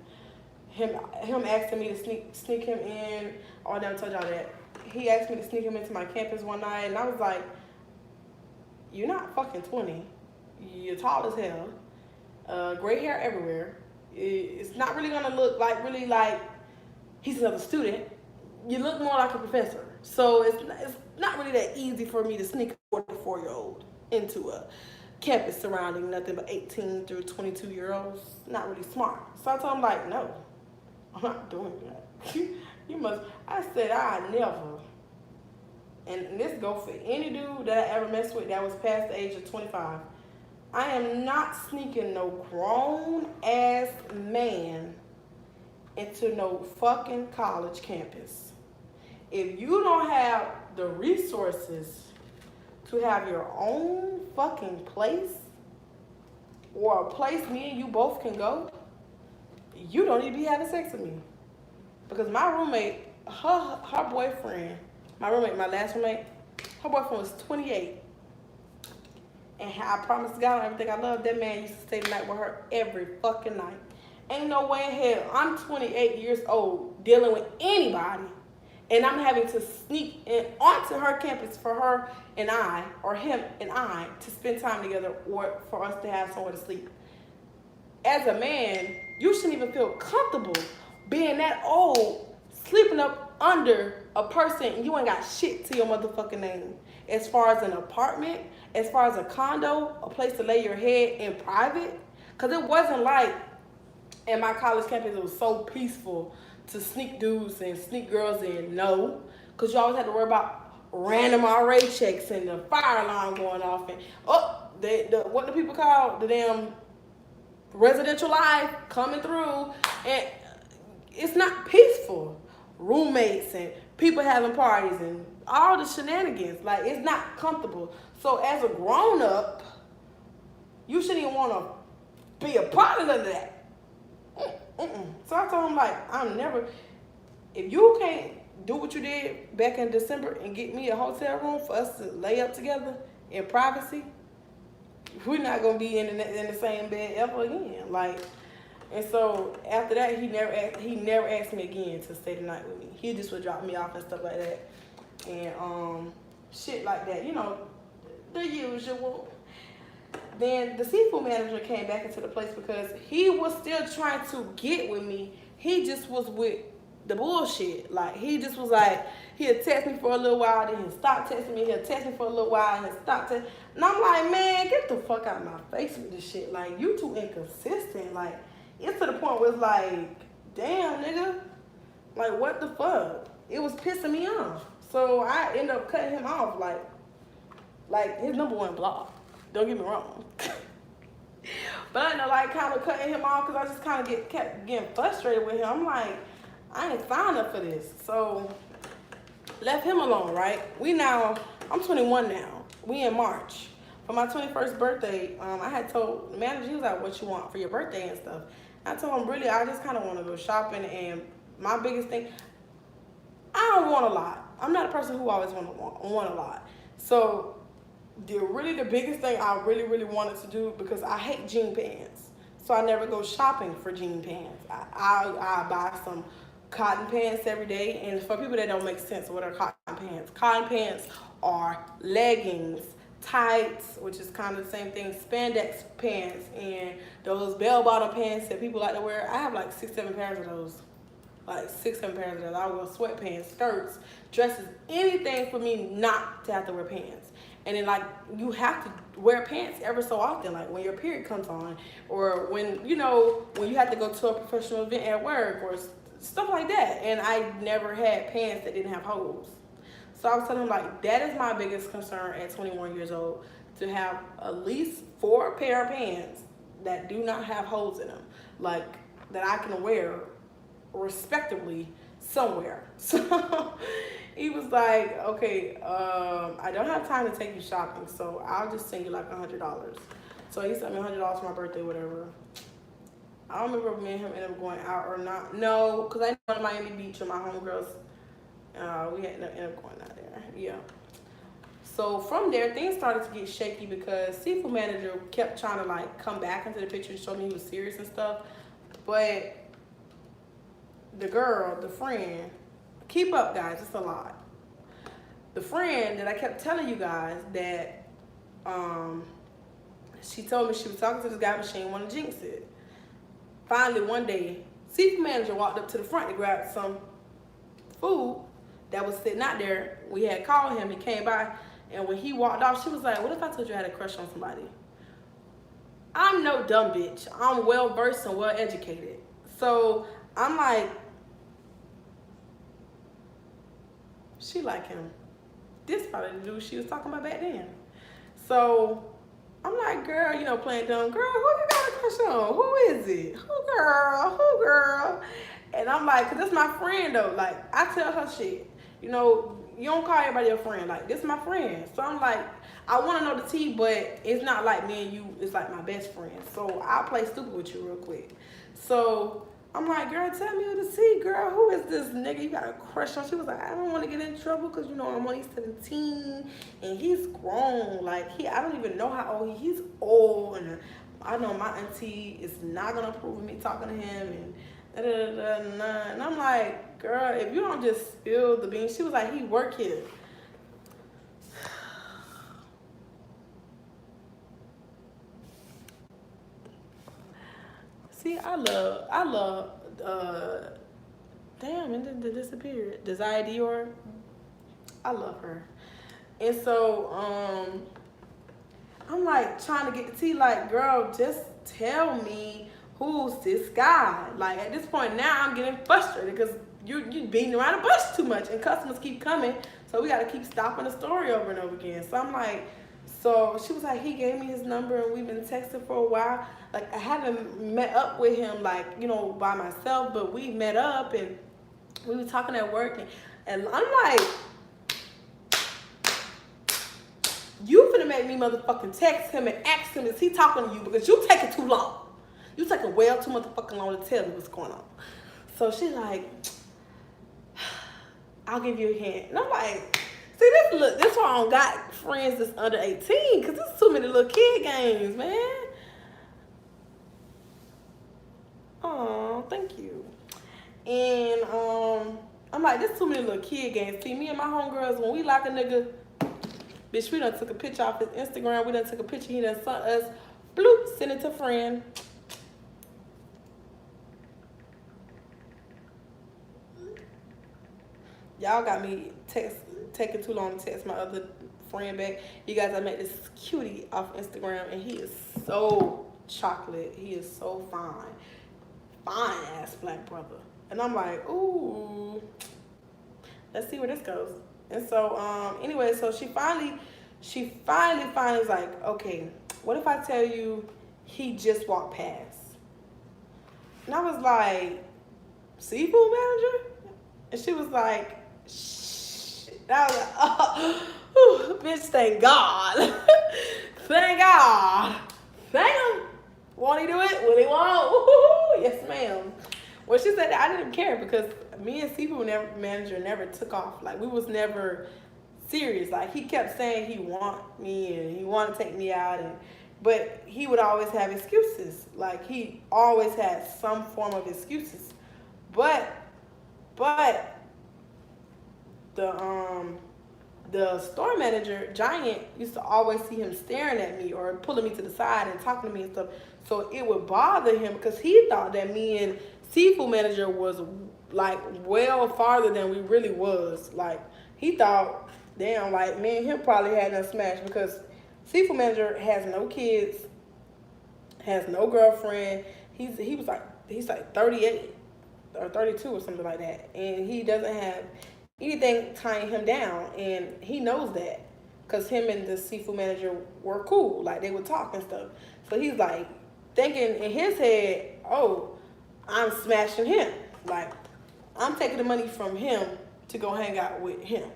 him asking me to sneak him in. Oh, I never told y'all that. He asked me to sneak him into my campus one night, and I was like, you're not fucking 20. You're tall as hell. Gray hair everywhere. It's not really gonna look like he's another student. You look more like a professor. So it's not really that easy for me to sneak a 44-year-old into a campus surrounding nothing but 18 through 22-year-olds. Not really smart. So I told him, like, no, I'm not doing that. You must. I said, I never. And this go for any dude that I ever messed with that was past the age of 25. I am not sneaking no grown ass man into no fucking college campus. If you don't have the resources to have your own fucking place or a place me and you both can go, you don't need to be having sex with me. Because my roommate, her boyfriend, my roommate, my last roommate, her boyfriend was 28. And I promise God on everything I love, that man used to stay the night with her every fucking night. Ain't no way in hell I'm 28 years old dealing with anybody and I'm having to sneak in onto her campus for her and I, or him and I, to spend time together or for us to have somewhere to sleep. As a man, you shouldn't even feel comfortable being that old, sleeping up under a person and you ain't got shit to your motherfucking name. As far as an apartment, as far as a condo, a place to lay your head in private. Because it wasn't like in my college campus it was so peaceful to sneak dudes and sneak girls in. No. Because you always had to worry about random RA checks and the fire alarm going off. And what do people call the damn residential life coming through, and it's not peaceful. Roommates and people having parties and all the shenanigans. Like, it's not comfortable. So as a grown up, you shouldn't even want to be a part of none of that. So I told him, like, if you can't do what you did back in December and get me a hotel room for us to lay up together in privacy, we're not gonna be in the same bed ever again. Like, and so after that, he never asked me again to stay the night with me. He just would drop me off and stuff like that, and shit like that. You know, the usual. Then the seafood manager came back into the place because he was still trying to get with me. He just was with the bullshit. Like, he just was like, he'll text me for a little while, then he'll stop texting me. He'll text me for a little while, and he'll stop texting. And I'm like, man, get the fuck out of my face with this shit. Like, you too inconsistent. Like, it's to the point where it's like, damn, nigga. Like, what the fuck? It was pissing me off. So I ended up cutting him off. Like his number one block. Don't get me wrong. But I ended up, like, kind of cutting him off because I just kind of kept getting frustrated with him. I'm like, I ain't signed up for this. So left him alone, right? I'm 21 now. We in March. For my 21st birthday, I had told the manager, he was like, what you want for your birthday and stuff. And I told him, really, I just kind of want to go shopping. And my biggest thing, I don't want a lot. I'm not a person who always want a lot. So the biggest thing I really wanted to do, because I hate jean pants. So I never go shopping for jean pants. I buy some cotton pants every day. And for people that don't make sense, what are cotton pants? Cotton pants are leggings, tights, which is kind of the same thing, spandex pants, and those bell-bottom pants that people like to wear. I have like 6-7 pairs of those. Like 6-7 pairs of those. I wear sweatpants, skirts, dresses, anything for me not to have to wear pants. And then, like, you have to wear pants ever so often, like when your period comes on, or when you have to go to a professional event at work, or stuff like that. And I never had pants that didn't have holes. So I was telling him, like, that is my biggest concern at 21 years old, to have at least 4 pair of pants that do not have holes in them, like, that I can wear respectably somewhere. So he was like, okay, I don't have time to take you shopping, so I'll just send you like $100. So he sent me $100 for my birthday, whatever. I don't remember if me and him ended up going out or not. No, because I went to Miami Beach with my homegirls. We ended up going out there. Yeah. So from there, things started to get shaky because seafood manager kept trying to, like, come back into the picture and show me he was serious and stuff. But the girl, the friend, keep up, guys, it's a lot. The friend that I kept telling you guys that she told me she was talking to this guy, but she didn't want to jinx it. Finally, one day, seafood manager walked up to the front to grab some food that was sitting out there. We had called him, he came by, and when he walked off, she was like, what if I told you I had a crush on somebody? I'm no dumb bitch. I'm well versed and well educated. So I'm like, she like him. This probably the dude she was talking about back then. So I'm like, girl, you know, playing dumb. Girl, who you got a crush on? Who is it? Who girl? Who girl? And I'm like, cause this my friend though. Like, I tell her shit. You know, you don't call everybody your friend. Like, this my friend. So I'm like, I want to know the tea, but it's not like me and you. It's like my best friend. So I'll play stupid with you real quick. So I'm like, girl, tell me the tea, girl. Who is this nigga you got a crush on? She was like, I don't want to get in trouble because, you know, I'm only 17 and he's grown. Like, I don't even know how old he's old. And I know my auntie is not going to approve of me talking to him. And and I'm like, girl, if you don't just spill the beans. She was like, he work here. See, I love, damn, and then disappeared. Desire Dior, I love her. And so, I'm like trying to get the tea, like, girl, just tell me who's this guy. Like, at this point now, I'm getting frustrated because you beating around the bush too much, and customers keep coming, so we got to keep stopping the story over and over again. So I'm like, so she was like, he gave me his number and we've been texting for a while. Like, I haven't met up with him, like, you know, by myself, but we met up and we were talking at work, and I'm like, you finna make me motherfucking text him and ask him, is he talking to you? Because you taking too long. You taking well too motherfucking long to tell me what's going on. So she's like, I'll give you a hint. And I'm like, see, this why I don't got friends that's under 18, because there's too many little kid games, man. Oh, thank you. And I'm like, there's too many little kid games. See, me and my homegirls, when we like a nigga, bitch, we done took a picture off his Instagram. We done took a picture. He done sent us. Bloop, send it to friend. Y'all got me taking too long to text my other friend back. You guys, I met this cutie off Instagram, and he is so chocolate. He is so fine. Fine ass black brother. And I'm like, ooh, let's see where this goes. And so, anyway, so she finally was like, okay, what if I tell you he just walked past? And I was like, seafood manager? And she was like, shh. And I was like, oh, bitch, thank God. Thank God. Thank him. Won't he do it? Will he want? Woo-hoo-hoo. Yes, ma'am. Well, she said that I didn't care because me and seafood manager never took off. Like, we was never serious. Like, he kept saying he want me and he want to take me out, but he would always have excuses. Like, he always had some form of excuses. But the store manager, Giant, used to always see him staring at me or pulling me to the side and talking to me and stuff. So it would bother him because he thought that me and seafood manager was like well farther than we really was. Like, he thought, damn, like, me and him probably had no smash because seafood manager has no kids, has no girlfriend. He's like 38 or 32 or something like that, and he doesn't have anything tying him down, and he knows that because him and the seafood manager were cool. Like, they would talk and stuff. So he's like thinking in his head, oh, I'm smashing him. Like, I'm taking the money from him to go hang out with him.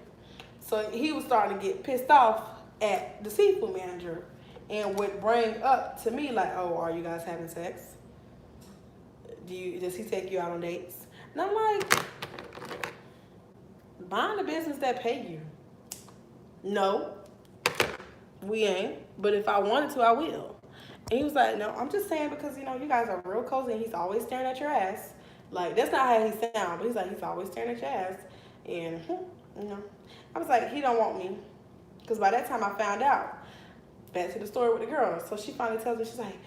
So he was starting to get pissed off at the seafood manager and would bring up to me like, oh, are you guys having sex? Does he take you out on dates? And I'm like, mind the business that pay you. No, we ain't. But if I wanted to, I will. And he was like, no, I'm just saying because, you know, you guys are real cozy and he's always staring at your ass. Like, that's not how he sounds, but he's like, he's always staring at your ass. And, you know, I was like, he don't want me. Because by that time I found out. Back to the story with the girl. So she finally tells me, she's like,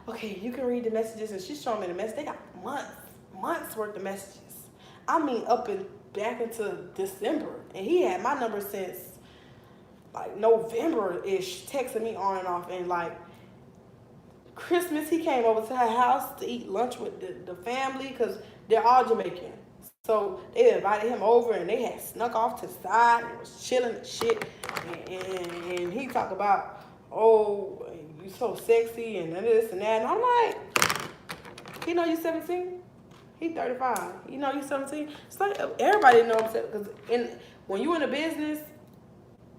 okay, you can read the messages. And she's showing me the message. They got months worth of messages. I mean, back into December. And he had my number since, like, November-ish, texting me on and off. And, like, Christmas, he came over to her house to eat lunch with the family because they're all Jamaican. So they invited him over and they had snuck off to the side and was chilling and shit. And he talked about, oh, you so sexy and this and that. And I'm like, he know you 17? He 35. You know you 17? It's like everybody knows that because when you in a business,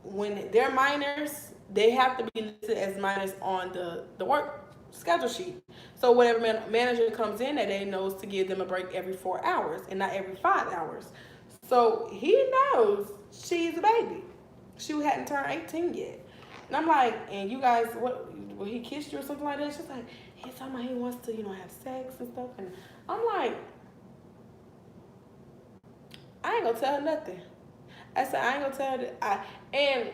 when they're minors, they have to be listed as minors on the work schedule sheet. So whatever manager comes in that day knows to give them a break every 4 hours and not every 5 hours. So he knows she's a baby. She hadn't turned 18 yet. And I'm like, and you guys, what, will he kiss you or something like that? She's like, he's talking about he wants to, have sex and stuff. And I'm like, I ain't gonna tell her nothing. I said, I ain't gonna tell her and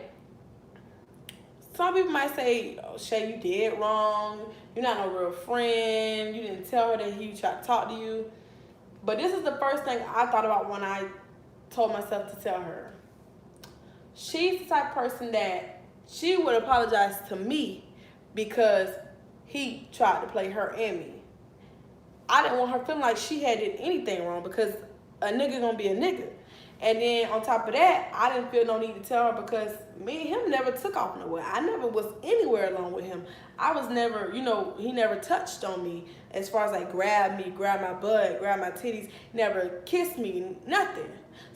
some people might say, oh, Shay, you did wrong. You're not no real friend. You didn't tell her that he tried to talk to you. But this is the first thing I thought about when I told myself to tell her. She's the type of person that she would apologize to me because he tried to play her and me. I didn't want her feeling like she had did anything wrong because a nigga gonna be a nigga. And then on top of that, I didn't feel no need to tell her because me and him never took off nowhere. I never was anywhere alone with him. I was never, he never touched on me as far as like grab me, grab my butt, grab my titties, never kissed me, nothing.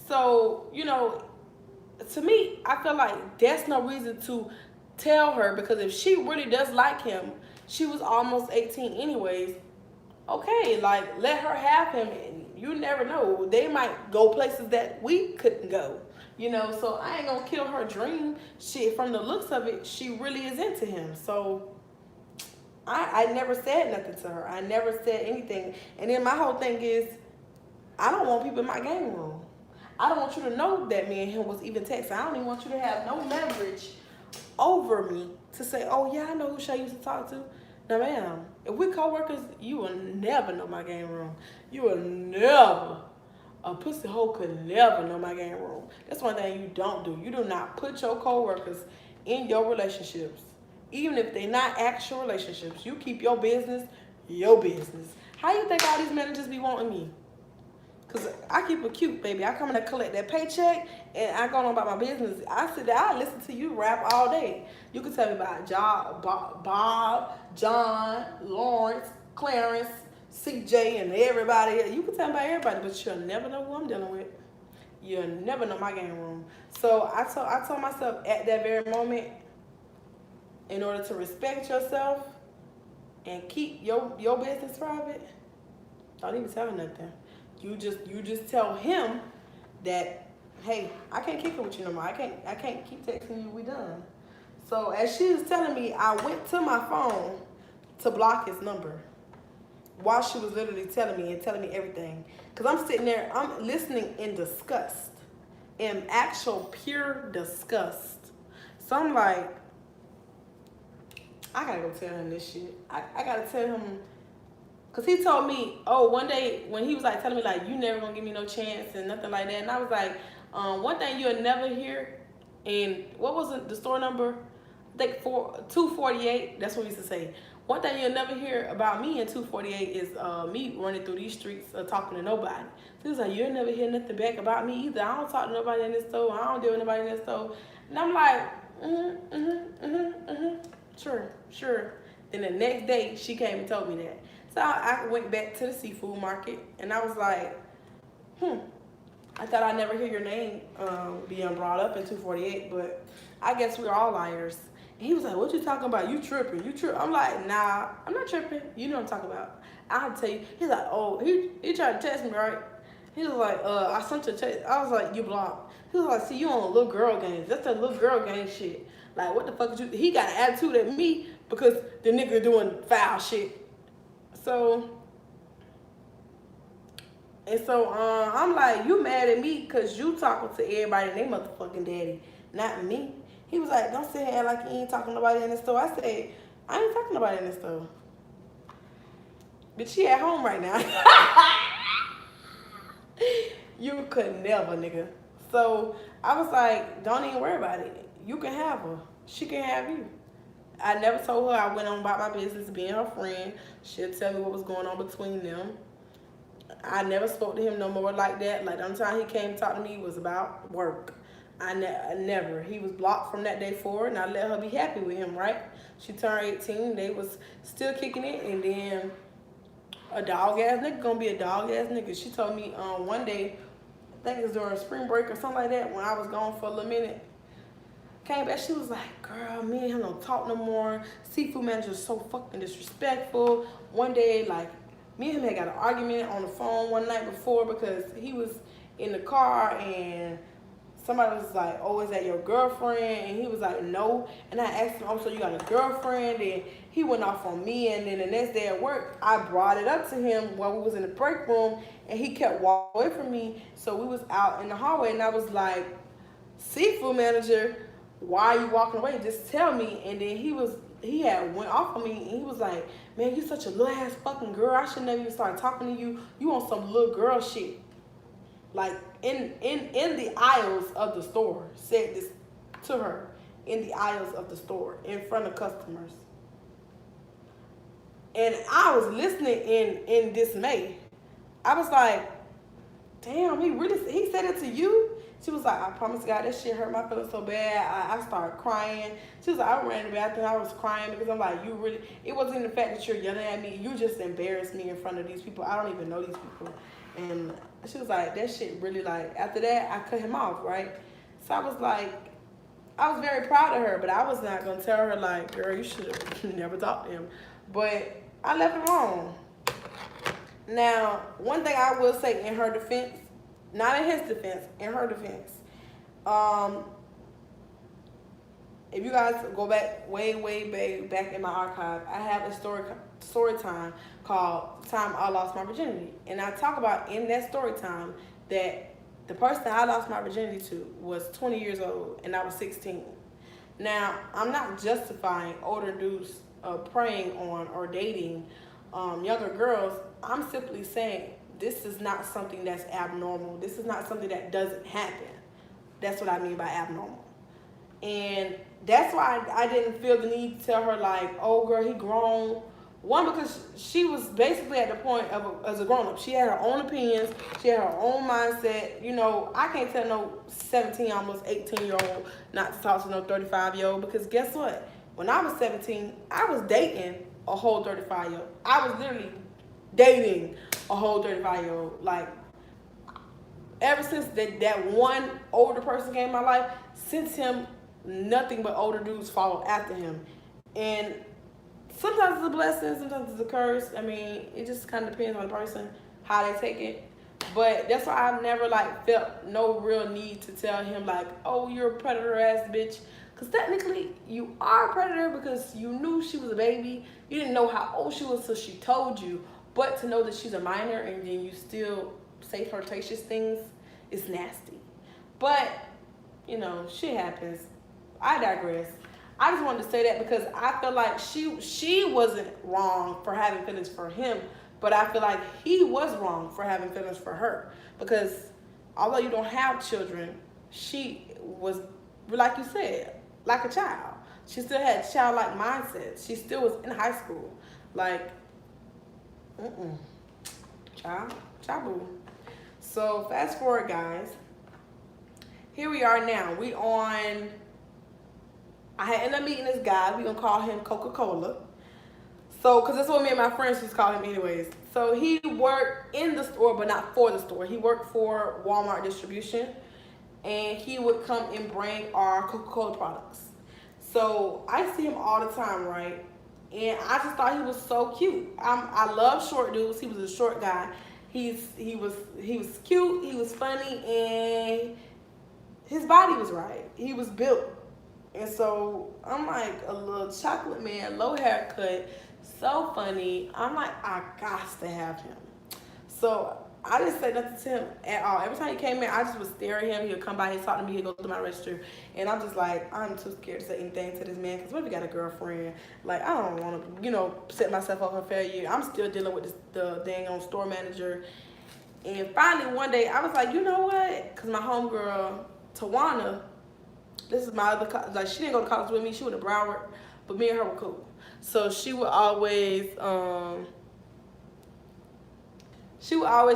So, to me, I feel like that's no reason to tell her because if she really does like him, she was almost 18 anyways. Okay, like let her have him. You never know. They might go places that we couldn't go. So I ain't gonna kill her dream. From the looks of it, she really is into him. So I never said nothing to her. I never said anything. And then my whole thing is, I don't want people in my game room. I don't want you to know that me and him was even texting. I don't even want you to have no leverage over me to say, oh yeah, I know who Shay used to talk to. No, ma'am. If we're co-workers, you will never know my game room. You will never. A pussy hoe could never know my game room. That's one thing you don't do. You do not put your co-workers in your relationships. Even if they're not actual relationships. You keep your business, your business. How you think all these managers be wanting me? Because I keep it cute, baby. I come in and collect that paycheck, and I go on about my business. I sit there, I listen to you rap all day. You can tell me about Bob, John, Lawrence, Clarence, CJ, and everybody. You can tell me about everybody, but you'll never know who I'm dealing with. You'll never know my game room. So I told myself at that very moment, in order to respect yourself and keep your business private, don't even tell her nothing. You just tell him that, hey, I can't kick it with you no more. I can't keep texting you. We done. So as she was telling me, I went to my phone to block his number while she was literally telling me everything. Cause I'm sitting there, I'm listening in disgust, in actual pure disgust. So I'm like, I gotta go tell him this shit. I gotta tell him. Because he told me, one day when he was like telling me like, you never gonna give me no chance and nothing like that. And I was like, one thing you'll never hear, and what was it, the store number? I think 248, that's what we used to say. One thing you'll never hear about me in 248 is me running through these streets talking to nobody. So he was like, you'll never hear nothing back about me either. I don't talk to nobody in this store. I don't deal with nobody in this store. And I'm like, sure. Then the next day, she came and told me that. So I went back to the seafood market, and I was like, I thought I'd never hear your name being brought up in 248, but I guess we're all liars. And he was like, what you talking about? You tripping. I'm like, nah, I'm not tripping. You know what I'm talking about. I'll tell you. He's like, oh, he tried to text me, right? He was like, I sent you a text. I was like, you blocked. He was like, see, you on little girl games. That's that little girl game shit. Like, what the fuck is you? He got an attitude at me because the nigga doing foul shit. So I'm like, you mad at me because you talking to everybody and they motherfucking daddy, not me. He was like, don't sit here and act like you ain't talking to nobody in the store. I said, I ain't talking to nobody in the store. But she at home right now. You could never, nigga. So I was like, don't even worry about it. You can have her. She can have you. I never told her I went on about my business, being her friend. She'll tell me what was going on between them. I never spoke to him no more like that. Like, the only time he came to talk to me was about work. I never. He was blocked from that day forward, and I let her be happy with him, right? She turned 18, they was still kicking it, and then a dog ass nigga gonna be a dog ass nigga. She told me one day, I think it was during spring break or something like that, when I was gone for a little minute, came back, she was like, girl, me and him don't talk no more. Seafood manager's so fucking disrespectful. One day, like, me and him had got an argument on the phone one night before because he was in the car and somebody was like, oh, is that your girlfriend? And he was like, no. And I asked him, oh, so you got a girlfriend? And he went off on me. And then the next day at work, I brought it up to him while we was in the break room, and he kept walking away from me. So we was out in the hallway, and I was like, seafood manager, why are you walking away? Just tell me. And then he had went off on me, and he was like, man, you such a little ass fucking girl. I should never even start talking to you. You on some little girl shit. Like in the aisles of the store, said this to her in the aisles of the store in front of customers. And I was listening in dismay. I was like, damn, he said it to you? She was like, I promise God, that shit hurt my feelings so bad. I started crying. She was like, I ran to the bathroom. I was crying because I'm like, it wasn't even the fact that you're yelling at me. You just embarrassed me in front of these people. I don't even know these people. And she was like, that shit really, like, after that, I cut him off, right? So I was like, I was very proud of her, but I was not going to tell her, like, girl, you should have never talked to him. But I left him alone. Now, one thing I will say in her defense, not in his defense, in her defense, if you guys go back way back in my archive, I have a story time called Time I Lost My Virginity. And I talk about in that story time that the person I lost my virginity to was 20 years old and I was 16. Now, I'm not justifying older dudes preying on or dating younger girls. I'm simply saying this is not something that's abnormal. This is not something that doesn't happen. That's what I mean by abnormal. And that's why I didn't feel the need to tell her, like, oh, girl, he grown. One, because she was basically at the point of as a grown-up. She had her own opinions. She had her own mindset. You know, I can't tell no 17, almost 18-year-old not to talk to no 35-year-old because guess what? When I was 17, I was dating a whole 35-year-old. I was literally dating a whole 35-year-old. Like, ever since that one older person came in my life, since him, nothing but older dudes follow after him. And sometimes it's a blessing, sometimes it's a curse. I mean, it just kind of depends on the person, how they take it. But that's why I've never, like, felt no real need to tell him, like, oh, you're a predator-ass bitch. Because technically, you are a predator because you knew she was a baby. You didn't know how old she was, so she told you. But to know that she's a minor and then you still say flirtatious things is nasty. But, you know, shit happens. I digress. I just wanted to say that because I feel like she wasn't wrong for having feelings for him, but I feel like he was wrong for having feelings for her. Because although you don't have children, she was, like you said, like a child. She still had childlike mindset. She still was in high school. Like, child boo. So fast forward, guys. Here we are now. I had ended up meeting this guy. We're going to call him Coca-Cola. So, because that's what me and my friends used to call him anyways. So, he worked in the store, but not for the store. He worked for Walmart distribution. And he would come and bring our Coca-Cola products. So, I see him all the time, right? And I just thought he was so cute. I love short dudes. He was a short guy. He was cute. He was funny. And his body was right. He was built. And so I'm like a little chocolate man, low haircut, so funny. I'm like, I got to have him. So I didn't say nothing to him at all. Every time he came in, I just would stare at him. He would come by, he'd talk to me, he'd go through my register. And I'm just like, I'm too scared to say anything to this man because what if he got a girlfriend? Like, I don't want to, set myself up for failure. I'm still dealing with the dang on store manager. And finally, one day, I was like, you know what? Because my homegirl, Tawana, this is my other, like, she didn't go to college with me. She went to Broward, but me and her were cool. So she would always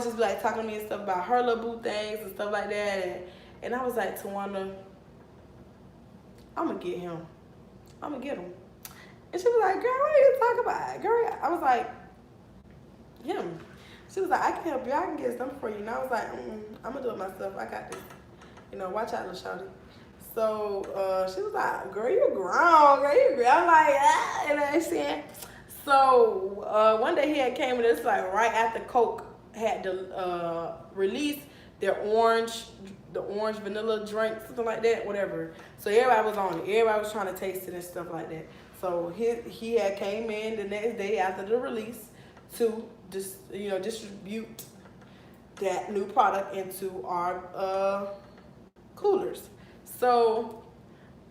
just be like talking to me and stuff about her little boo things and stuff like that. And I was like, Tawana, I'm gonna get him. I'm gonna get him. And she was like, girl, what are you talking about? Girl, I was like, him. She was like, I can help you. I can get something for you. And I was like, I'm gonna do it myself. I got this. You know, watch out, little shawty. So she was like, girl, you grown. Girl, you grown. I'm like, ah. And I said, so one day he had came and it's like right after Coke had to release their the orange vanilla drink, something like that, whatever. So everybody was on it. Everybody was trying to taste it and stuff like that. So he had came in the next day after the release to distribute that new product into our coolers. So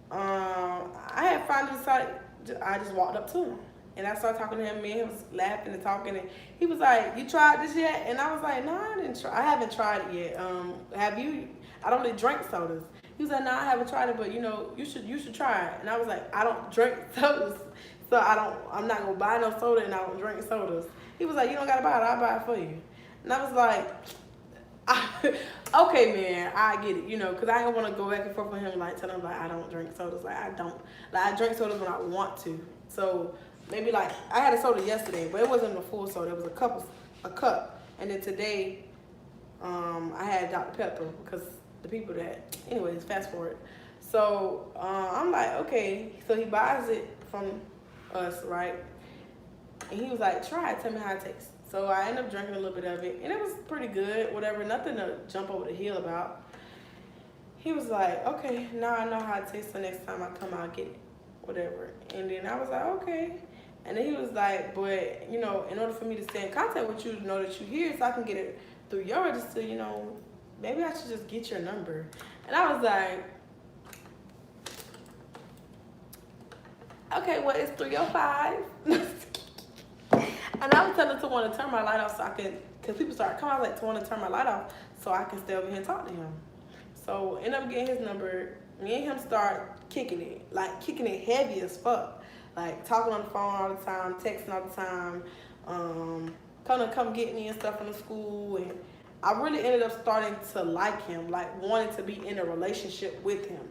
I had finally decided, I just walked up to him. And I started talking to him, and he was laughing and talking, and he was like, you tried this yet? And I was like, no, I didn't try. I haven't tried it yet. Have you? I don't really drink sodas. He was like, no, I haven't tried it, but you should try it. And I was like, I don't drink sodas, so I'm not gonna buy no soda, and I don't drink sodas. He was like, you don't gotta buy it, I'll buy it for you. And I was like, okay, man, I get it, because I didn't want to go back and forth with him, like, tell him, like, I don't drink sodas. Like, I drink sodas when I want to. So maybe, like, I had a soda yesterday, but it wasn't a full soda. It was a cup. And then today, I had Dr. Pepper because the people that, anyways, fast forward. So I'm like, okay. So he buys it from us, right? And he was like, try it, tell me how it tastes. So I ended up drinking a little bit of it, and it was pretty good, whatever, nothing to jump over the hill about. He was like, okay, now I know how it tastes, so next time I come, I'll get it, whatever. And then I was like, okay. And then he was like, but, in order for me to stay in contact with you, to know that you're here, so I can get it through your register, maybe I should just get your number. And I was like, okay, well, it's 305. And I was telling someone to turn my light off so I can, because people started coming, I was like, to want to turn my light off so I can stay over here and talk to him. So end up getting his number. Me and him start kicking it heavy as fuck. Like talking on the phone all the time, texting all the time, come get me and stuff from the school. And I really ended up starting to like him, like wanting to be in a relationship with him.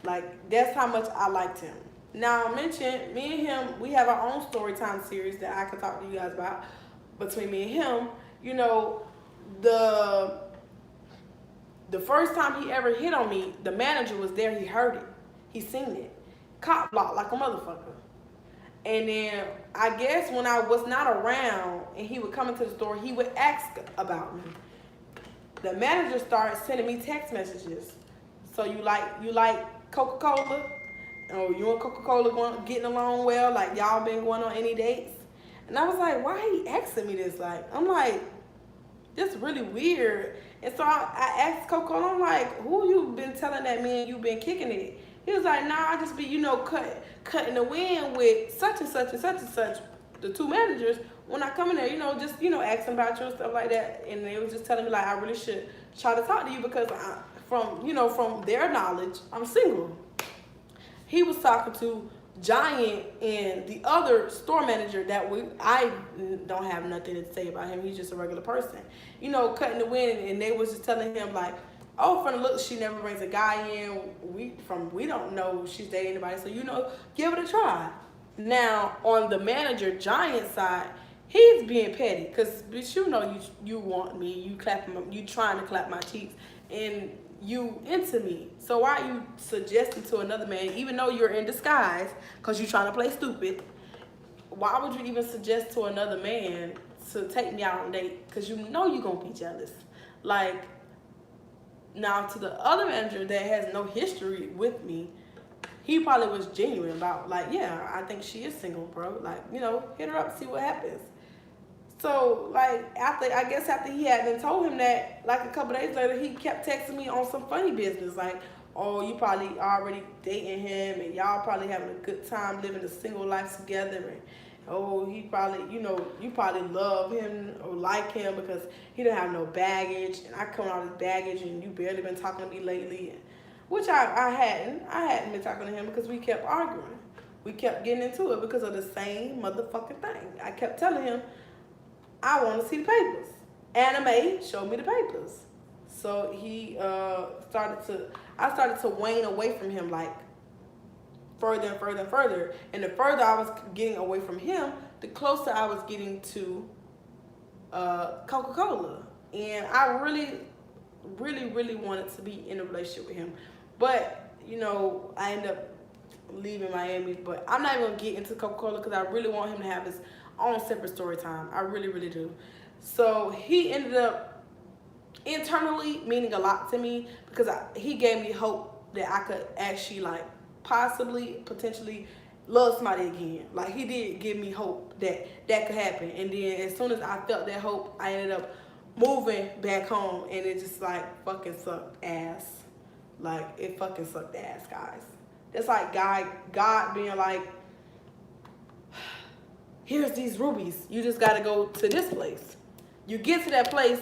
Like that's how much I liked him. Now, I mentioned me and him, we have our own story time series that I can talk to you guys about between me and him. The first time he ever hit on me, the manager was there, he heard it. He seen it. Cop block like a motherfucker. And then I guess when I was not around and he would come into the store, he would ask about me. The manager started sending me text messages. So you like Coca-Cola? Oh, you and Coca-Cola getting along well? Like, y'all been going on any dates? And I was like, why he asking me this? Like, I'm like, this really weird. And so I asked Coca-Cola, I'm like, who you been telling that man you been kicking it? He was like, nah, I just be, cutting the wind with such and such and such and such, the two managers. When I come in there, just, asking about you and stuff like that. And they was just telling me, like, I really should try to talk to you because from their knowledge, I'm single. He was talking to Giant and the other store manager that I don't have nothing to say about him. He's just a regular person. Cutting the wind, and they was just telling him like, oh, from the looks, she never brings a guy in. We don't know if she's dating anybody, so give it a try. Now on the manager Giant side, he's being petty because bitch, you want me, you trying to clap my cheeks, and you into me. So why are you suggesting to another man, even though you're in disguise, because you're trying to play stupid, why would you even suggest to another man to take me out on a date? Because you're going to be jealous. Like, now to the other manager that has no history with me, he probably was genuine about, like, yeah, I think she is single, bro. Like, hit her up, see what happens. So, like, after he had been told him that, like, a couple days later, he kept texting me on some funny business. Like, oh, you probably already dating him, and y'all probably having a good time living a single life together. And, oh, he probably, you probably love him or like him because he don't have no baggage. And I come out with baggage, and you barely been talking to me lately. Which I hadn't been talking to him because we kept arguing. We kept getting into it because of the same motherfucking thing. I kept telling him, I want to see the papers. Anime, show me the papers. So I started to wane away from him, like further and further and further. And the further I was getting away from him, the closer I was getting to Coca-Cola. And I really, really, really wanted to be in a relationship with him. But, you know, I ended up leaving Miami. But I'm not even going to get into Coca-Cola because I really want him to have his own separate story time. I really, really do. So he ended up internally meaning a lot to me because he gave me hope that I could actually, like, possibly, potentially love somebody again. Like, he did give me hope that that could happen. And then as soon as I felt that hope, I ended up moving back home, and it just, like, fucking sucked ass. Like, it fucking sucked ass, guys. That's like God being like, here's these rubies. You just gotta go to this place. You get to that place,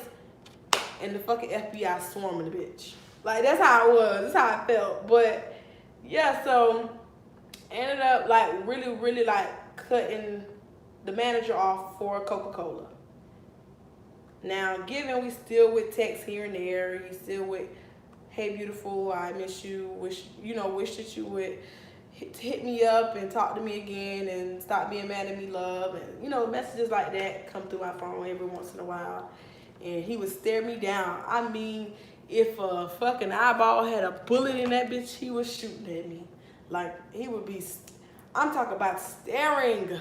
and the fucking FBI swarming the bitch. Like, that's how it was. That's how I felt. But, yeah, so, ended up, like, really, really, like, cutting the manager off for Coca-Cola. Now, given we still with texts here and there, he still with, hey, beautiful, I miss you, wish that you would hit me up and talk to me again and stop being mad at me, love. And, you know, messages like that come through my phone every once in a while. And he would stare me down. I mean, if a fucking eyeball had a bullet in that bitch, he was shooting at me. Like, he would be, I'm talking about staring.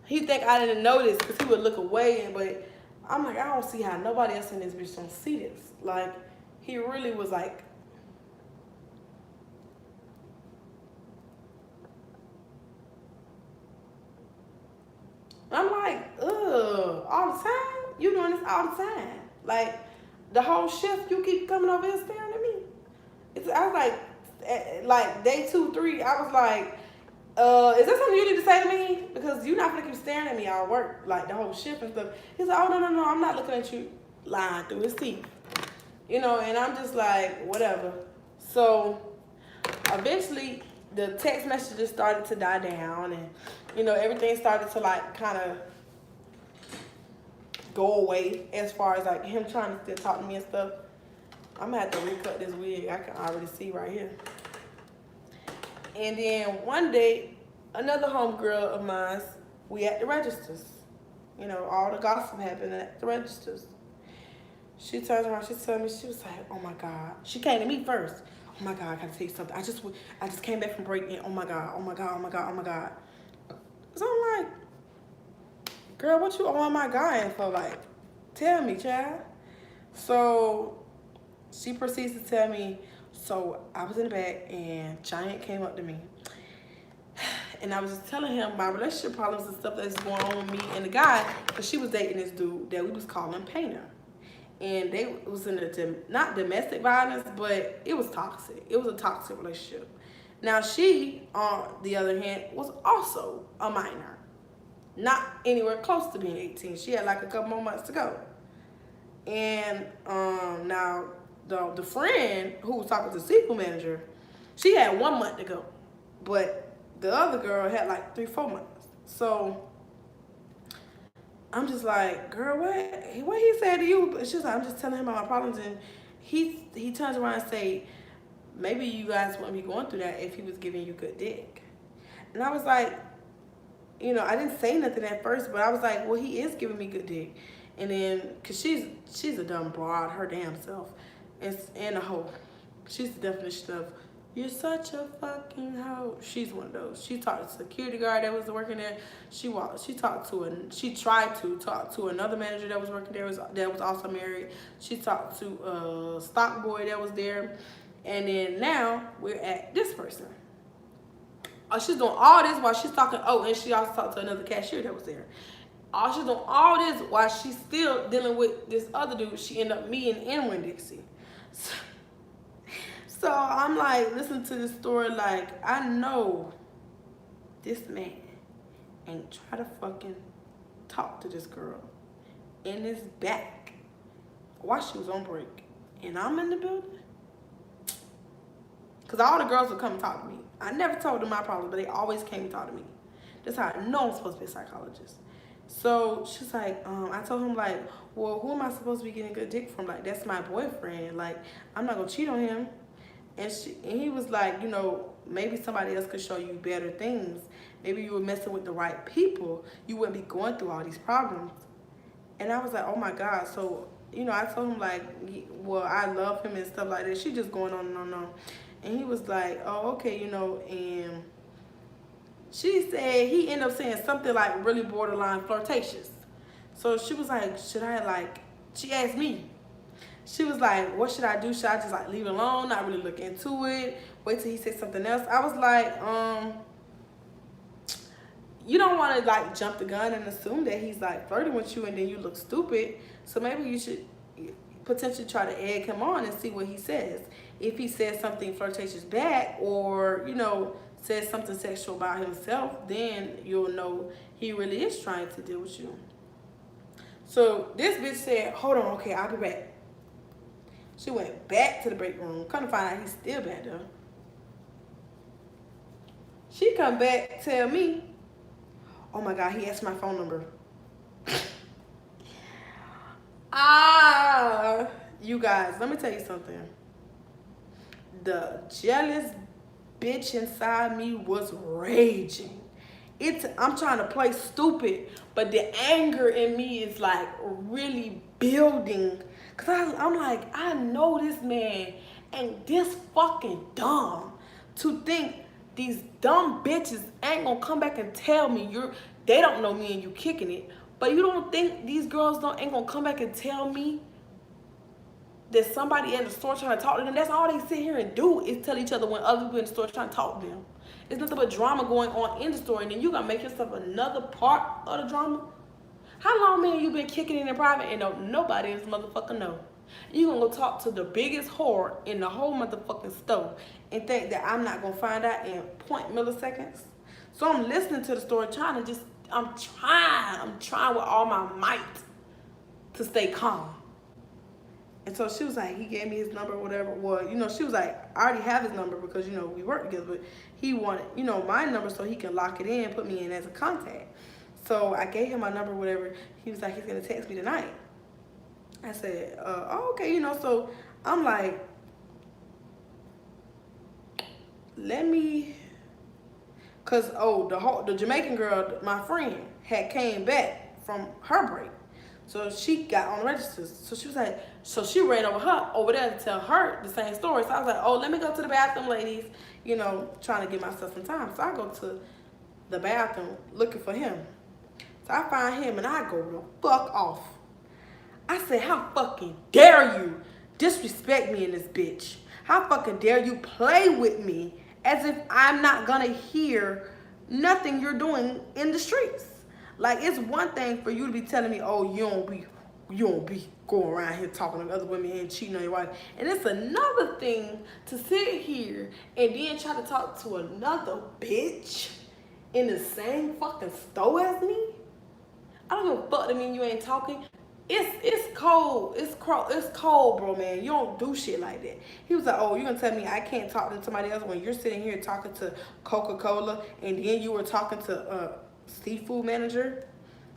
He think I didn't notice because he would look away, but I'm like, I don't see how nobody else in this bitch don't see this. Like, he really was like, I'm like, ugh, all the time? You doing this all the time? Like, the whole shift, you keep coming over here staring at me? I was like day 2, 3, I was like, is that something you need to say to me? Because you're not gonna keep staring at me all work, like the whole shift and stuff. He's like, oh, no, I'm not looking at you, lying through his teeth. You know, and I'm just like, whatever. So, eventually, the text messages started to die down, and, you know, everything started to, like, kind of go away as far as, like, him trying to still talk to me and stuff. I'm gonna have to recut this wig. I can already see right here. And then one day, another homegirl of mine, we at the registers. You know, all the gossip happened at the registers. She turns around, she told me, she was like, oh my God. She came to me first. Oh my God, I gotta tell you something. I just came back from break and oh my God. So I'm like, girl, what you on my guy for? Like, tell me, child. So she proceeds to tell me, so I was in the back and Giant came up to me. And I was just telling him my relationship problems and stuff that's going on with me and the guy, because she was dating this dude that we was calling Painter. And they was in not domestic violence, but it was toxic. It was a toxic relationship. Now she, on the other hand, was also a minor. Not anywhere close to being 18. She had like a couple more months to go. And now the friend who was talking to the sequel manager, she had 1 month to go. But the other girl had like 3-4 months. So I'm just like, girl, what he said to you? But she's like, I'm just telling him about my problems. And he turns around and say, maybe you guys wouldn't be going through that if he was giving you good dick. And I was like, you know, I didn't say nothing at first, but I was like, well, he is giving me good dick. And then, cause she's a dumb broad, her damn self, and a hoe. She's the definition of, you're such a fucking hoe. She's one of those. She talked to the security guard that was working there. She tried to talk to another manager that was working there that was also married. She talked to a stock boy that was there. And then now we're at this person. She's doing all this while she's talking. Oh, and she also talked to another cashier that was there. She's doing all this while she's still dealing with this other dude she ended up meeting in Winn-Dixie. So I'm like, listen to this story, like, I know this man ain't try to fucking talk to this girl in his back while she was on break. And I'm in the building. Because all the girls would come and talk to me. I never told them my problems, but they always came and talked to me. That's how I know I'm supposed to be a psychologist. So she's like, I told him, like, well, who am I supposed to be getting good dick from? Like, that's my boyfriend. Like, I'm not going to cheat on him. And he was like, maybe somebody else could show you better things. Maybe you were messing with the right people. You wouldn't be going through all these problems. And I was like, oh my God. So, I told him like, well, I love him and stuff like that. She just going on and on and on. And he was like, oh, okay, and she said he ended up saying something like really borderline flirtatious. So she was like, she asked me. She was like, what should I do? Should I just like leave it alone, not really look into it, wait till he says something else? I was like, you don't want to like jump the gun and assume that he's like flirting with you and then you look stupid. So maybe you should potentially try to egg him on and see what he says. If he says something flirtatious back or, says something sexual about himself, then you'll know he really is trying to deal with you. So this bitch said, hold on, okay, I'll be back. She went back to the break room. Come to find out he's still back there. She come back, tell me, oh my God, he asked my phone number. You guys, let me tell you something. The jealous bitch inside me was raging. I'm trying to play stupid, but the anger in me is like really building. Cause I'm like, I know this man ain't this fucking dumb to think these dumb bitches ain't gonna come back and tell me they don't know me and you kicking it. But you don't think these girls ain't gonna come back and tell me that somebody in the store trying to talk to them? That's all they sit here and do is tell each other when other people in the store trying to talk to them. It's nothing but drama going on in the store, and then you gotta make yourself another part of the drama. How long, man, you been kicking it in private and don't nobody in this motherfucker know? You gonna go talk to the biggest whore in the whole motherfucking store and think that I'm not gonna find out in 0.milliseconds? So I'm listening to the story, I'm trying with all my might to stay calm. And so she was like, he gave me his number or whatever. Well, she was like, I already have his number because, we work together. But he wanted, my number so he can lock it in, put me in as a contact. So I gave him my number or whatever. He was like, he's going to text me tonight. I said, oh, okay, so I'm like, let me, because, the Jamaican girl, my friend, had came back from her break. So she got on the registers. So she was like, so she ran over there to tell her the same story. So I was like, oh, let me go to the bathroom, ladies, trying to give myself some time. So I go to the bathroom looking for him. So I find him and I go the fuck off. I said, how fucking dare you disrespect me in this bitch? How fucking dare you play with me as if I'm not gonna hear nothing you're doing in the streets? Like, it's one thing for you to be telling me, oh, you don't be going around here talking to other women and cheating on your wife. And it's another thing to sit here and then try to talk to another bitch in the same fucking store as me. I don't give a fuck to mean you ain't talking. It's cold. It's cold, bro, man. You don't do shit like that. He was like, oh, you gonna tell me I can't talk to somebody else when you're sitting here talking to Coca-Cola and then you were talking to seafood manager?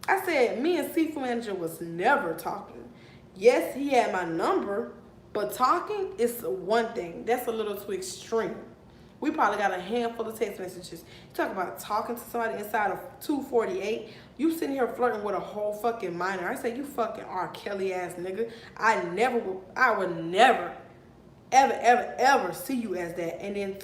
I said, me and seafood manager was never talking. Yes, he had my number, but talking is one thing. That's a little too extreme. We probably got a handful of text messages. You talk about talking to somebody inside of 248. You sitting here flirting with a whole fucking minor. I said, you fucking R. Kelly ass nigga. I would never, ever see you as that. And then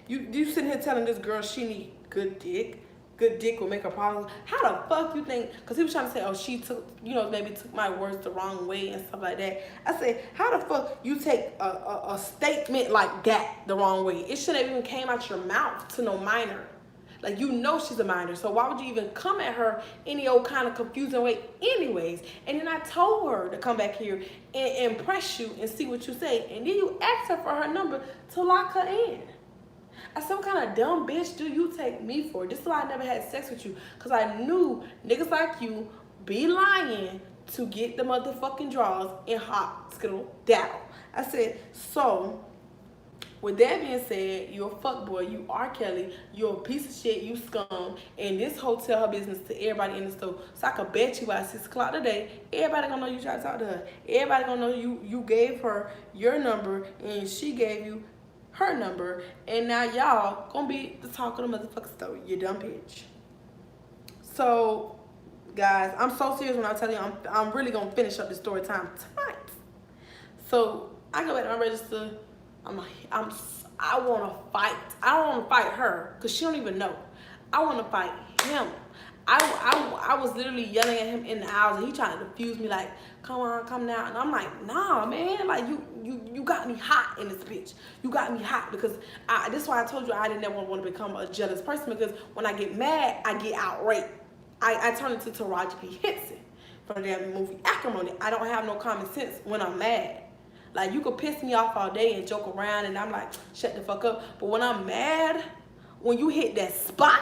you sitting here telling this girl she need good dick. Good dick will make her problem. How the fuck you think? Because he was trying to say, oh, she took, maybe took my words the wrong way and stuff like that. I said, how the fuck you take a statement like that the wrong way? It shouldn't have even came out your mouth to no minor. Like, she's a minor. So why would you even come at her any old kind of confusing way anyways? And then I told her to come back here and impress you and see what you say. And then you asked her for her number to lock her in. I said, what kind of dumb bitch do you take me for? This is why I never had sex with you. Because I knew niggas like you be lying to get the motherfucking draws in hot skittle daddle. I said, so, with that being said, you're a fuckboy, you R. Kelly, you're a piece of shit, you scum, and this hotel her business to everybody in the store. So I could bet you by 6 o'clock today, everybody gonna know you tried to talk to her. Everybody gonna know you gave her your number and she gave you her number, and now y'all gonna be the talk of the motherfucking story. You dumb bitch. So, guys, I'm so serious when I tell you I'm really gonna finish up this story time tonight. So I go back to my register. I want to fight. I don't want to fight her because she don't even know. I want to fight him. I was literally yelling at him in the aisles, and he trying to defuse me like, come on, come now. And I'm like, nah, man, like you got me hot in this bitch. You got me hot because this is why I told you I didn't never want to become a jealous person, because when I get mad, I get outraged. I turn into Taraji P. Henson from the damn movie Acrimony. I don't have no common sense when I'm mad. Like, you could piss me off all day and joke around, and I'm like, shut the fuck up. But when I'm mad, when you hit that spot,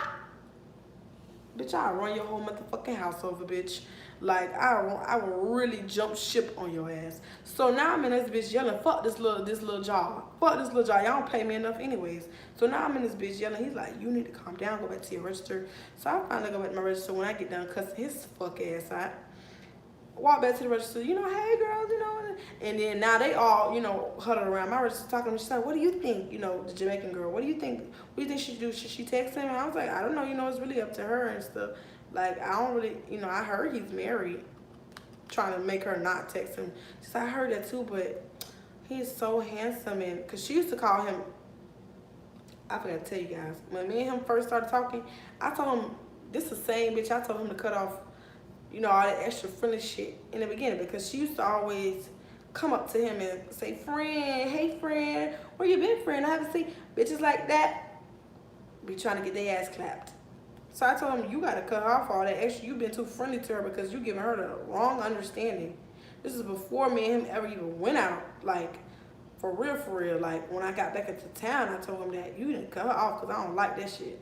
bitch, I'll run your whole motherfucking house over, bitch. Like, I will really jump ship on your ass. So now I'm in this bitch yelling, fuck this little job. Fuck this little job. Y'all don't pay me enough anyways. So now I'm in this bitch yelling. He's like, you need to calm down, go back to your register. So I finally go back to my register when I get done cussing his fuck ass out. Walk back to the register, hey girls, and then now they all, huddled around my register talking to me. She's like, what do you think, the Jamaican girl, what do you think she should do? Should she text him? And I was like, I don't know, it's really up to her and stuff. Like, I don't really, I heard he's married, trying to make her not text him. She's like, I heard that too, but he's so handsome. And because she used to call him, I forgot to tell you guys, when me and him first started talking, I told him, this is the same bitch I told him to cut off all that extra friendly shit in the beginning, because she used to always come up to him and say, friend, hey friend, where you been, friend? I haven't seen bitches like that be trying to get their ass clapped. So I told him, you gotta cut off all that extra. You've been too friendly to her because you giving her the wrong understanding. This is before me and him ever even went out, like for real. Like when I got back into town, I told him that you need to cut her off because I don't like that shit.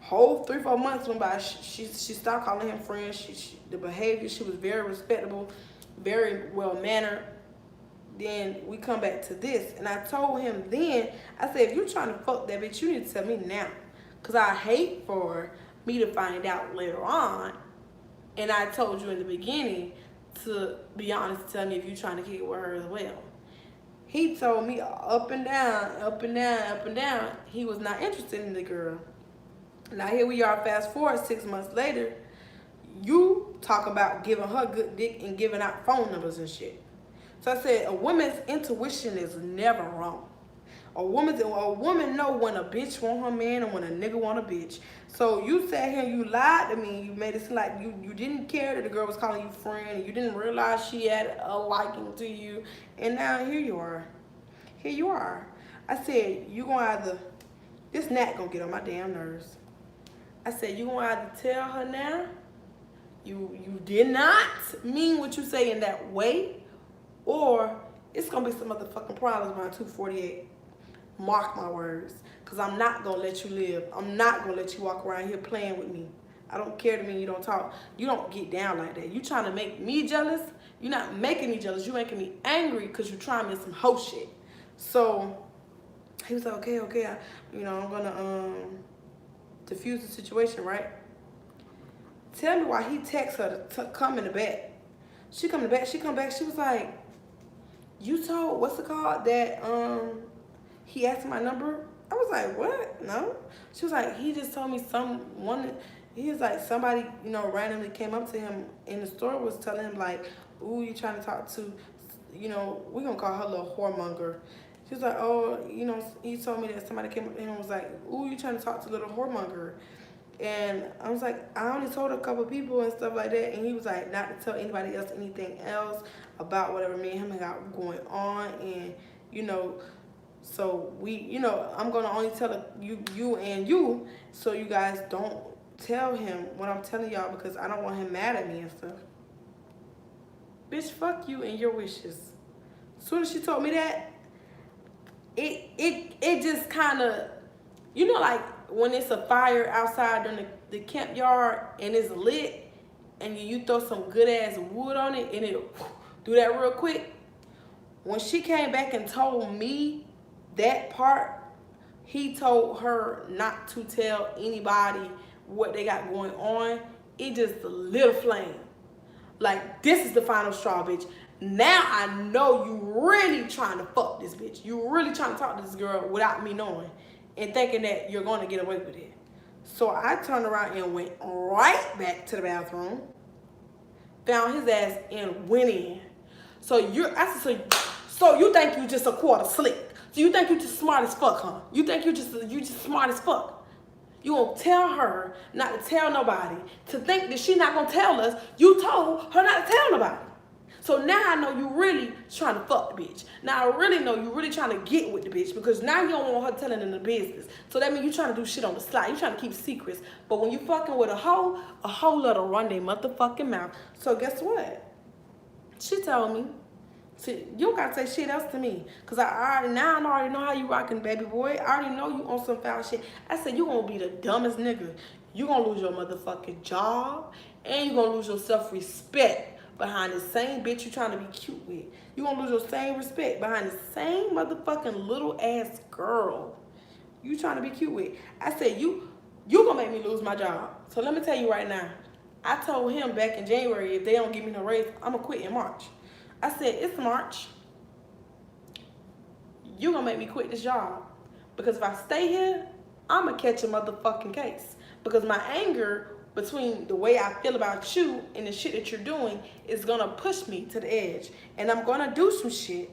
Whole 3-4 months went by. She stopped calling him friend. The behavior, she was very respectable, very well mannered. Then we come back to this, and I told him then, I said, if you trying to fuck that bitch, you need to tell me now, cause I hate for me to find out later on. And I told you in the beginning to be honest, tell me if you trying to kick it with her as well. He told me up and down, he was not interested in the girl. Now here we are, fast forward 6 months later, you talk about giving her good dick and giving out phone numbers and shit. So I said, a woman's intuition is never wrong. A woman know when a bitch want her man and when a nigga want a bitch. So you sat here and you lied to me. You made it seem like you didn't care that the girl was calling you friend, and you didn't realize she had a liking to you. And now here you are. Here you are. I said, you gonna either, this gnat gonna get on my damn nerves. I said, you gonna either tell her now you did not mean what you say in that way, or it's gonna be some motherfucking problems around 248. Mark my words, because I'm not gonna let you live. I'm not gonna let you walk around here playing with me. I don't care to me you don't talk. You don't get down like that. You trying to make me jealous? You're not making me jealous. You're making me angry because you're trying me some hoe shit. So he was like, okay, I'm gonna diffuse the situation, right? Tell me why he texts her to come in the back. She come in the back. She come back. She was like, you told, what's it called, that he asked my number? I was like, what? No. She was like, he just told me he was like, somebody, randomly came up to him in the store, was telling him like, ooh, you trying to talk to, we're gonna call her a little whoremonger. She was like, oh, he told me that somebody came up to him and was like, ooh, you trying to talk to little whoremonger. And I was like, I only told a couple people and stuff like that. And he was like, not to tell anybody else anything else about whatever me and him got going on. And, so we, I'm going to only tell you and you, so you guys don't tell him what I'm telling y'all, because I don't want him mad at me and stuff. Bitch, fuck you and your wishes. As soon as she told me that, it just kind of, like when it's a fire outside during the camp yard and it's lit and you throw some good ass wood on it and it'll do that real quick. When she came back and told me that part, he told her not to tell anybody what they got going on. It just lit a flame. Like, this is the final straw, bitch. Now I know you really trying to fuck this bitch. You really trying to talk to this girl without me knowing and thinking that you're going to get away with it. So I turned around and went right back to the bathroom, found his ass, and went in. So so you think you just a quarter slick? So you think you just smart as fuck, huh? You think you just smart as fuck? You gonna tell her not to tell nobody, to think that she not gonna tell us. You told her not to tell nobody. So now I know you really trying to fuck the bitch. Now I really know you really trying to get with the bitch, because now you don't want her telling in the business. So that means you trying to do shit on the slide. You trying to keep secrets. But when you fucking with a hoe let her run their motherfucking mouth. So guess what? She told me, see, you don't gotta say shit else to me, cause I already know how you rocking, baby boy. I already know you on some foul shit. I said you gonna be the dumbest nigga. You gonna lose your motherfucking job, and you gonna lose your self-respect behind the same bitch you trying to be cute with. You gonna lose your same respect behind the same motherfucking little ass girl you trying to be cute with. I said you gonna make me lose my job. So let me tell you right now. I told him back in January, if they don't give me no raise, I'm gonna quit in March. I said, it's March. You gonna make me quit this job. Because if I stay here, I'm gonna catch a motherfucking case. Because my anger between the way I feel about you and the shit that you're doing is gonna push me to the edge. And I'm gonna do some shit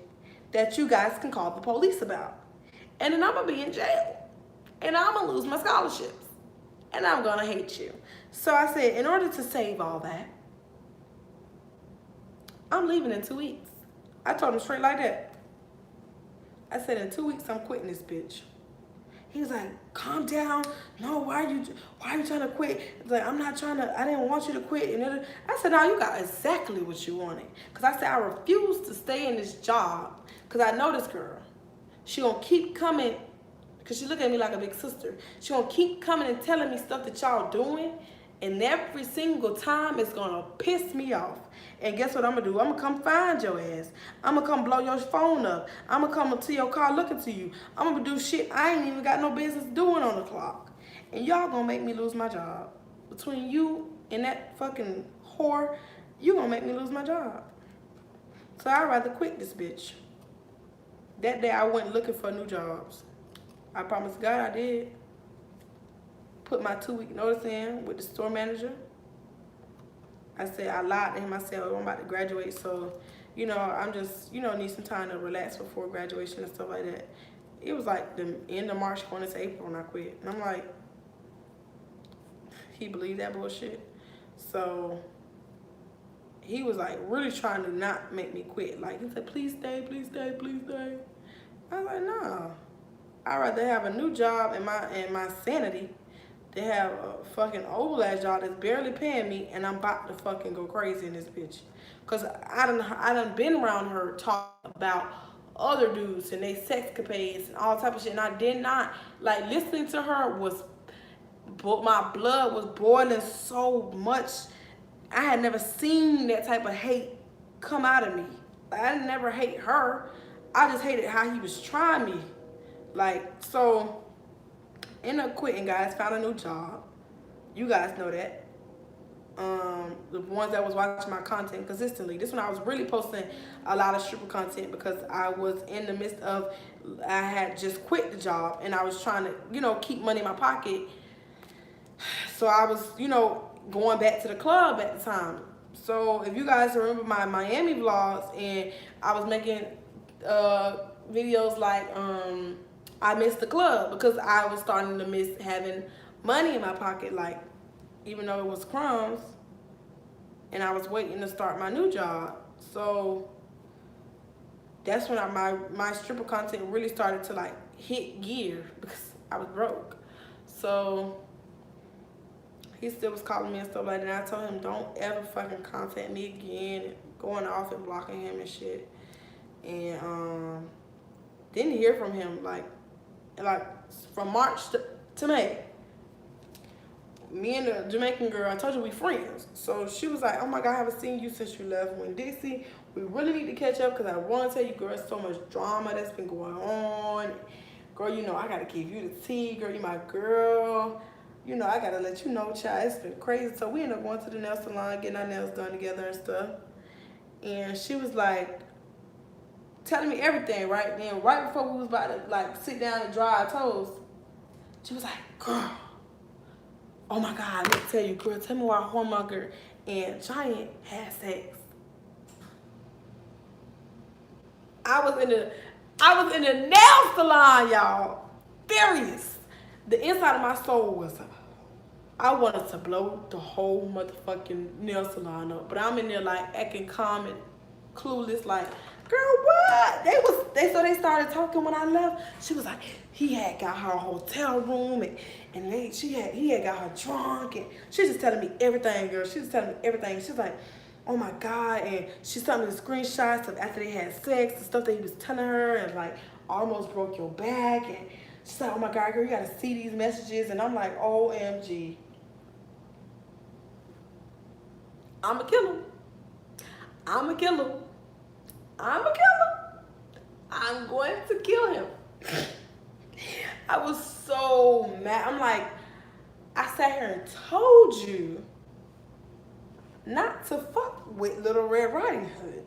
that you guys can call the police about. And then I'm gonna be in jail. And I'm gonna lose my scholarships. And I'm gonna hate you. So I said, in order to save all that, I'm leaving in 2 weeks. I told him straight like that. I said, in 2 weeks, I'm quitting this bitch. He was like, calm down. No, why are you trying to quit? He's like, I'm not trying to, I didn't want you to quit. And I said, no, you got exactly what you wanted. Because I said, I refuse to stay in this job. Because I know this girl. She gonna keep coming, because she look at me like a big sister. She gonna keep coming and telling me stuff that y'all doing. And every single time it's gonna piss me off. And guess what I'm gonna do? I'm gonna come find your ass. I'm gonna come blow your phone up. I'm gonna come to your car looking to you. I'm gonna do shit I ain't even got no business doing on the clock. And y'all gonna make me lose my job. Between you and that fucking whore, you gonna make me lose my job. So I'd rather quit this bitch. That day I went looking for new jobs. I promise God I did. Put my 2-week notice in with the store manager. I said, I lied to him. I said, oh, I'm about to graduate, so, I'm just, need some time to relax before graduation and stuff like that. It was like the end of March going into April when I quit. And I'm like, he believed that bullshit. So he was like really trying to not make me quit. Like, he said, please stay, please stay, please stay. I was like, nah. I'd rather have a new job and my sanity. They have a fucking old ass job that's barely paying me, and I'm about to fucking go crazy in this bitch. Cause I done been around her talking about other dudes and they sexcapades and all type of shit, and I did not like listening to her. My blood was boiling so much. I had never seen that type of hate come out of me. Like, I didn't never hate her. I just hated how he was trying me. Like, so. Ended up quitting, guys. Found a new job. You guys know that. The ones that was watching my content consistently. This one I was really posting a lot of stripper content because I was in the midst of, I had just quit the job and I was trying to, keep money in my pocket. So I was, going back to the club at the time. So if you guys remember my Miami vlogs, and I was making videos like, I missed the club because I was starting to miss having money in my pocket, like, even though it was crumbs, and I was waiting to start my new job. So that's when my stripper content really started to like hit gear because I was broke. So he still was calling me and stuff like that. And I told him, don't ever fucking contact me again, going off and blocking him and shit. And didn't hear from him like from March to May. Me and the Jamaican girl, I told you we friends. So she was like, oh my God, I haven't seen you since you left Winn-Dixie. We really need to catch up because I want to tell you, girl, so much drama that's been going on. Girl, I got to give you the tea. Girl, you my girl. I got to let you know, child, it's been crazy. So we ended up going to the nail salon, getting our nails done together and stuff. and she was like telling me everything, right? Then right before we was about to like sit down and dry our toes, she was like, girl, oh my God, let me tell you, girl, tell me why Whoremonger and Giant had sex. I was in the nail salon, y'all. Furious. The inside of my soul was, I wanted to blow the whole motherfucking nail salon up. But I'm in there like acting calm and clueless, like, girl, what? They started talking when I left. She was like, he had got her a hotel room and he had got her drunk, and she's just telling me everything, girl. She's telling me everything. She's like, oh my God, and she's telling me the screenshots of after they had sex, the stuff that he was telling her, and like almost broke your back, and she's like, oh my God, girl, you gotta see these messages, and I'm like, OMG. I'ma kill him. I'ma kill him. I'ma kill him. I'm going to kill him. I was so mad. I'm like, I sat here and told you not to fuck with Little Red Riding Hood.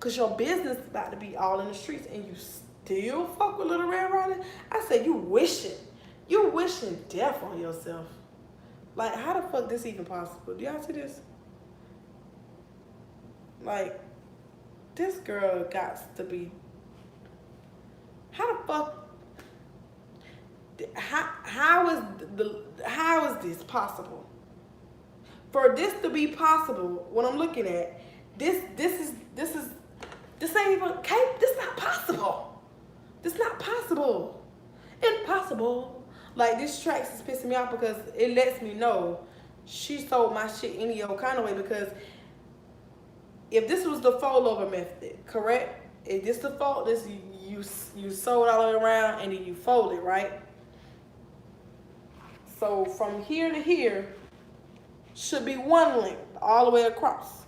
Cause your business is about to be all in the streets and you still fuck with Little Red Riding Hood? I said, you wishing death on yourself. Like, how the fuck this even possible? Do y'all see this? Like, this girl got to be, how the fuck, how is this possible? For this to be possible, what I'm looking at, this ain't even, this not possible. This not possible. Impossible. Like, this track is pissing me off because it lets me know she sold my shit any old kind of way, because if this was the fold over method, correct? If this the fold, this you sold all the way around and then you fold it, right? So from here to here should be one length all the way across.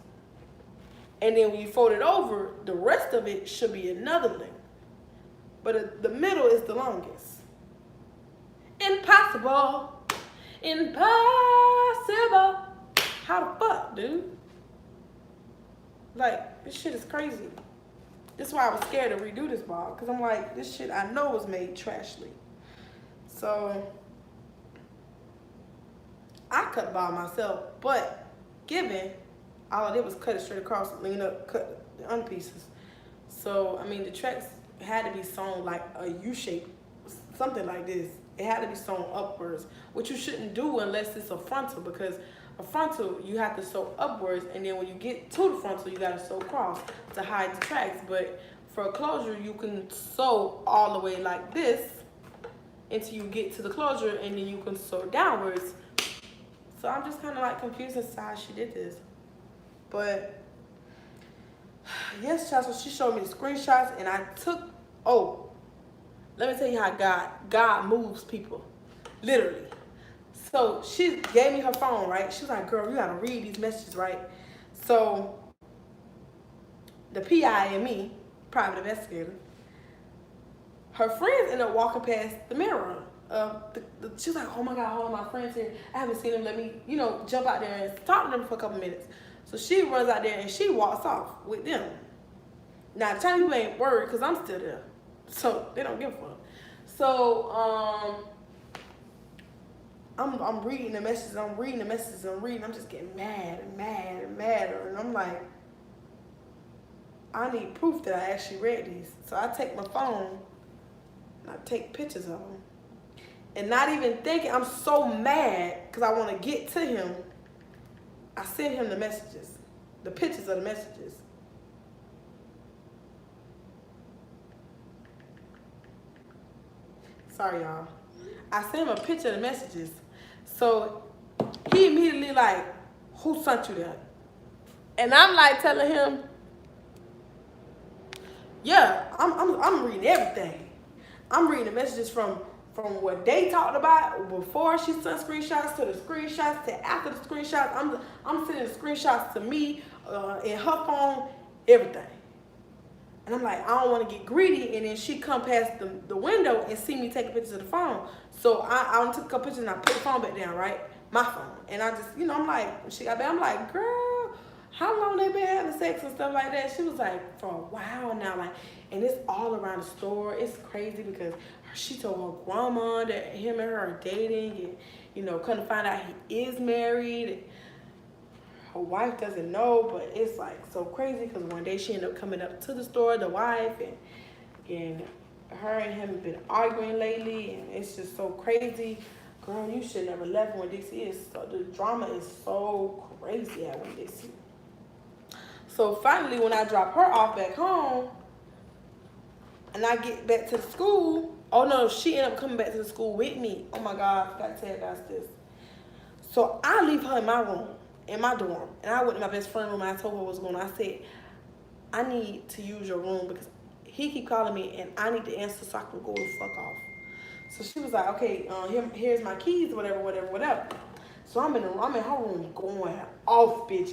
And then when you fold it over, the rest of it should be another length. But the middle is the longest. Impossible. Impossible. How the fuck, dude? Like, this shit is crazy. This is why I was scared to redo this ball. Because I'm like, this shit I know was made trashly. So, I cut the ball myself. But, given, all I did was cut it straight across, lean up, cut the under pieces. So, I mean, the tracks had to be sewn like a U-shape. Something like this. It had to be sewn upwards. Which you shouldn't do unless it's a frontal. Because a frontal, you have to sew upwards, and then when you get to the frontal, you gotta sew cross to hide the tracks. But for a closure, you can sew all the way like this until you get to the closure, and then you can sew downwards. So I'm just kind of like confused as to how she did this. But yes, child, so she showed me the screenshots, and I took, oh, let me tell you how God moves people, literally. So she gave me her phone, right? She was like, girl, you gotta read these messages, right? So the PI and me, private investigator, her friends ended up walking past the mirror. She was like, oh my God, hold on, my friend's here. I haven't seen them. Let me, jump out there and talk to them for a couple minutes. So she runs out there and she walks off with them. Now, the Chinese people ain't worried because I'm still there. So they don't give a fuck. So, I'm reading the messages, I'm just getting mad and mad and madder. And I'm like, I need proof that I actually read these. So I take my phone and I take pictures of them. And not even thinking, I'm so mad because I want to get to him. I send him the messages, the pictures of the messages. Sorry, y'all. I sent him a picture of the messages. So he immediately like, who sent you that? And I'm like telling him, yeah, I'm reading everything. I'm reading the messages from what they talked about before she sent screenshots to the screenshots to after the screenshots. I'm sending the screenshots to me in her phone, everything. And I'm like, I don't want to get greedy. And then she come past the window and see me taking pictures of the phone. So I took a couple pictures and I put the phone back down, right? My phone. And I just, I'm like, when she got back, I'm like, girl, how long they been having sex and stuff like that. She was like, for a while now, like, and it's all around the store. It's crazy because she told her grandma that him and her are dating, and you know, couldn't find out he is married. Her wife doesn't know, but it's like so crazy because one day she ended up coming up to the store, the wife, and her and him have been arguing lately, and it's just so crazy. Girl, you should never left Winn-Dixie. The drama is so crazy at Winn-Dixie. So finally, when I drop her off back home, and I get back to the school, oh no, she ended up coming back to the school with me. Oh my God, I forgot to tell you guys this. So I leave her in my room, in my dorm, and I went to my best friend's room and I told her what was going on. I said, I need to use your room because he keep calling me and I need to answer so I can go the fuck off. So she was like, okay, here's my keys, whatever. So I'm in her room going off, bitch.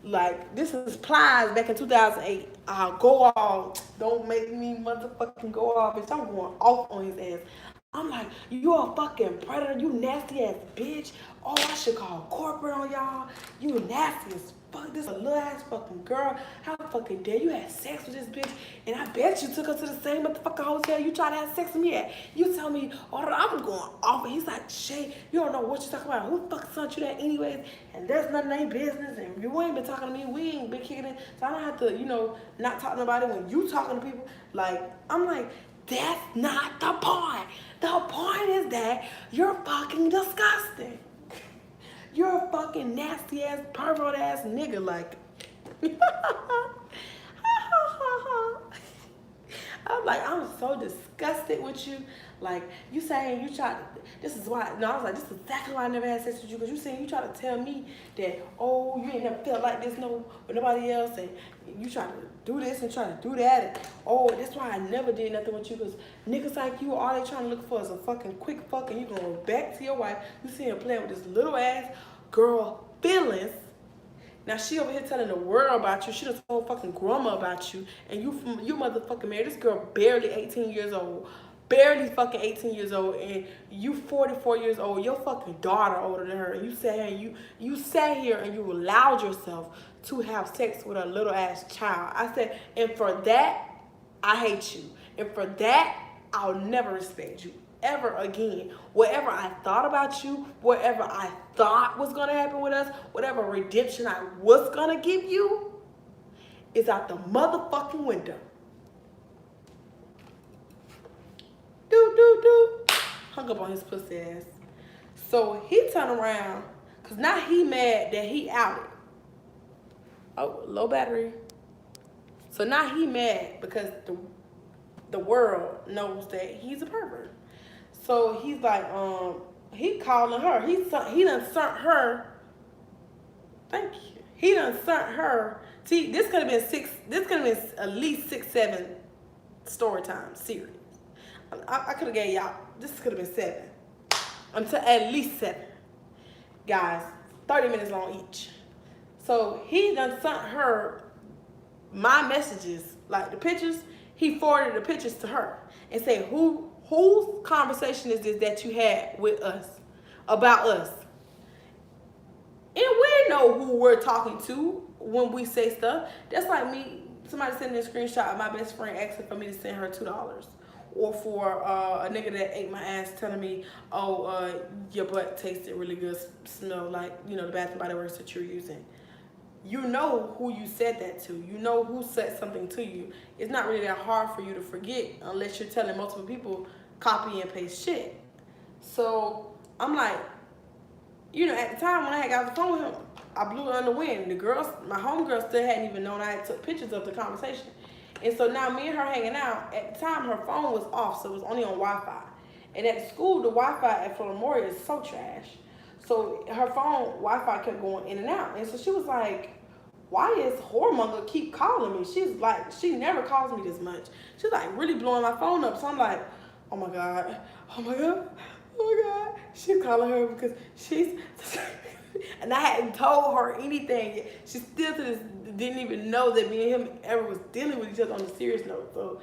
Like, this is Plies back in 2008. I'll go off. Don't make me motherfucking go off, bitch. I'm going off on his ass. I'm like, you a fucking predator, you nasty ass bitch. Oh, I should call corporate on y'all. You nasty as fuck. This a little ass fucking girl. How fucking dare you had sex with this bitch? And I bet you took her to the same motherfucking hotel you tried to have sex with me at. You tell me, oh, I'm going off. And he's like, Shay, you don't know what you're talking about. Who the fuck sent you that anyways? And there's nothing in business. And you ain't been talking to me. We ain't been kicking it. So I don't have to, you know, not talk to nobody when you talking to people. Like, I'm like, that's not the point. The point is that you're fucking disgusting. You're a fucking nasty ass, pervert ass nigga. Like, I'm like, I'm so disgusted with you. Like, you saying you tried to, this is why, no, I was like, this is exactly why I never had sex with you, because you saying you try to tell me that, oh, you ain't never felt like this no with nobody else, and you try to do this and try to do that, and oh, that's why I never did nothing with you, because niggas like you, all they trying to look for is a fucking quick fuck, and you going back to your wife, you see him playing with this little ass girl feelings. Now she over here telling the world about you. She done told fucking grandma about you. And you motherfucking married. This girl barely 18 years old. Barely fucking 18 years old. And you 44 years old. Your fucking daughter older than her. And you sat here and you sat here and you allowed yourself to have sex with a little ass child. I said, and for that, I hate you. And for that, I'll never respect you ever again. Whatever I thought about you, whatever I thought was gonna happen with us, whatever redemption I was gonna give you, is out the motherfucking window. Hung up on his pussy ass. So he turned around, cause now he mad that he outed. Oh, low battery. So now he mad because the world knows that he's a pervert. So he's like, he calling her. He done sent her. Thank you. He done sent her. See, this could have been at least 6, 7 story time series. I could have gave y'all. This could have been 7. At least 7. Guys, 30 minutes long each. So he done sent her my messages, like the pictures. He forwarded the pictures to her and said, whose conversation is this that you had with us, about us? And we know who we're talking to when we say stuff. That's like me, somebody sending a screenshot of my best friend asking for me to send her $2. Or for a nigga that ate my ass telling me, oh, your butt tasted really good, smell like, you know, the Bath and Body Works that you're using. You know who you said that to. You know who said something to you. It's not really that hard for you to forget unless you're telling multiple people copy and paste shit. So I'm like, you know, at the time when I had got the phone with him, I blew it on the wind. The girls, my homegirl still hadn't even known I had took pictures of the conversation. And so now me and her hanging out. At the time, her phone was off, so it was only on Wi-Fi. And at school, the Wi-Fi at Florida Memorial is so trash. So her phone Wi-Fi kept going in and out. And so she was like, why is whoremonger keep calling me? She's like, she never calls me this much. She's like really blowing my phone up. So I'm like, oh my God, oh my God, oh my God. She's calling her because she's, and I hadn't told her anything yet. She still to this didn't even know that me and him ever was dealing with each other on a serious note. So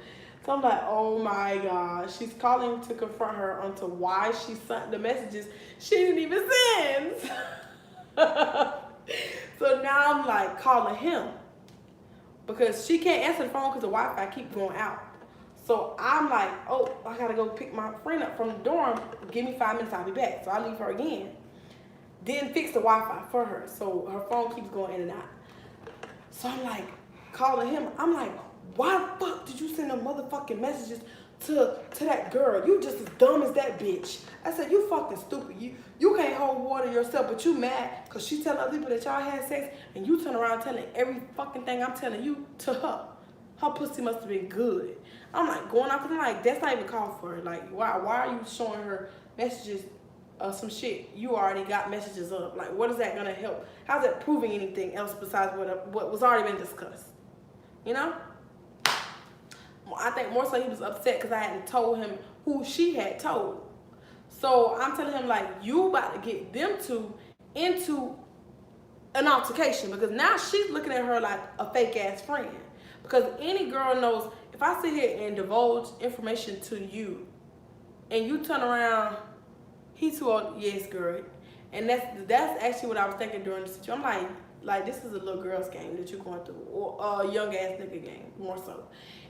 I'm like, oh my God. She's calling to confront her onto why she sent the messages she didn't even send. So now I'm like calling him because she can't answer the phone because the Wi-Fi keeps going out. So I'm like, oh, I gotta go pick my friend up from the dorm. Give me 5 minutes, I'll be back. So I leave her again. Then fix the Wi-Fi for her. So her phone keeps going in and out. So I'm like, calling him. I'm like, why the fuck did you send them motherfucking messages to that girl? You just as dumb as that bitch. I said, you fucking stupid. You can't hold water yourself, but you mad because she telling other people that y'all had sex and you turn around telling every fucking thing I'm telling you to her. Her pussy must have been good. I'm like going off and I'm like, that's not even called for. Like, why are you showing her messages of some shit you already got messages of? Like, what is that gonna help? How's that proving anything else besides what was already been discussed? You know? I think more so he was upset because I hadn't told him who she had told. So I'm telling him like, you about to get them two into an altercation because now she's looking at her like a fake ass friend. Because any girl knows if I sit here and divulge information to you and you turn around, he too old, yes girl. And that's actually what I was thinking during the situation. I'm like this is a little girl's game that you're going through, or a young ass nigga game, more so.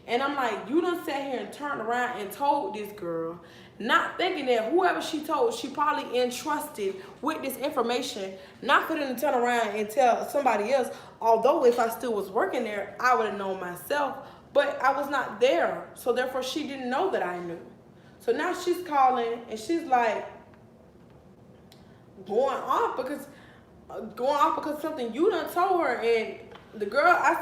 And I'm like, you done sat here and turned around and told this girl, not thinking that whoever she told, she probably entrusted with this information, not for them to turn around and tell somebody else. Although if I still was working there, I would have known myself, but I was not there. So therefore she didn't know that I knew. So now she's calling and she's like going off because something you done told her. And the girl, I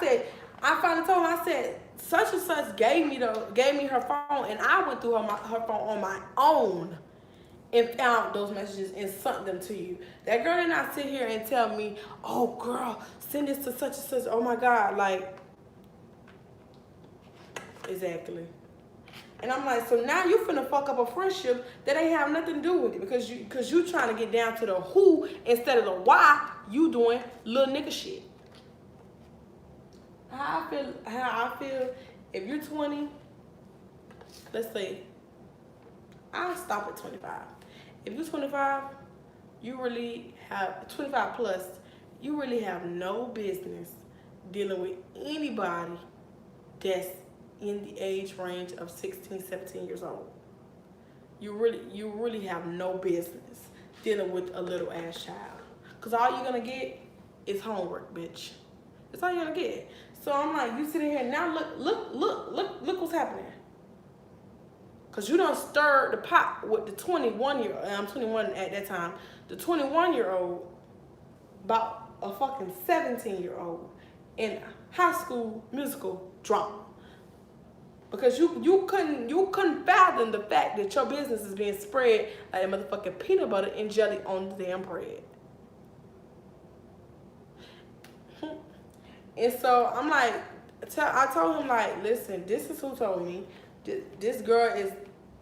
finally told her, I said, such and such gave me her phone, and I went through her phone on my own and found those messages and sent them to you. That girl did not sit here and tell me, oh girl, send this to such and such. Oh my God, like, exactly. And I'm like, so now you finna fuck up a friendship that ain't have nothing to do with it because you trying to get down to the who instead of the why you doing little nigga shit. How I feel if you're 20, let's say, I'll stop at 25. If you're 25, you really have, 25 plus, you really have no business dealing with anybody that's in the age range of 16, 17 years old. You really have no business dealing with a little ass child. Cause all you're gonna get is homework, bitch. That's all you're gonna get. So I'm like, you sitting here now, look what's happening. Cause you done stirred the pot with the 21-year-old, I'm 21 at that time, the 21-year-old about a fucking 17-year-old in high school musical drama. Because you couldn't fathom the fact that your business is being spread like a motherfucking peanut butter and jelly on the damn bread. And so I'm like, I told him like, listen, this is who told me. This girl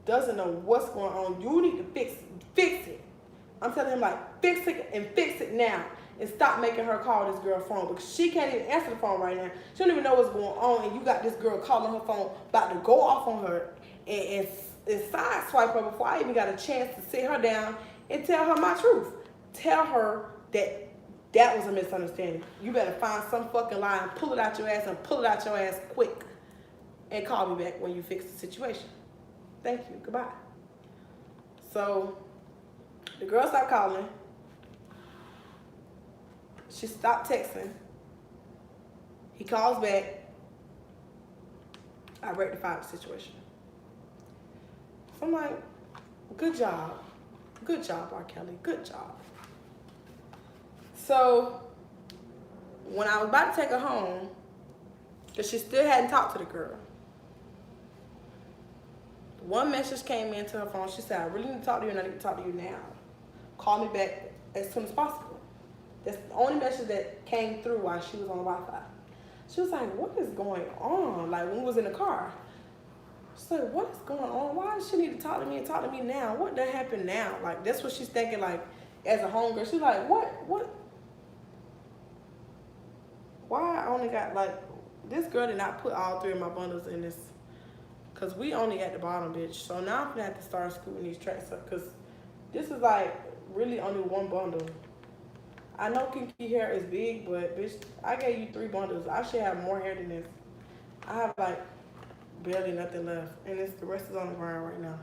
doesn't know what's going on. You need to fix it. I'm telling him like, fix it and fix it now. And stop making her call this girl phone because she can't even answer the phone right now. She don't even know what's going on, and you got this girl calling her phone about to go off on her and sideswipe her before I even got a chance to sit her down and tell her my truth. Tell her that was a misunderstanding. You better find some fucking lie and pull it out your ass and pull it out your ass quick and call me back when you fix the situation. Thank you. Goodbye. So the girl stopped calling. She stopped texting. He calls back. I rectified the situation. So I'm like, good job. Good job, R. Kelly. Good job. So when I was about to take her home, because she still hadn't talked to the girl, one message came into her phone. She said, I really need to talk to you and I need to talk to you now. Call me back as soon as possible. That's the only message that came through while she was on Wi-Fi. She was like, what is going on? Like when we was in the car. She's like, what is going on? Why does she need to talk to me and talk to me now? What done happened now? Like that's what she's thinking like as a homegirl. She's like, what? Why I only got like, this girl did not put all three of my bundles in this. Cause we only at the bottom, bitch. So now I'm gonna have to start scooting these tracks up. Cause this is like really only one bundle. I know kinky hair is big, but bitch, I gave you 3 bundles. I should have more hair than this. I have like barely nothing left, and the rest is on the ground right now.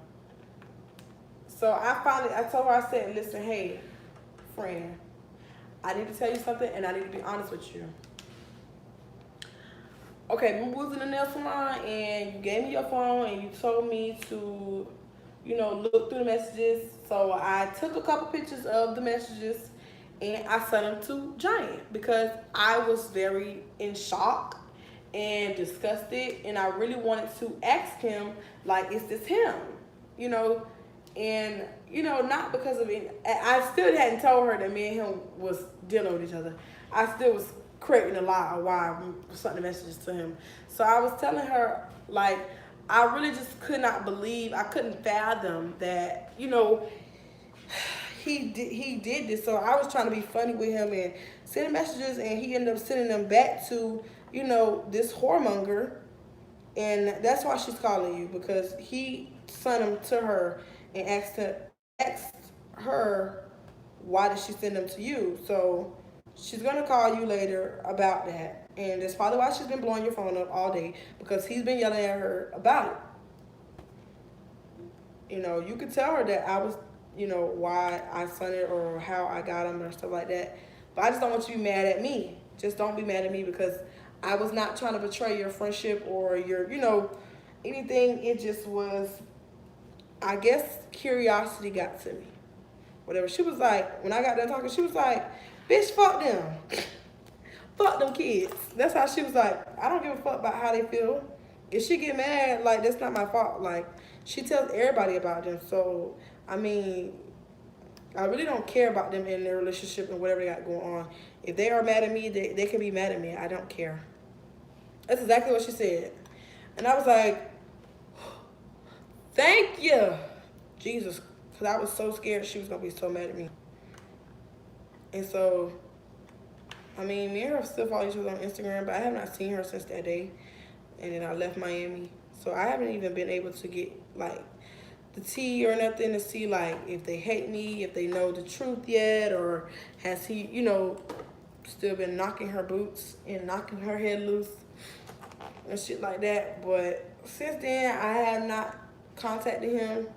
So I told her, I said, listen, hey, friend, I need to tell you something, and I need to be honest with you. Okay, we was in the nail salon, and you gave me your phone, and you told me to, look through the messages. So I took a couple pictures of the messages, and I sent them to Giant because I was very in shock and disgusted, and I really wanted to ask him, like, is this him? You know, and not because of it. I still hadn't told her that me and him was dealing with each other. I still was creating a lie of why I sent the messages to him. So I was telling her, like, I really just could not believe, I couldn't fathom that, he did this. So I was trying to be funny with him and sending messages, and he ended up sending them back to, this whoremonger. And that's why she's calling you, because he sent them to her and asked her why did she send them to you. So she's gonna call you later about that, and that's probably why she's been blowing your phone up all day, because he's been yelling at her about it. You could tell her that I was, why I sent it or how I got them or stuff like that. But I just don't want you to be mad at me. Just don't be mad at me, because I was not trying to betray your friendship or your, anything. It just was, I guess, curiosity got to me. Whatever. She was like, when I got done talking, she was like, bitch, fuck them. Fuck them kids. That's how she was like, I don't give a fuck about how they feel. If she get mad, like, that's not my fault. Like, she tells everybody about them. So, I mean, I really don't care about them in their relationship and whatever they got going on. If they are mad at me, they can be mad at me. I don't care. That's exactly what she said. And I was like, thank you, Jesus. Because I was so scared she was going to be so mad at me. And so, I mean, me and her still follow each other on Instagram, but I have not seen her since that day. And then I left Miami. So I haven't even been able to get, like, the tea or nothing to see, like, if they hate me, if they know the truth yet, or has he, still been knocking her boots and knocking her head loose and shit like that. But since then, I have not contacted him.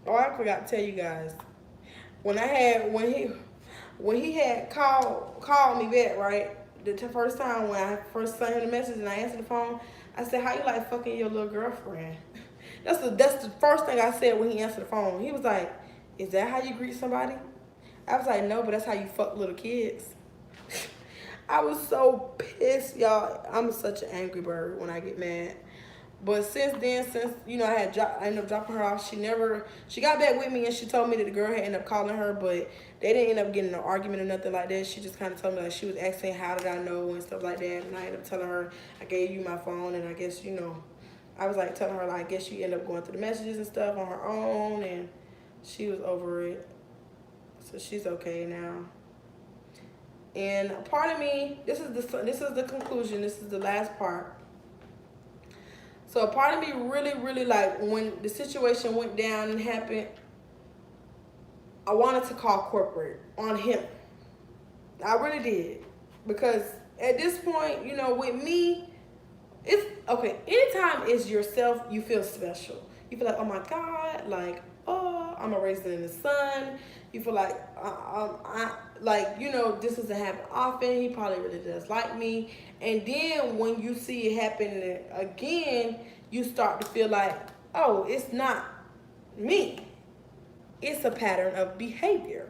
Oh, I forgot to tell you guys. When he had called me back, right? The first time when I first sent him the message and I answered the phone, I said, "How you like fucking your little girlfriend?" That's the first thing I said when he answered the phone. He was like, "Is that how you greet somebody?" I was like, "No, but that's how you fuck little kids." I was so pissed, y'all. I'm such an angry bird when I get mad. But since then, I ended up dropping her off. She got back with me, and she told me that the girl had ended up calling her, but they didn't end up getting in an argument or nothing like that. She just kind of told me, like, she was asking how did I know and stuff like that. And I ended up telling her, I gave you my phone, and I guess, I was like telling her, like, I guess she ended up going through the messages and stuff on her own, and she was over it. So she's okay now. And part of me, this is the conclusion. This is the last part. So a part of me really, really, like, when the situation went down and happened, I wanted to call corporate on him. I really did. Because at this point, with me, it's, okay, anytime it's yourself, you feel special. You feel like, oh my God, like, oh, I'm a raisin in the sun. You feel like, this doesn't happen often. He probably really does like me. And then when you see it happen again, you start to feel like, oh, it's not me. It's a pattern of behavior.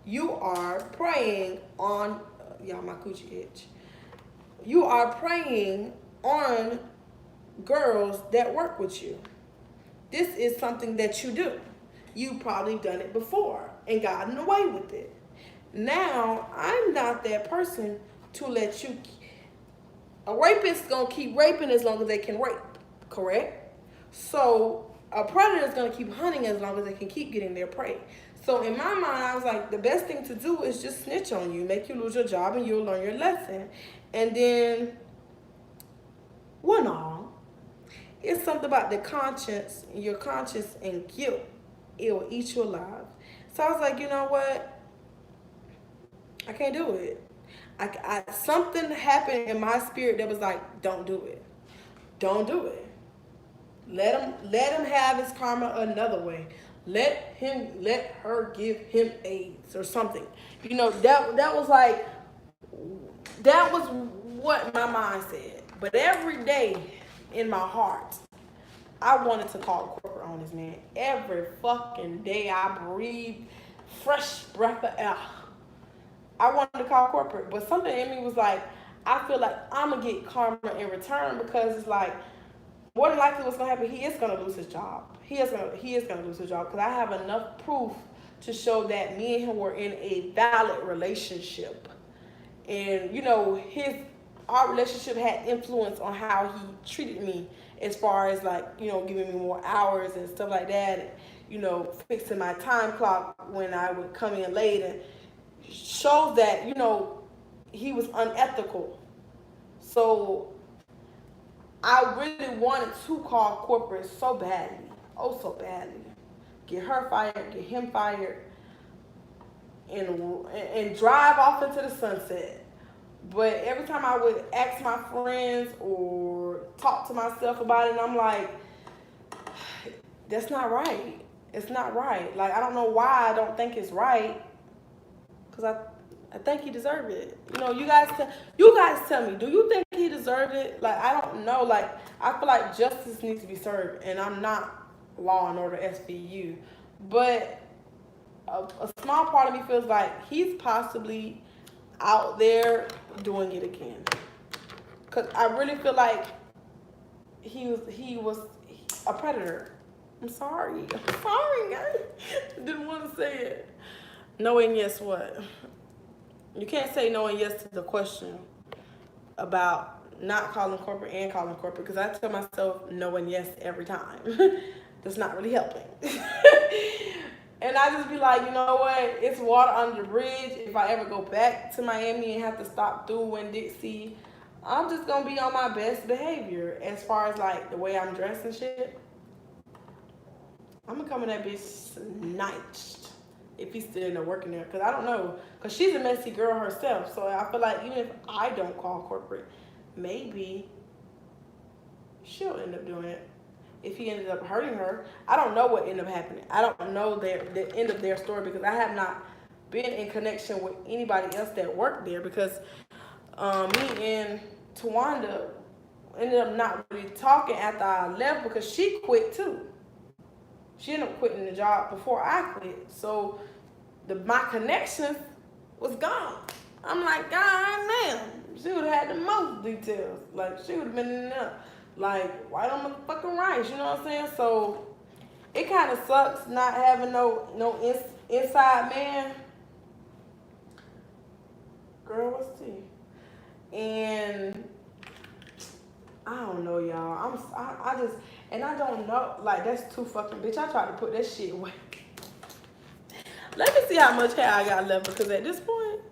You are preying on, y'all, my coochie itch. You are preying on girls that work with you. This is something that you do. You've probably done it before and gotten away with it. Now, I'm not that person to let you. A rapist gonna keep raping as long as they can rape, correct? So a predator is gonna keep hunting as long as they can keep getting their prey. So in my mind, I was like, the best thing to do is just snitch on you, make you lose your job, and you'll learn your lesson. And then, it's something about the conscience, your conscience and guilt. It will eat you alive. So I was like, you know what? I can't do it. Something happened in my spirit that was like, don't do it. Don't do it. Let him have his karma another way. Let her give him AIDS or something. That was like, that was what my mind said. But every day in my heart, I wanted to call corporate on this man. Every fucking day I breathed fresh breath of air. I wanted to call corporate, but something in me was like, I feel like I'm gonna get karma in return, because it's like, more than likely what's gonna happen, he is gonna lose his job. He is gonna lose his job, because I have enough proof to show that me and him were in a valid relationship, and his our relationship had influence on how he treated me, as far as like giving me more hours and stuff like that, fixing my time clock when I would come in late, and shows that he was unethical. So I really wanted to call corporate so badly, oh so badly, get her fired, get him fired, and drive off into the sunset. But every time I would ask my friends or talk to myself about it, and I'm like, that's not right. It's not right. Like, I don't know why I don't think it's right, because I think he deserved it. You guys tell me, do you think he deserved it? Like, I don't know. Like, I feel like justice needs to be served, and I'm not Law and Order SVU, but a small part of me feels like he's possibly out there doing it again. Cause I really feel like he was a predator. I'm sorry, guys. Didn't want to say it. No and yes what? You can't say no and yes to the question about not calling corporate and calling corporate, because I tell myself no and yes every time. That's not really helping. And I just be like, you know what? It's water under the bridge. If I ever go back to Miami and have to stop through Winn-Dixie, I'm just going to be on my best behavior as far as like the way I'm dressed and shit. I'm going to come in that bitch snatched if he's still in there working there. Because I don't know. Because she's a messy girl herself. So I feel like even if I don't call corporate, maybe she'll end up doing it. If he ended up hurting her, I don't know what ended up happening. I don't know the end of their story, because I have not been in connection with anybody else that worked there, because me and Tawanda ended up not really talking after I left, because she quit too. She ended up quitting the job before I quit. So my connections was gone. I'm like, God damn, she would have had the most details. Like, she would have been in there. Like, white on motherfucking rice, you know what I'm saying? So it kind of sucks not having no inside man. Girl, what's tea? And I don't know, y'all. I don't know. Like, that's too fucking, bitch. I tried to put that shit away. Let me see how much hair I got left, because at this point,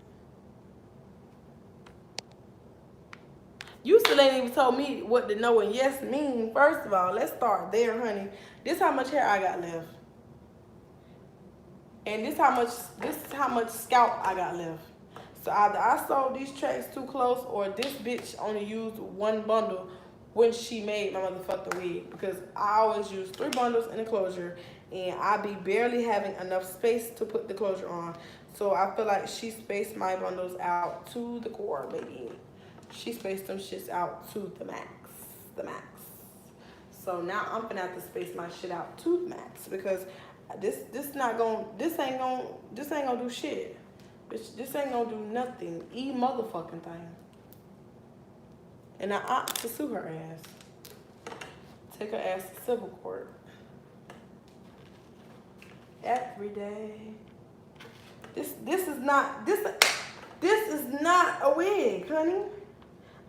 you still ain't even told me what the no and yes mean. First of all, let's start there, honey. This how much hair I got left. And this is how much scalp I got left. So either I sold these tracks too close, or this bitch only used one bundle when she made my motherfucking wig. Because I always use 3 bundles in the closure, and I be barely having enough space to put the closure on. So I feel like she spaced my bundles out to the core, baby. She spaced them shits out to the max. So now I'm gonna have to space my shit out to the max, because this ain't gonna do shit. Bitch, this ain't gonna do nothing. Motherfucking thing. And I opt to sue her ass. Take her ass to civil court. Every day. This is not a wig, honey.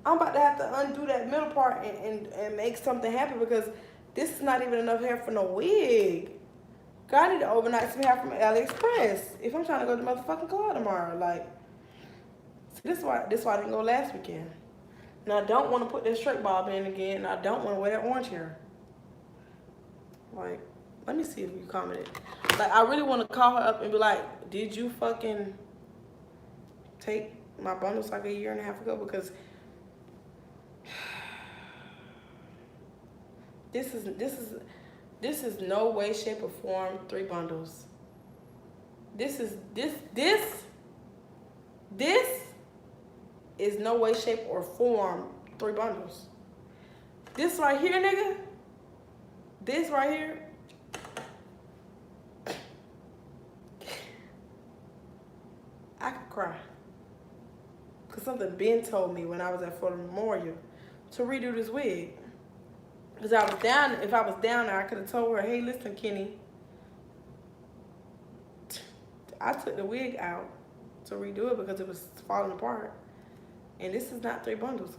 I'm about to have to undo that middle part and make something happen, because this is not even enough hair for no wig. God, I need to overnight some hair from AliExpress if I'm trying to go to motherfucking Claw tomorrow. Like, see, this is why I didn't go last weekend. And I don't want to put that straight bob in again. And I don't want to wear that orange hair. Like, let me see if you commented. Like, I really want to call her up and be like, did you fucking take my bundles like a year and a half ago because this is no way, shape, or form 3 bundles. This is no way, shape, or form 3 bundles. This right here, nigga. This right here. I could cry. Because something Ben told me when I was at Florida Memorial to redo this wig. Because I was down, if I was down there, I could have told her, hey, listen, Kenny, I took the wig out to redo it because it was falling apart. And this is not 3 bundles.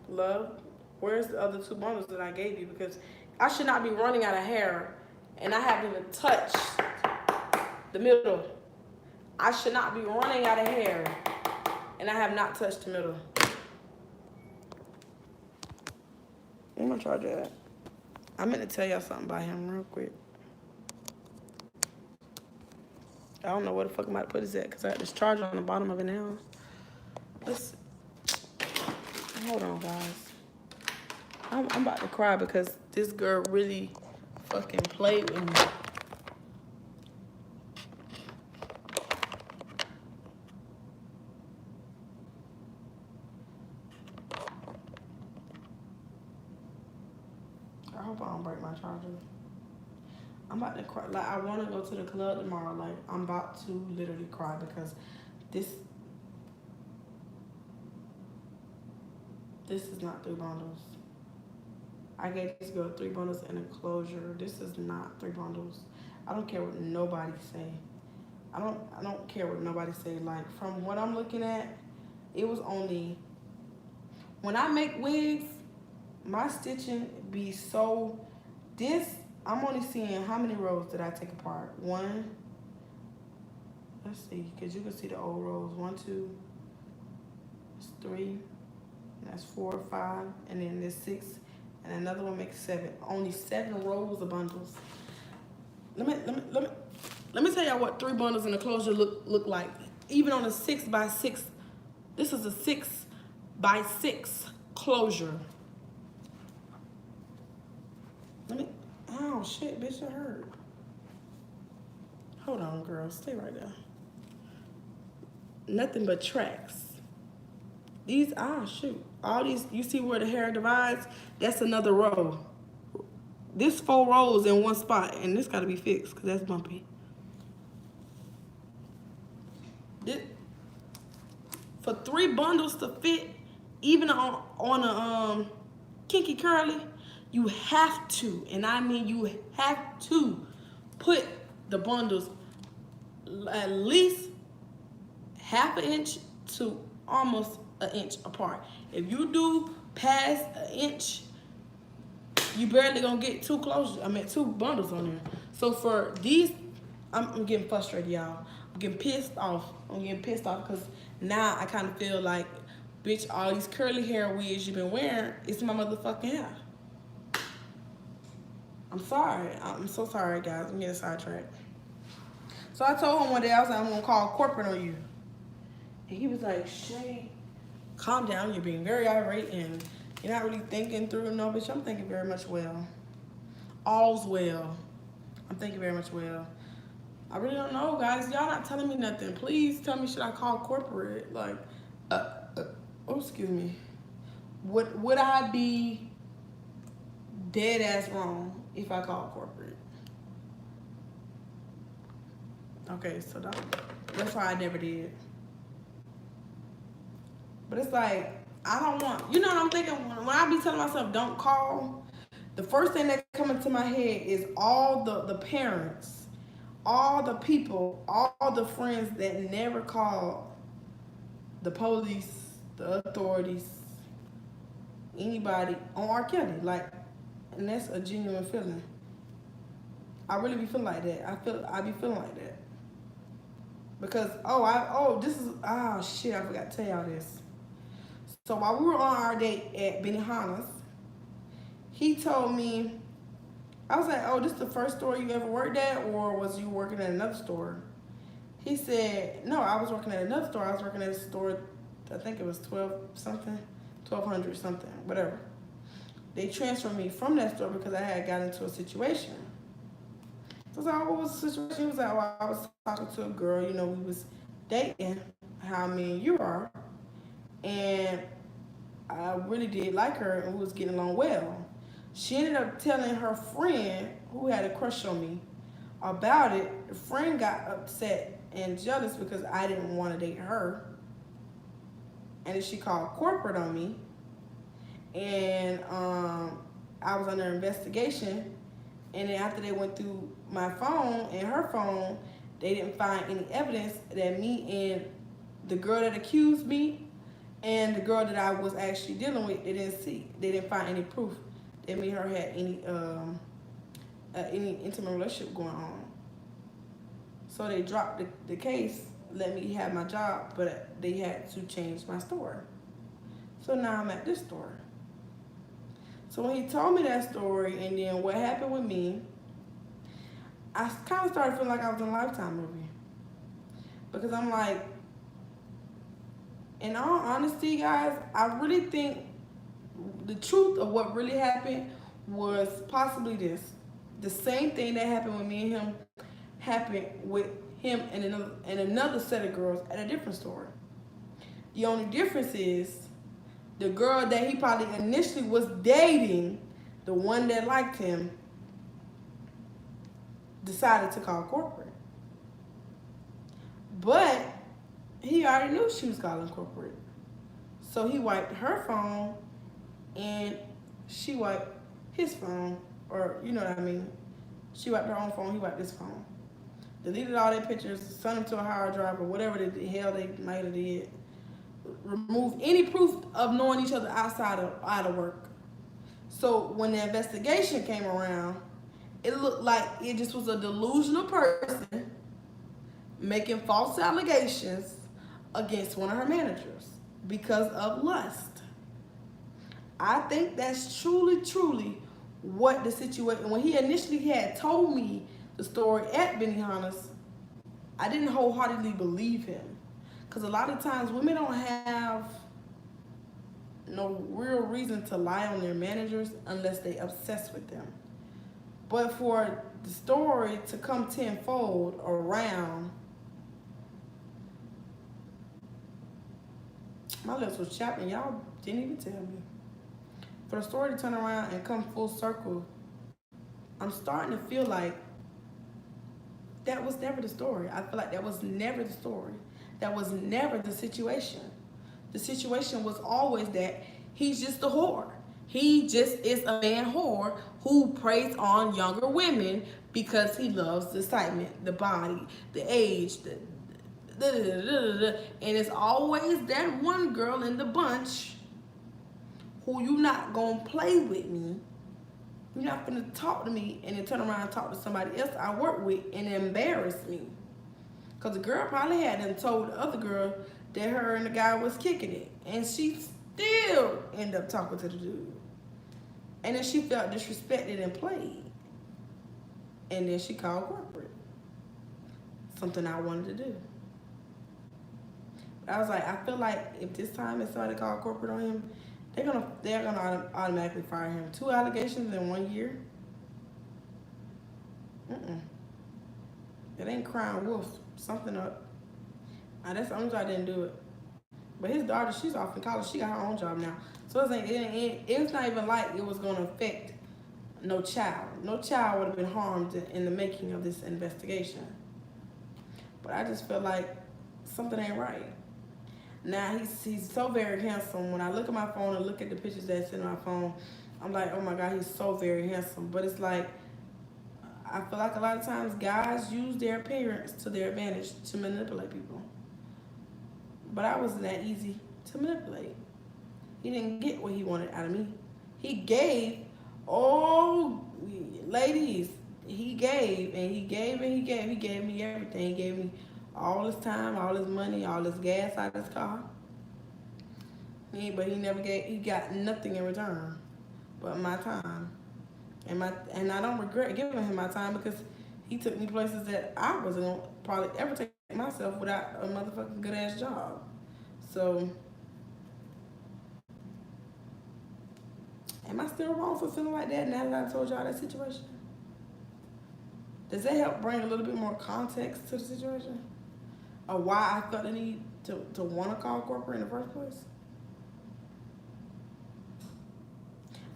Love, where's the other 2 bundles that I gave you? Because I should not be running out of hair and I haven't even touched the middle. I should not be running out of hair and I have not touched the middle. Where my charger at? I meant to tell y'all something about him real quick. I don't know where the fuck I'm about to put this at because I got this charger on the bottom of it now. Let's, hold on, guys. I'm about to cry because this girl really fucking played with me. I hope I don't break my charger. I'm about to cry. Like, I want to go to the club tomorrow. Like, I'm about to literally cry because this is not 3 bundles. I gave this girl 3 bundles and a closure. This is not 3 bundles. I don't care what nobody say. I don't care what nobody say. Like, from what I'm looking at, it was only, when I make wigs, my stitching be so, I'm only seeing how many rows did I take apart? 1, let's see, because you can see the old rows. 1, 2, that's 3, that's 4, 5, and then there's 6, and another one makes 7. Only 7 rows of bundles. Let me tell y'all what 3 bundles in a closure look like. Even on a 6x6, this is a 6x6 closure. Oh shit, bitch, it hurt. Hold on, girl, stay right there. Nothing but tracks. These, shoot. All these, you see where the hair divides? That's another row. This 4 rows in one spot, and this gotta be fixed, because that's bumpy. For 3 bundles to fit, even on a kinky curly, you have to, and I mean you have to, put the bundles at least half an inch to almost an inch apart. If you do past an inch, you barely gonna get 2 bundles on there. So for these, I'm getting frustrated, y'all. I'm getting pissed off. Because now I kind of feel like, bitch, all these curly hair wigs you've been wearing, it's my motherfucking hair. I'm sorry. I'm so sorry, guys. I'm getting sidetracked. So I told him one day, I was like, I'm gonna call corporate on you. And he was like, Shay, calm down. You're being very irate and you're not really thinking through. No, bitch, I'm thinking very much well. All's well. I'm thinking very much well. I really don't know, guys. Y'all not telling me nothing. Please tell me, should I call corporate? Like, oh, excuse me. Would I be dead ass wrong if I call corporate? Okay, so that's why I never did. But it's like, I don't want, you know what I'm thinking? When I be telling myself don't call, the first thing that comes into my head is all the parents, all the people, all the friends that never called the police, the authorities, anybody on R. Kelly. Like, and that's a genuine feeling. I really be feeling like that. I be feeling like that. Because, shit, I forgot to tell y'all this. So while we were on our date at Benihana's, he told me, I was like, oh, this is the first store you ever worked at, or was you working at another store? He said, no, I was working at another store. I was working at a store, I think it was 12 something, 1200 something, whatever. They transferred me from that store because I had got into a situation. So I was like, what was the situation? He was like, well, I was talking to a girl, you know, we was dating, how me and you are. And I really did like her and we was getting along well. She ended up telling her friend who had a crush on me about it. The friend got upset and jealous because I didn't want to date her. And then she called corporate on me. And I was under investigation. And then after they went through my phone and her phone, they didn't find any evidence that me and the girl that accused me and the girl that I was actually dealing with, they didn't see. They didn't find any proof that me and her had any intimate relationship going on. So they dropped the case, let me have my job, but they had to change my store. So now I'm at this store. So when he told me that story and then what happened with me, I kind of started feeling like I was in a Lifetime movie. Because I'm like, in all honesty, guys, I really think the truth of what really happened was possibly this. The same thing that happened with me and him happened with him and another set of girls at a different store. The only difference is the girl that he probably initially was dating, the one that liked him, decided to call corporate. But he already knew she was calling corporate. So he wiped her phone and she wiped his phone, or you know what I mean. She wiped her own phone, he wiped his phone. Deleted all their pictures, sent them to a hard drive or whatever the hell they might have did. Remove any proof of knowing each other outside of work. So when the investigation came around, it looked like it just was a delusional person making false allegations against one of her managers because of lust. I think that's truly what the situation. When he initially had told me the story at Benihana's, I didn't wholeheartedly believe him. Because a lot of times women don't have no real reason to lie on their managers unless they obsessed with them. But for the story to come tenfold around, my lips was chapped and y'all didn't even tell me. For the story to turn around and come full circle, I'm starting to feel like that was never the story. I feel like that was never the story. That was never the situation. The situation was always that he's just a whore. He just is a man whore who preys on younger women because he loves the excitement, the body, the age, and it's always that one girl in the bunch who you not gonna play with me. You're not gonna talk to me and then turn around and talk to somebody else I work with and embarrass me. Because the girl probably had done told the other girl that her and the guy was kicking it. And she still ended up talking to the dude. And then she felt disrespected and played. And then she called corporate. Something I wanted to do. But I was like, I feel like if this time it's somebody called corporate on him, they're gonna automatically fire him. 2 allegations in 1 year. It ain't crying wolf. Something up. That's the only reason I didn't do it. But his daughter, she's off in college. She got her own job now. So it's not even like it was going to affect no child. No child would have been harmed in the making of this investigation. But I just feel like something ain't right. Now, he's so very handsome. When I look at my phone and look at the pictures that's in my phone, I'm like, oh my God, he's so very handsome. But it's like, I feel like a lot of times guys use their appearance to their advantage to manipulate people. But I wasn't that easy to manipulate. He didn't get what he wanted out of me. He gave, oh, ladies, he gave and he gave and he gave. He gave me everything. He gave me all his time, all his money, all his gas out of his car. But he got nothing in return but my time. And I don't regret giving him my time because he took me places that I wasn't going to probably ever take my myself without a motherfucking good ass job. So, am I still wrong for feeling like that now that I told y'all that situation? Does that help bring a little bit more context to the situation? Or why I felt the need to want to call corporate in the first place?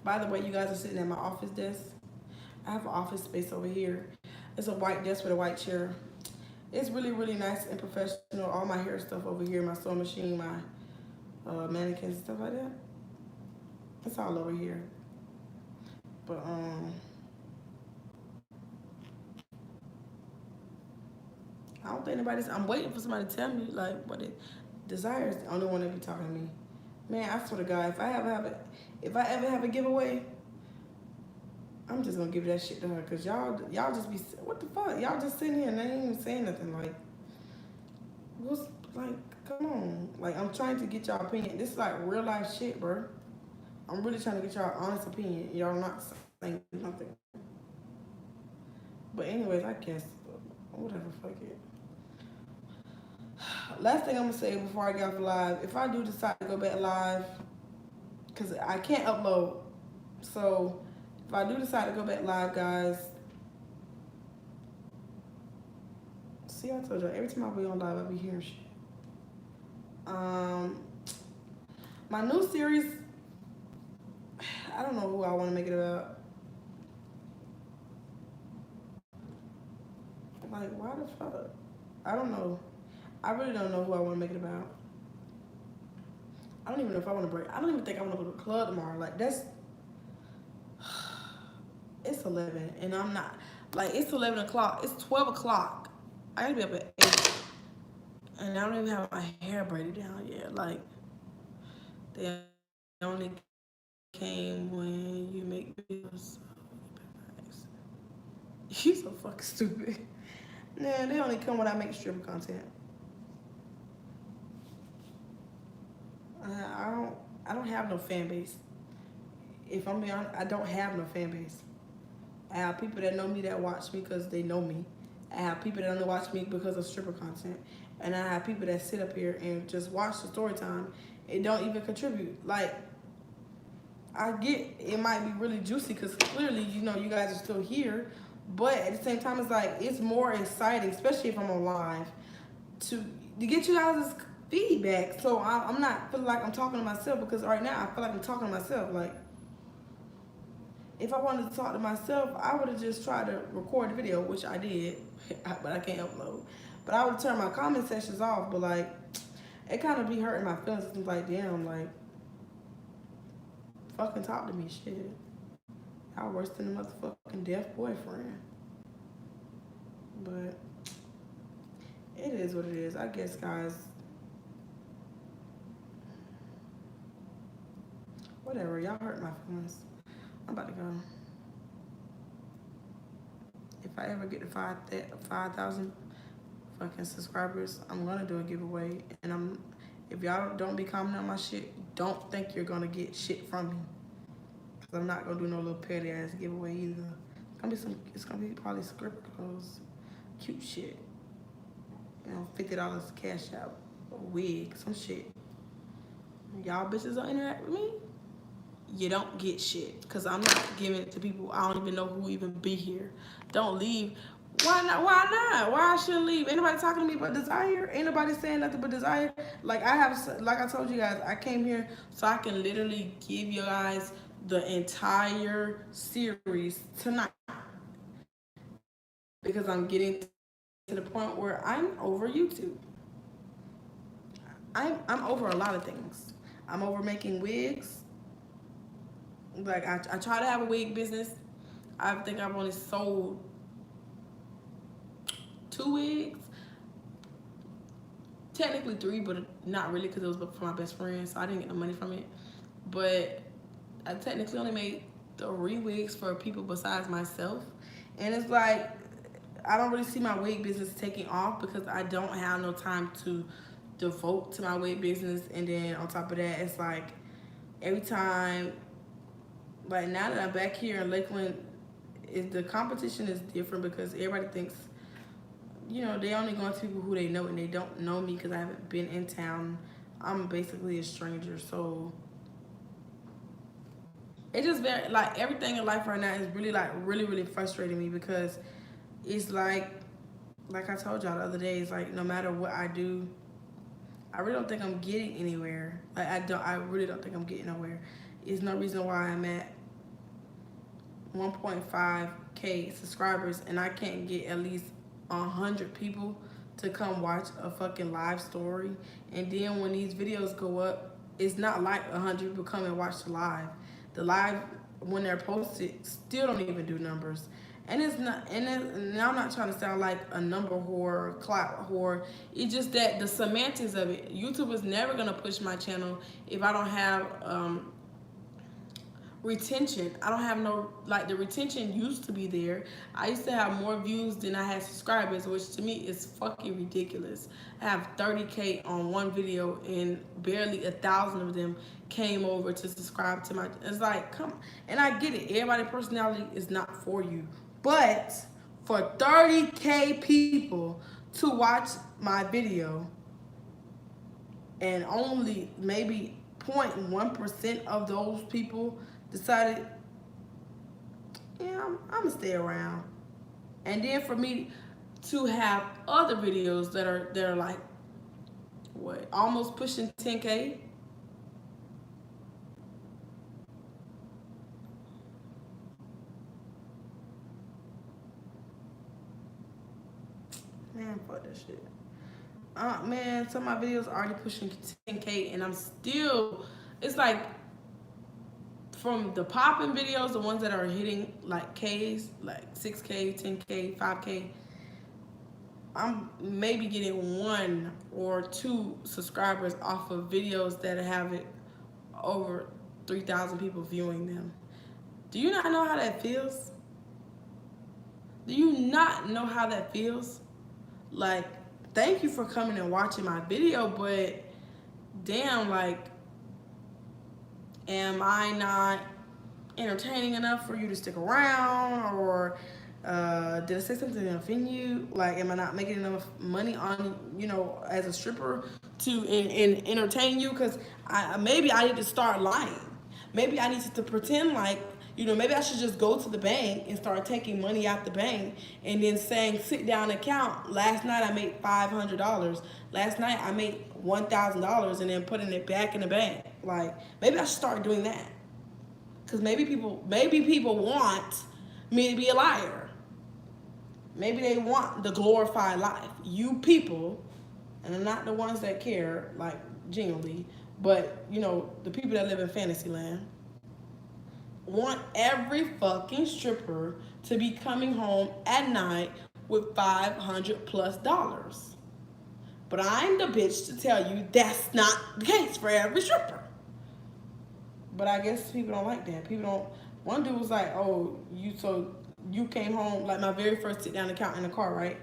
By the way, you guys are sitting at my office desk. I have an office space over here. It's a white desk with a white chair. It's really, really nice and professional. All my hair stuff over here, my sewing machine, my mannequins and stuff like that. It's all over here. But I don't think anybody's. I'm waiting for somebody to tell me like what it. Desire is the only one that be talking to me. Man, I swear to God, if I ever have a giveaway, I'm just gonna give that shit to her. Cause y'all just be, what the fuck? Y'all just sitting here and they ain't even saying nothing. Like, what's, like, come on. Like, I'm trying to get y'all opinion. This is like real life shit, bro. I'm really trying to get y'all honest opinion. Y'all not saying nothing. But anyways, I guess, whatever, fuck it. Last thing I'm gonna say before I get off live, if I do decide to go back live, cause I can't upload, so if I do decide to go back live, guys, see, I told you every time I be on live, I be hearing shit. My new series, I don't know who I want to make it about. Like, why the fuck? I don't know. I really don't know who I want to make it about. I don't even know if I want to break. I don't even think I want to go to the club tomorrow. Like, that's... It's 11, and I'm not... Like, it's 11 o'clock. It's 12 o'clock. I gotta be up at 8. And I don't even have my hair braided down yet. Like, they only came when you make videos. You so fucking stupid. Nah, they only come when I make stripper content. I don't have no fan base. If I'm being honest, I don't have no fan base. I have people that know me that watch me because they know me. I have people that only watch me because of stripper content. And I have people that sit up here and just watch the story time and don't even contribute. Like, I get it might be really juicy because clearly, you know, you guys are still here. But at the same time, it's like, it's more exciting, especially if I'm on live, to get you guys' feedback. So I'm not feeling like I'm talking to myself, because right now I feel like I'm talking to myself. Like, if I wanted to talk to myself, I would have just tried to record the video, which I did, but I can't upload. But I would have turned my comment sections off, but like, it kind of be hurting my feelings. It's like, damn, like, fucking talk to me, shit. Y'all worse than a motherfucking deaf boyfriend. But it is what it is. I guess, guys. Whatever. Y'all hurt my feelings. I'm about to go. If I ever get to 5,000 fucking subscribers, I'm gonna do a giveaway. And if y'all don't be commenting on my shit, don't think you're gonna get shit from me. Cause I'm not gonna do no little petty ass giveaway either. It's gonna be probably script clothes, cute shit. You know, $50 cash out, a wig, some shit. Y'all bitches don't interact with me, you don't get shit. Cause I'm not giving it to people I don't even know who even be here. Don't leave. Why not? Why not? Why I shouldn't leave? Ain't nobody talking to me but Desire. Ain't nobody saying nothing but Desire. Like I told you guys, I came here so I can literally give you guys the entire series tonight. Because I'm getting to the point where I'm over YouTube. I'm over a lot of things. I'm over making wigs. Like, I try to have a wig business. I think I've only sold 2 wigs. Technically 3, but not really, because it was for my best friend, so I didn't get no money from it. But I technically only made 3 wigs for people besides myself. And it's like, I don't really see my wig business taking off because I don't have no time to devote to my wig business. And then on top of that, it's like every time, like now that I'm back here in Lakeland, the competition is different because everybody thinks they only going to people who they know, and they don't know me because I haven't been in town. I'm basically a stranger, so it just very like everything in life right now is really like really frustrating me because it's like I told y'all the other day, it's like no matter what I do, I really don't think I'm getting anywhere. Like I really don't think I'm getting nowhere. There's no reason why I'm at 1.5K subscribers and I can't get at least 100 people to come watch a fucking live story. And then when these videos go up, it's not like 100 people come and watch the live. The live, when they're posted, still don't even do numbers. And it's not, and now I'm not trying to sound like a number whore, clout whore. It's just that the semantics of it. YouTube is never gonna push my channel if I don't have retention. I don't have no, like, the retention used to be there. I used to have more views than I had subscribers, which to me is fucking ridiculous. I have 30K on one video and barely 1,000 of them came over to subscribe to my, it's like, come, and I get it, everybody's personality is not for you, but for 30K people to watch my video and only maybe 0.1% of those people decided, yeah, I'm gonna stay around. And then for me to have other videos that are like, what, almost pushing 10K. Man, fuck that shit. Man, some of my videos are already pushing 10K and I'm still, it's like, from the popping videos, the ones that are hitting like Ks, like 6K, 10K, 5K, I'm maybe getting 1 or 2 subscribers off of videos that have it over 3,000 people viewing them. Do you not know how that feels? Do you not know how that feels? Like, thank you for coming and watching my video, but damn, like, am I not entertaining enough for you to stick around? Or did I say something to offend you? Like, am I not making enough money on, as a stripper to entertain you? Because maybe I need to start lying. Maybe I need to pretend like, maybe I should just go to the bank and start taking money out the bank and then saying, sit down and count. Last night I made $500. Last night I made $1,000 and then putting it back in the bank. Like, maybe I should start doing that. Because maybe people want me to be a liar. Maybe they want the glorified life. You people, and I'm not the ones that care, like, genuinely, but, the people that live in fantasy land, want every fucking stripper to be coming home at night with $500+. But I'm the bitch to tell you that's not the case for every stripper. But I guess people don't like that. People don't. One dude was like, "Oh, you came home, like, my very first sit down account in the car, right?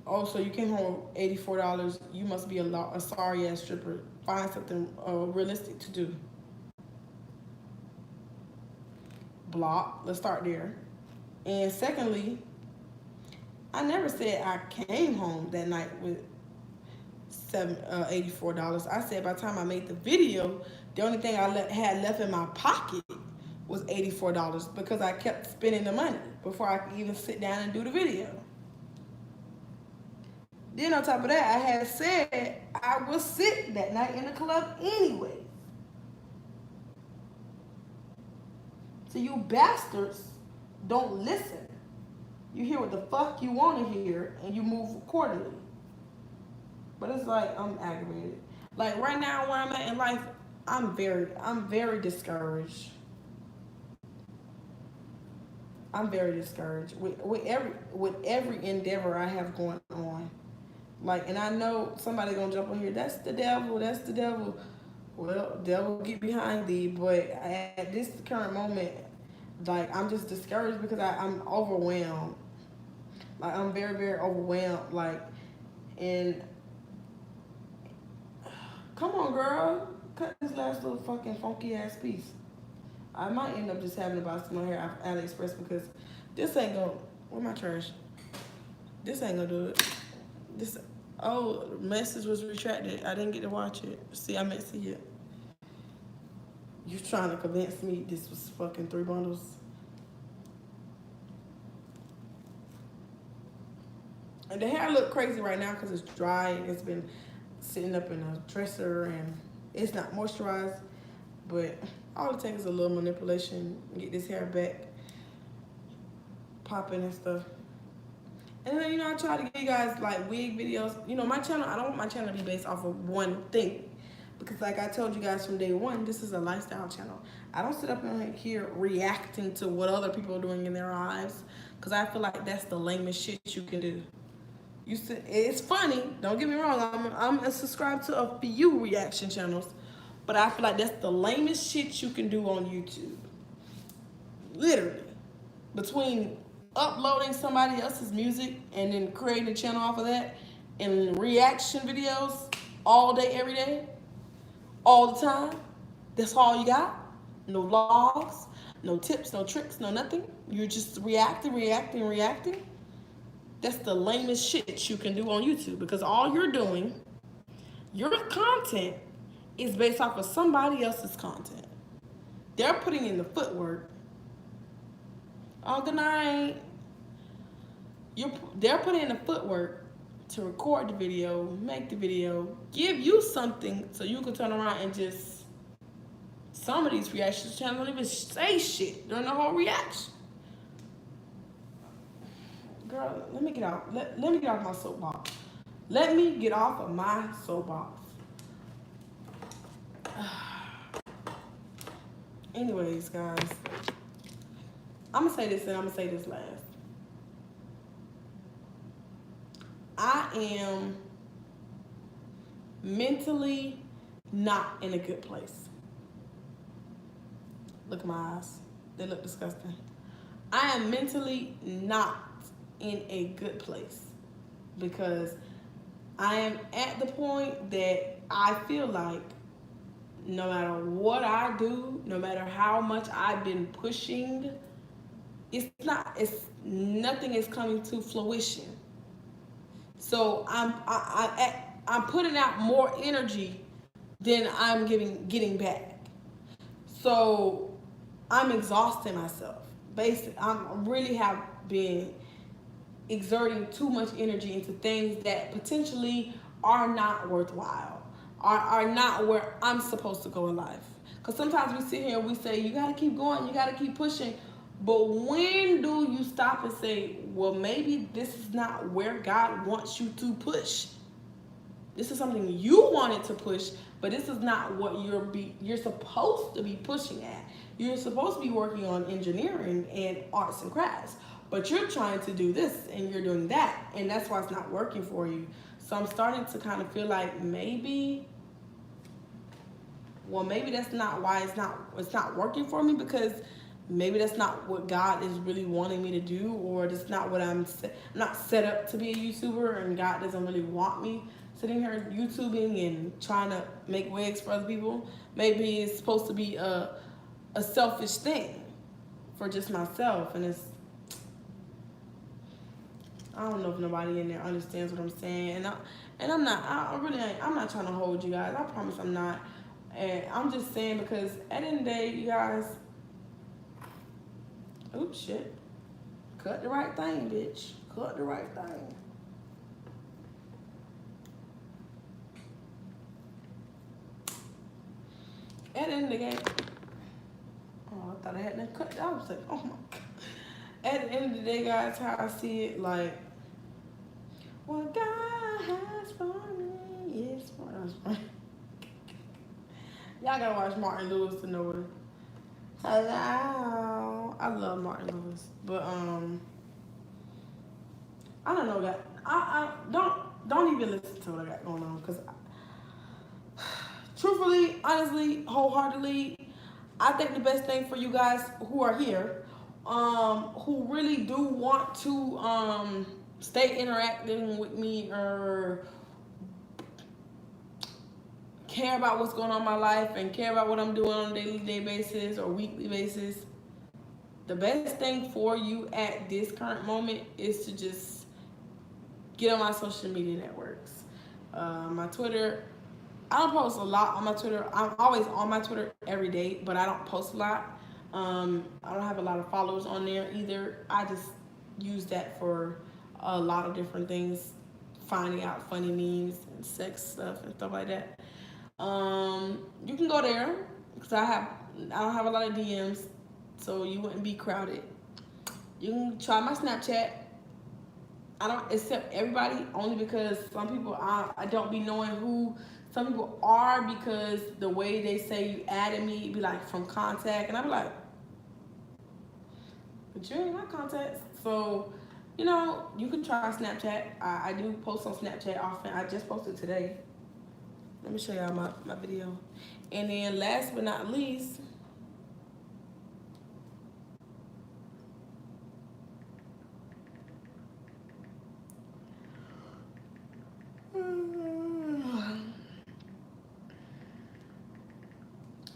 Oh, so you came home with $84. You must be a sorry ass stripper. Find something realistic to do." Block. Let's start there. And secondly, I never said I came home that night with $84. I said by the time I made the video, the only thing I had left in my pocket was $84 because I kept spending the money before I could even sit down and do the video. Then on top of that, I had said I was sick that night in the club anyway. So you bastards don't listen. You hear what the fuck you want to hear and you move accordingly. But it's like, I'm aggravated. Like, right now where I'm at in life, I'm very discouraged. I'm very discouraged with every endeavor I have going on. Like, and I know somebody gonna jump on here, that's the devil. Well, devil, get behind thee. But at this current moment, like, I'm just discouraged because I'm overwhelmed. Like, I'm very overwhelmed. Like, and come on, girl, cut this last little fucking funky ass piece. I might end up just having to buy some more hair off AliExpress because this ain't gonna. Where my trash? This ain't gonna do it. This, oh, the message was retracted. I didn't get to watch it. See, I meant to see it. You trying to convince me this was fucking 3 bundles? And the hair look crazy right now because it's dry and it's been sitting up in a dresser and it's not moisturized. But all it takes is a little manipulation and get this hair back popping and stuff. And then, you know, I try to give you guys like wig videos. You know, my channel, I don't want my channel to be based off of one thing. Because like I told you guys from day one, this is a lifestyle channel. I don't sit up in here reacting to what other people are doing in their lives. Because I feel like that's the lamest shit you can do. It's funny, don't get me wrong, I'm subscribed to a few reaction channels. But I feel like that's the lamest shit you can do on YouTube. Literally. Between uploading somebody else's music and then creating a channel off of that and reaction videos all day, every day, all the time. That's all you got. No vlogs, no tips, no tricks, no nothing. You're just reacting. That's the lamest shit you can do on YouTube because all you're doing, your content is based off of somebody else's content. They're putting in the footwork. Oh, good night. They're putting in the footwork to record the video, make the video, give you something so you can turn around and just, some of these reaction channels don't even say shit during the whole reaction. Girl, let me get out. Let me get off my soapbox. Let me get off of my soapbox. Anyways, guys, I'm gonna say this and I'm gonna say this last. I am mentally not in a good place. Look at my eyes. They look disgusting. I am mentally not in a good place because I am at the point that I feel like no matter what I do, no matter how much I've been pushing, nothing is coming to fruition. So I'm putting out more energy than I'm getting back. So I'm exhausting myself. Basically, I really have been exerting too much energy into things that potentially are not worthwhile, are not where I'm supposed to go in life. Because sometimes we sit here and we say, you got to keep going, you got to keep pushing. But when do you stop and say, well, maybe this is not where God wants you to push? This is something you wanted to push, but this is not what you're supposed to be pushing at. You're supposed to be working on engineering and arts and crafts, but you're trying to do this and you're doing that, and that's why it's not working for you. So I'm starting to kind of feel like maybe that's not why it's not working for me, because maybe that's not what God is really wanting me to do, or that's not what I'm not set up to be a YouTuber, and God doesn't really want me sitting here YouTubing and trying to make wigs for other people. Maybe it's supposed to be a selfish thing for just myself, and I don't know if nobody in there understands what I'm saying, and I'm not trying to hold you guys. I promise I'm not. And I'm just saying, because at the end of the day, you guys, oops, shit. Cut the right thing, bitch. Cut the right thing. At the end of the day, oh, I thought I had that cut. I was like, oh my God. At the end of the day, guys, how I see it, like, what God has for me is for us. Y'all gotta watch Martin Lewis to know it. Hello. I love Martin Lewis. But I don't know that. I don't even listen to what I got going on, because truthfully, honestly, wholeheartedly, I think the best thing for you guys who are here, who really do want to stay interacting with me or care about what's going on in my life and care about what I'm doing on a daily basis or weekly basis, the best thing for you at this current moment is to just get on my social media networks. My Twitter, I don't post a lot on my Twitter. I'm always on my Twitter every day, but I don't post a lot. I don't have a lot of followers on there either. I just use that for a lot of different things, finding out funny memes and sex stuff and stuff like that. You can go there because I don't have a lot of DMs, so you wouldn't be crowded. You can try my Snapchat. I don't accept everybody only because some people I don't be knowing who some people are because the way they say you added me be like from contact, and I be like, but you ain't my contact. So, you can try Snapchat. I do post on Snapchat often. I just posted today. Let me show y'all my video. And then last but not least,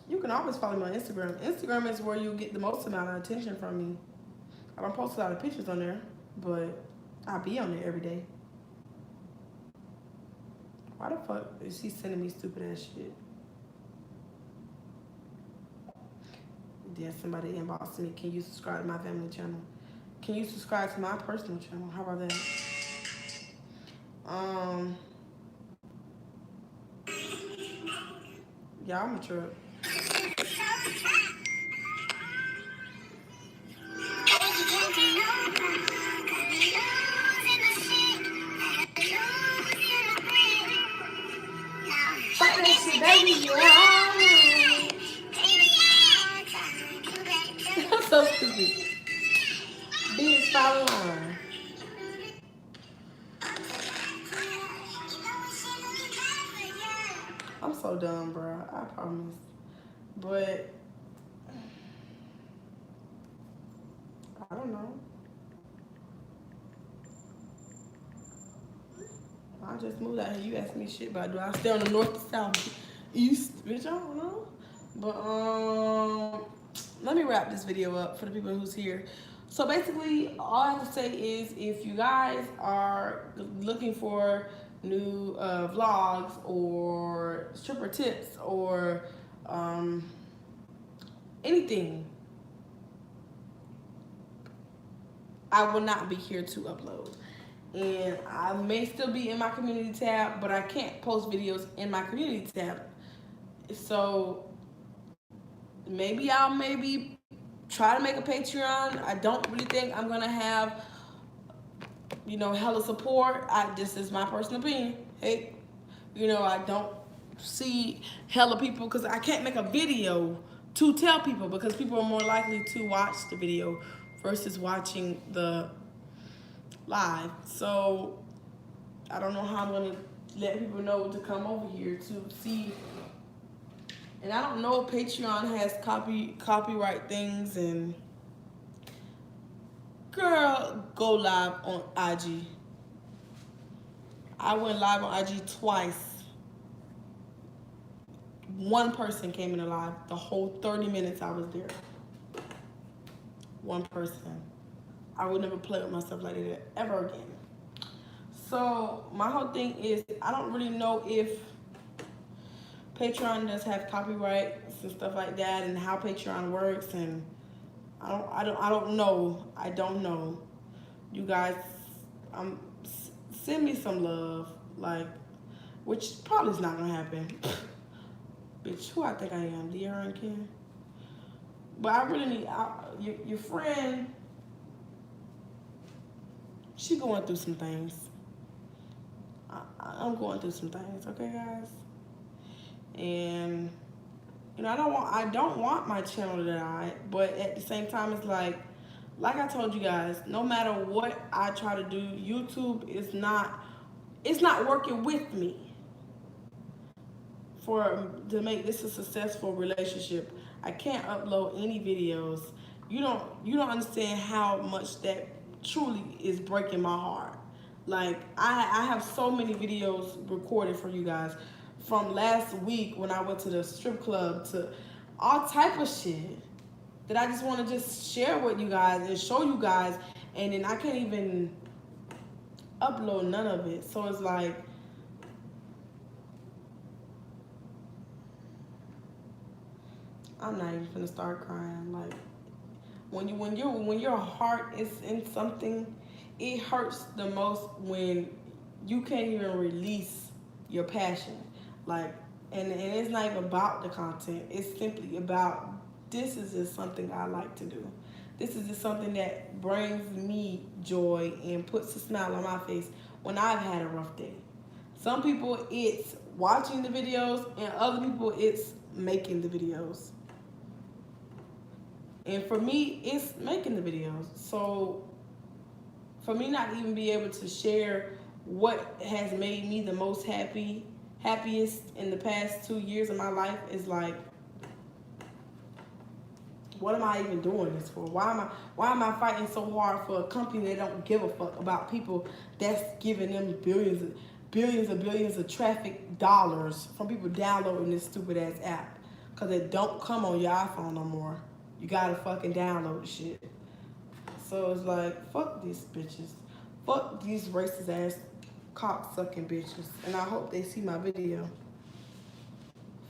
you can always follow me on Instagram. Instagram is where you get the most amount of attention from me. I don't post a lot of pictures on there, but I be on there every day. Why the fuck is she sending me stupid ass shit? Then somebody inboxed me, can you subscribe to my family channel? Can you subscribe to my personal channel? How about that? Yeah, I'm a truck. Baby, you I'm so stupid. Bitch, follow on. I'm so dumb, bro. I promise. But I don't know. I just moved out here. You asked me shit about do I stay on the north, south, east? Bitch, I don't know. But let me wrap this video up for the people who's here. So basically, all I have to say is if you guys are looking for new vlogs or stripper tips or anything, I will not be here to upload. And I may still be in my community tab, but I can't post videos in my community tab. So maybe I'll try to make a Patreon. I don't really think I'm gonna have, hella support. This is my personal opinion. Hey, I don't see hella people because I can't make a video to tell people because people are more likely to watch the video versus watching the live. So I don't know how I'm gonna let people know to come over here to see. And I don't know if Patreon has copyright things. And girl, go live on IG. I went live on IG twice. One person came in live the whole 30 minutes I was there. One person. I would never play with myself like that ever again. So my whole thing is I don't really know if Patreon does have copyrights and stuff like that, and how Patreon works, and I don't know. I don't know. You guys, send me some love, which probably is not gonna happen. Bitch, who I think I am, De'Ara and Ken. But I really need your friend. She going through some things. I'm going through some things, okay, guys? And I don't want my channel to die, but at the same time, it's like I told you guys, no matter what I try to do, YouTube is not working with me to make this a successful relationship. I can't upload any videos. You don't understand how much that truly is breaking my heart. Like I have so many videos recorded for you guys from last week when I went to the strip club to all type of shit that I just want to just share with you guys and show you guys, and then I can't even upload none of it. So it's like, I'm not even gonna start crying. Like when your heart is in something, it hurts the most when you can't even release your passion. Like, and it's not even about the content. It's simply about, this is just something I like to do. This is just something that brings me joy and puts a smile on my face when I've had a rough day. Some people it's watching the videos, and other people it's making the videos. And for me, it's making the videos. So for me not even be able to share what has made me the most happiest in the past 2 years of my life is like, what am I even doing this for? Why am I fighting so hard for a company that don't give a fuck about people that's giving them billions of traffic dollars from people downloading this stupid ass app? Cause it don't come on your iPhone no more. You gotta fucking download the shit. So it's like, fuck these bitches. Fuck these racist ass cock sucking bitches. And I hope they see my video.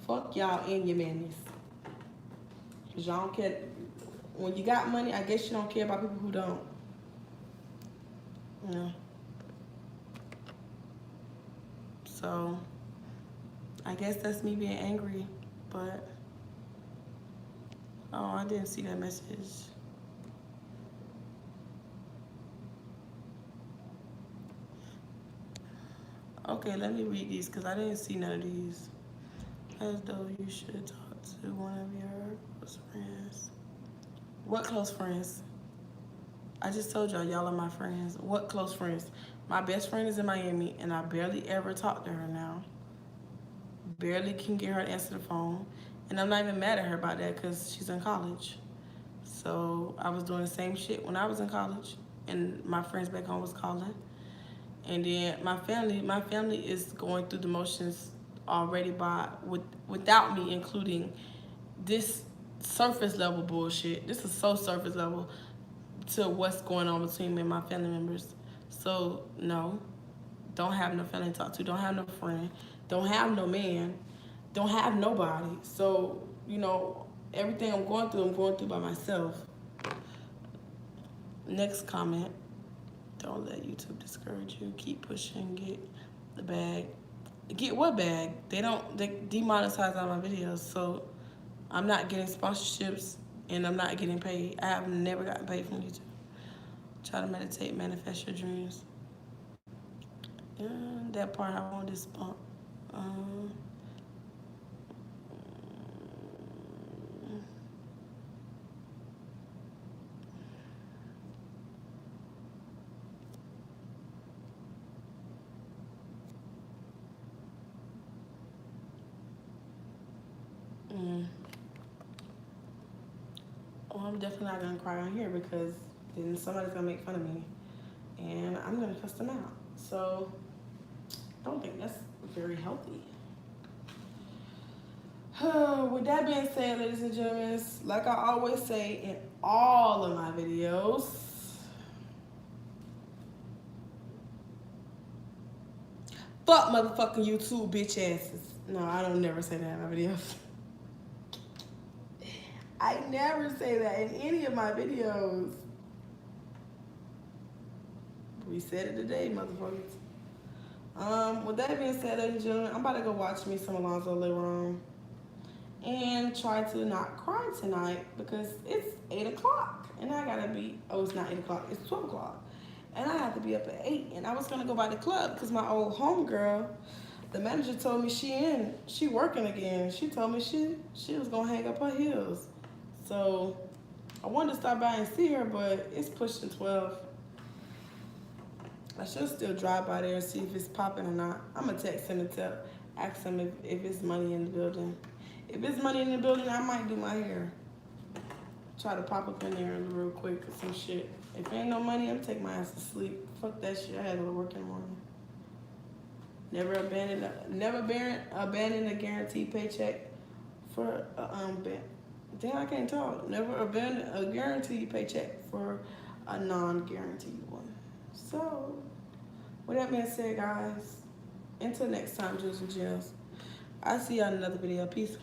Fuck y'all and your manis. Cause y'all don't care. When you got money, I guess you don't care about people who don't. You know. So I guess that's me being angry, but oh, I didn't see that message. Okay, let me read these because I didn't see none of these. As though you should talk to one of your close friends. What close friends? I just told y'all are my friends. What close friends? My best friend is in Miami, and I barely ever talk to her now. Barely can get her to answer the phone. And I'm not even mad at her about that because she's in college. So I was doing the same shit when I was in college, and my friends back home was calling. And then my family is going through the motions already without me including this surface level bullshit. This is so surface level to what's going on between me and my family members. So no, don't have no family to talk to, don't have no friend, don't have no man, don't have nobody. So, everything I'm going through by myself. Next comment. Don't let YouTube discourage you. Keep pushing. Get the bag. Get what bag? They demonetize all my videos, so I'm not getting sponsorships and I'm not getting paid. I have never gotten paid from YouTube. Try to meditate, manifest your dreams. That part I want this bump. Oh, I'm definitely not gonna cry on here because then somebody's gonna make fun of me and I'm gonna cuss them out. So I don't think that's very healthy. With that being said, ladies and gentlemen, like I always say in all of my videos, fuck motherfucking YouTube bitch asses. No, I don't never say that in my videos. I never say that in any of my videos. We said it today, motherfuckers. With that being said, ladies and gentlemen, I'm about to go watch me some Alonzo later on and try to not cry tonight because it's 8 o'clock and I gotta be, it's not 8 o'clock, it's 12 o'clock. And I have to be up at 8 and I was gonna go by the club because my old homegirl, the manager told me she working again. She told me she was gonna hang up her heels. So I wanted to stop by and see her, but it's pushing 12. I should still drive by there and see if it's popping or not. I'm gonna text him and ask him if it's money in the building. If it's money in the building, I might do my hair. Try to pop up in there real quick or some shit. If ain't no money, I'm taking my ass to sleep. Fuck that shit. I had to go to work in the morning. Never abandon a guaranteed paycheck for damn, I can't talk. Never abandon a guaranteed paycheck for a non-guaranteed one. So With that being said, guys, until next time, Jules and Gems, I'll see y'all in another video. Peace.